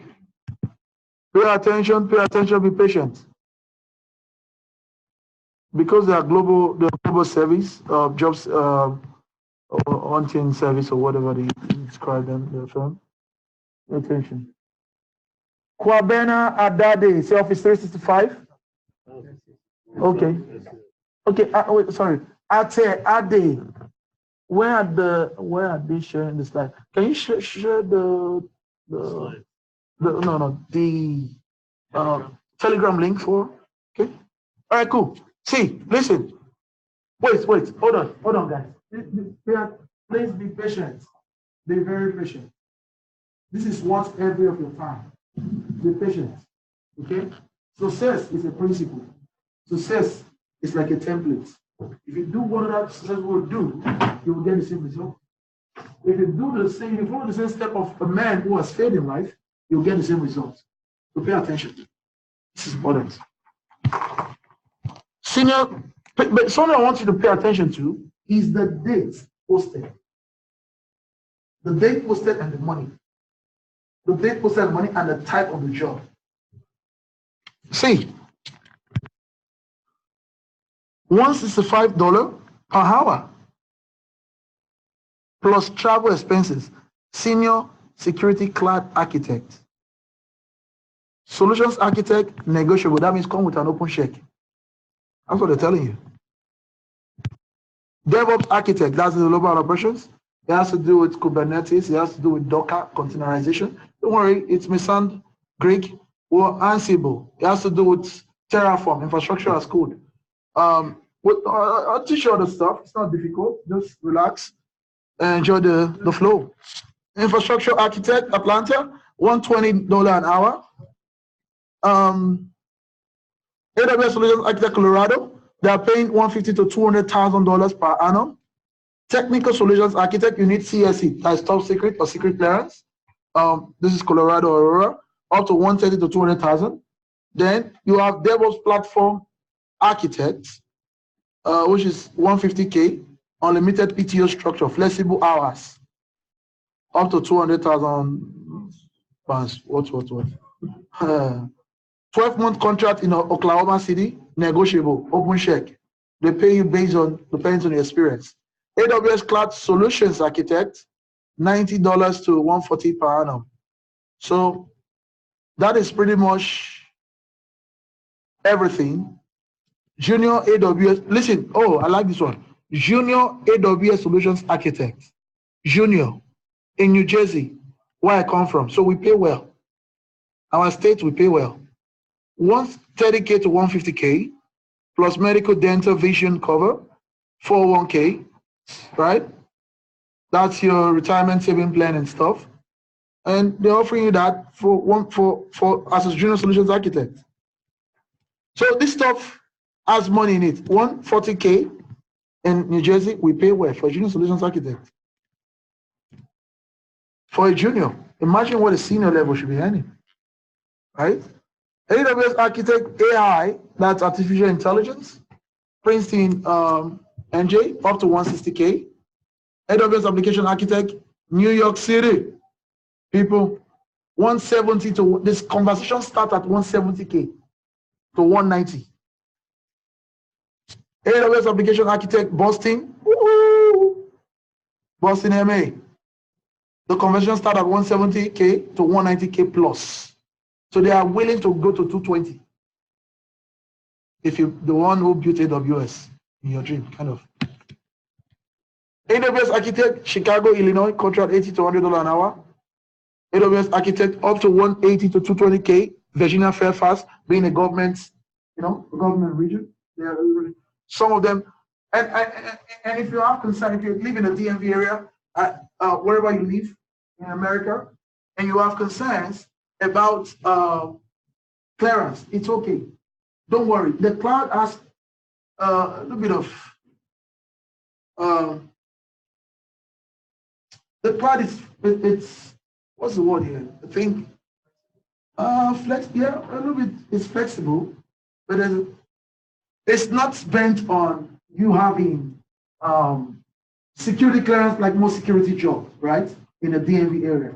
Speaker 8: Pay attention, be patient. because they are the global service, jobs, or hunting service, or whatever they describe them, the firm. Attention. Kwabena Adade, say Office 365. Okay. Okay. Wait, sorry. Ade. Where are they sharing the slide? Can you share the Telegram link for? Okay. All right. Cool. See, listen. Wait. Hold on, guys. Please be patient. Be very patient. This is once every of your time. Be patient. Okay? Success is a principle. Success is like a template. If you do what that success will do, you will get the same result. If you do the same, if you follow the same step of a man who has failed in life, you'll get the same result. So pay attention. This is important. Senior, but something I want you to pay attention to is the date posted. The date posted and the money. The date posted and money and the type of the job. See, $165 per hour plus travel expenses. Senior security clad architect. Solutions architect, negotiable. That means come with an open check. That's what they're telling you. DevOps architect, that's the global operations. It has to do with Kubernetes. It has to do with Docker containerization. Don't worry, it may sound Greek or Ansible. It has to do with Terraform, infrastructure as code. I'll teach you all the stuff. It's not difficult. Just relax and enjoy the flow. Infrastructure architect, Atlanta, $120 an hour. AWS Solutions Architect, Colorado, they are paying $150,000 to $200,000 per annum. Technical Solutions Architect, you need CSE, that's top secret or secret clearance. This is Colorado, Aurora, up to $130,000 to $200,000. Then you have DevOps Platform Architect, which is $150K, unlimited PTO structure, flexible hours, up to $200,000 pounds. What? 12-month contract in Oklahoma City, negotiable, open check. They pay you depends on your experience. AWS Cloud Solutions Architect, $90 to $140 per annum. So that is pretty much everything. Junior AWS, listen, I like this one. Junior AWS Solutions Architect. Junior in New Jersey, where I come from. So we pay well. Our state, we pay well. $130K to $150K, plus medical, dental, vision cover, 401K, right? That's your retirement saving plan and stuff. And they're offering you that for as a junior solutions architect. So this stuff has money in it. $140K in New Jersey, we pay well for a junior solutions architect. For a junior, imagine what a senior level should be earning, right? AWS Architect AI, that's artificial intelligence, Princeton NJ, up to $160K. AWS Application Architect, New York City, people, 170 to, this conversation starts at $170K to $190. AWS Application Architect, Boston, Boston MA. The conversion starts at $170K to $190K plus. So they are willing to go to $220. If you the one who built AWS in your dream, kind of. AWS Architect, Chicago, Illinois, contract $80 to $100 an hour. AWS Architect up to $180 to $220K. Virginia Fairfax, being a government, a government region. Some of them, and if you are concerned, if you live in the DMV area, wherever you live in America, and you have concerns about clearance, it's okay. Don't worry. The cloud has a little bit of the cloud is it's what's the word here? I think flex. Yeah, a little bit. It's flexible, but it's not bent on you having security clearance like most security jobs, right? In the DMV area.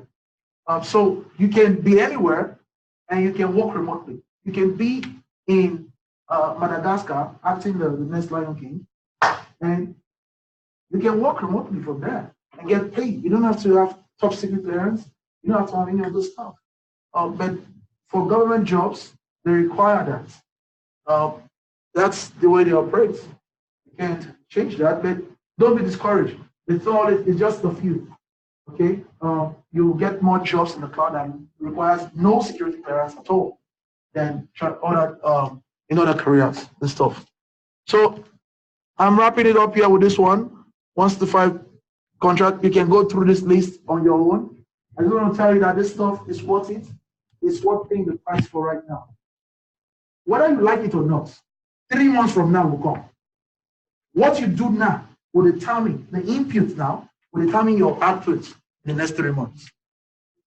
Speaker 8: So you can be anywhere and you can work remotely. You can be in Madagascar, acting the next Lion King, and you can work remotely from there and get paid. You don't have to have top secret clearance. You don't have to have any of this stuff. But for government jobs, they require that. That's the way they operate. You can't change that, but don't be discouraged. It's just a few. Okay, you get more jobs in the cloud that requires no security clearance at all than in other careers and stuff. So I'm wrapping it up here with this one. 165 contract. You can go through this list on your own. I just want to tell you that this stuff is worth it. It's worth paying the price for right now. Whether you like it or not, 3 months from now will come. What you do now will determine the input now will determine your output in the next 3 months.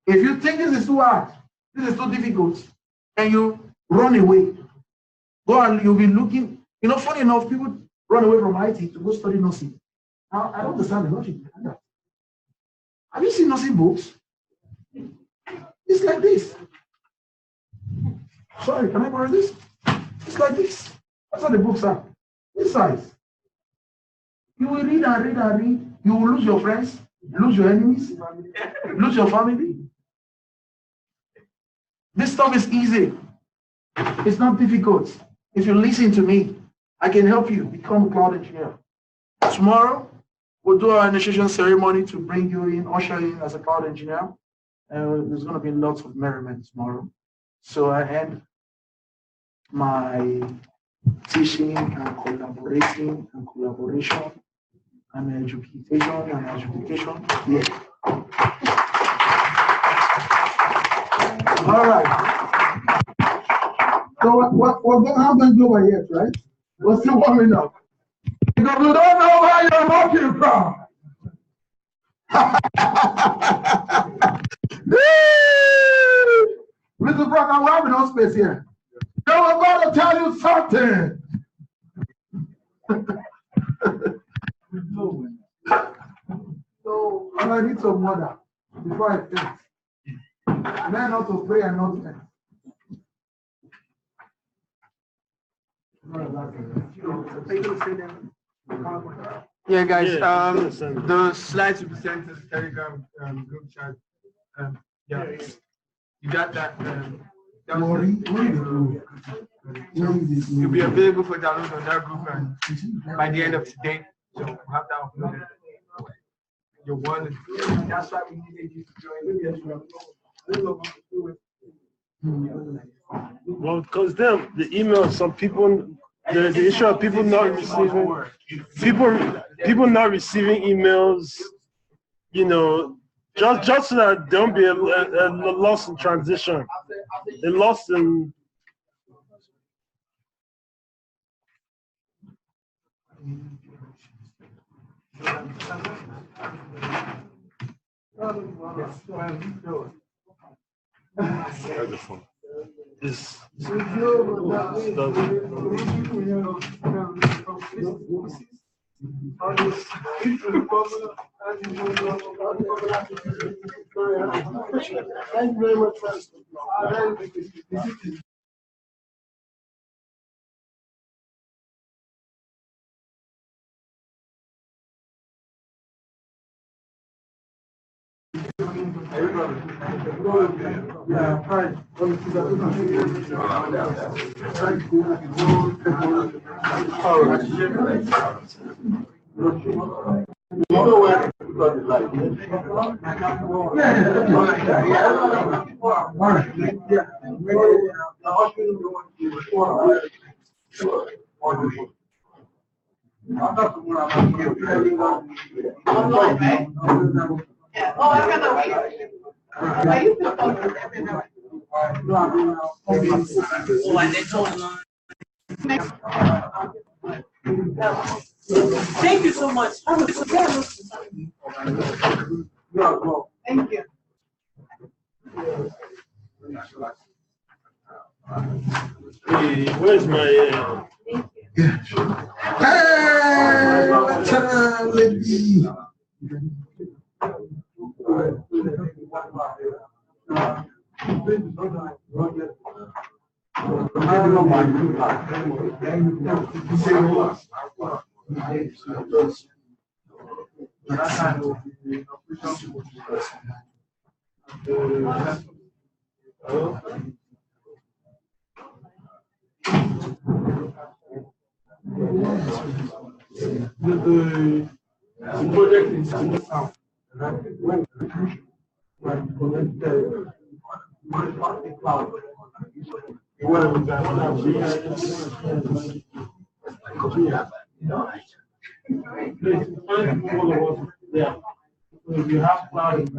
Speaker 8: If you think this is too hard, this is too difficult, and you run away, go and you'll be looking. You know, funny enough, people run away from IT to go study nursing. Now, I don't understand the logic behind that. Have you seen nursing books? It's like this. Sorry, can I borrow this? It's like this. That's how the books are. This size. You will read and read and read. You will lose your friends, lose your enemies, lose your family. This stuff is easy. It's not difficult. If you listen to me, I can help you become a cloud engineer. Tomorrow, we'll do our initiation ceremony to bring you in, usher in as a cloud engineer. There's going to be lots of merriment tomorrow. So I end my teaching and collaborating and collaboration and education. Yeah. All right. So we're not going to do it yet, right? We're still warming up. Because we don't know where you're walking from. Mr. Frank, I'm having no space here. So I'm going to tell you something. So I need some water before I finish. Learn how to pray and not think.
Speaker 3: Yeah, guys. The slides will be sent to the Telegram group chat. Yeah, you got that. You'll be available for download on that group and by the end of today. So we'll have that uploaded. You're one. That's why we needed you to join.
Speaker 10: Well, because the email, some people, the issue of people not receiving, people not receiving emails, you know, just so that there won't be a loss in transition, a loss in. This
Speaker 6: Thank you very much, friends.
Speaker 8: Yeah, right.
Speaker 11: Oh, I got the I used to post it every night. Thank you so much. Thank you.
Speaker 10: Hey, where's my?
Speaker 8: Hey, lady.
Speaker 5: The project is in the south. If you have cloud,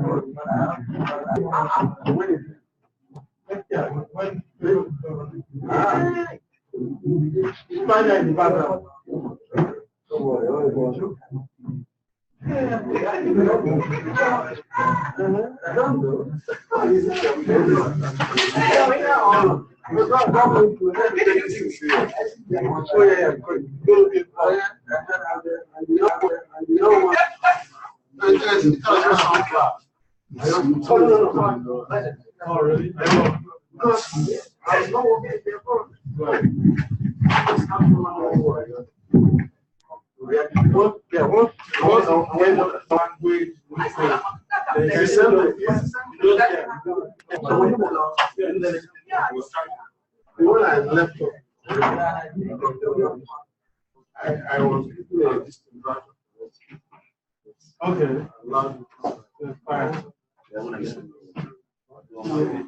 Speaker 5: oh, really?
Speaker 4: I left off, I was
Speaker 5: Okay.
Speaker 4: That's fine. It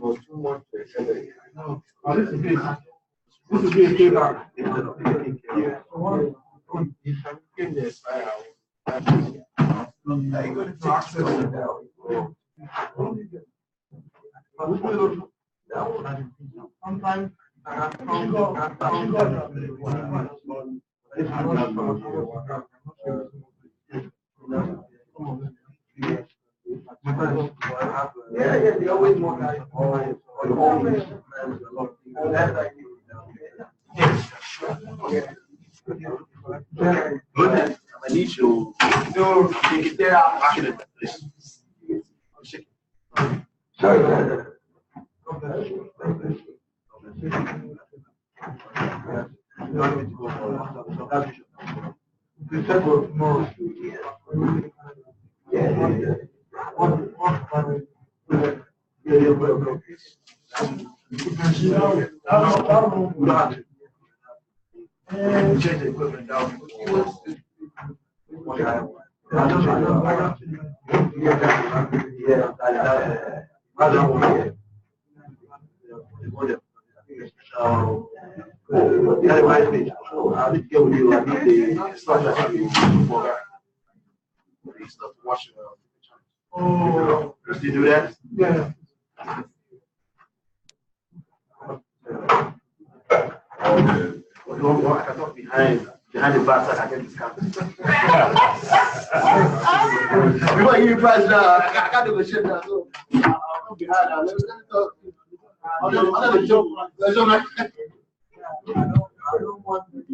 Speaker 4: was too much to accelerate.
Speaker 5: Oh, this is big. This is being feedback.
Speaker 6: Sometimes yeah, they always want guys.
Speaker 7: Good. I need you. No, they are passionate.
Speaker 6: Sorry.
Speaker 7: Change the equipment down.
Speaker 6: That reminds me. I'll get with you. I need the stuff for
Speaker 7: Stuff to watch.
Speaker 5: Oh,
Speaker 7: Does he do that?
Speaker 5: yeah.
Speaker 7: I thought behind the backside, I get discounted.
Speaker 6: Before you price now, I can't do a shit now. So I'll be behind now. Let me talk. I'll joke. I don't want to be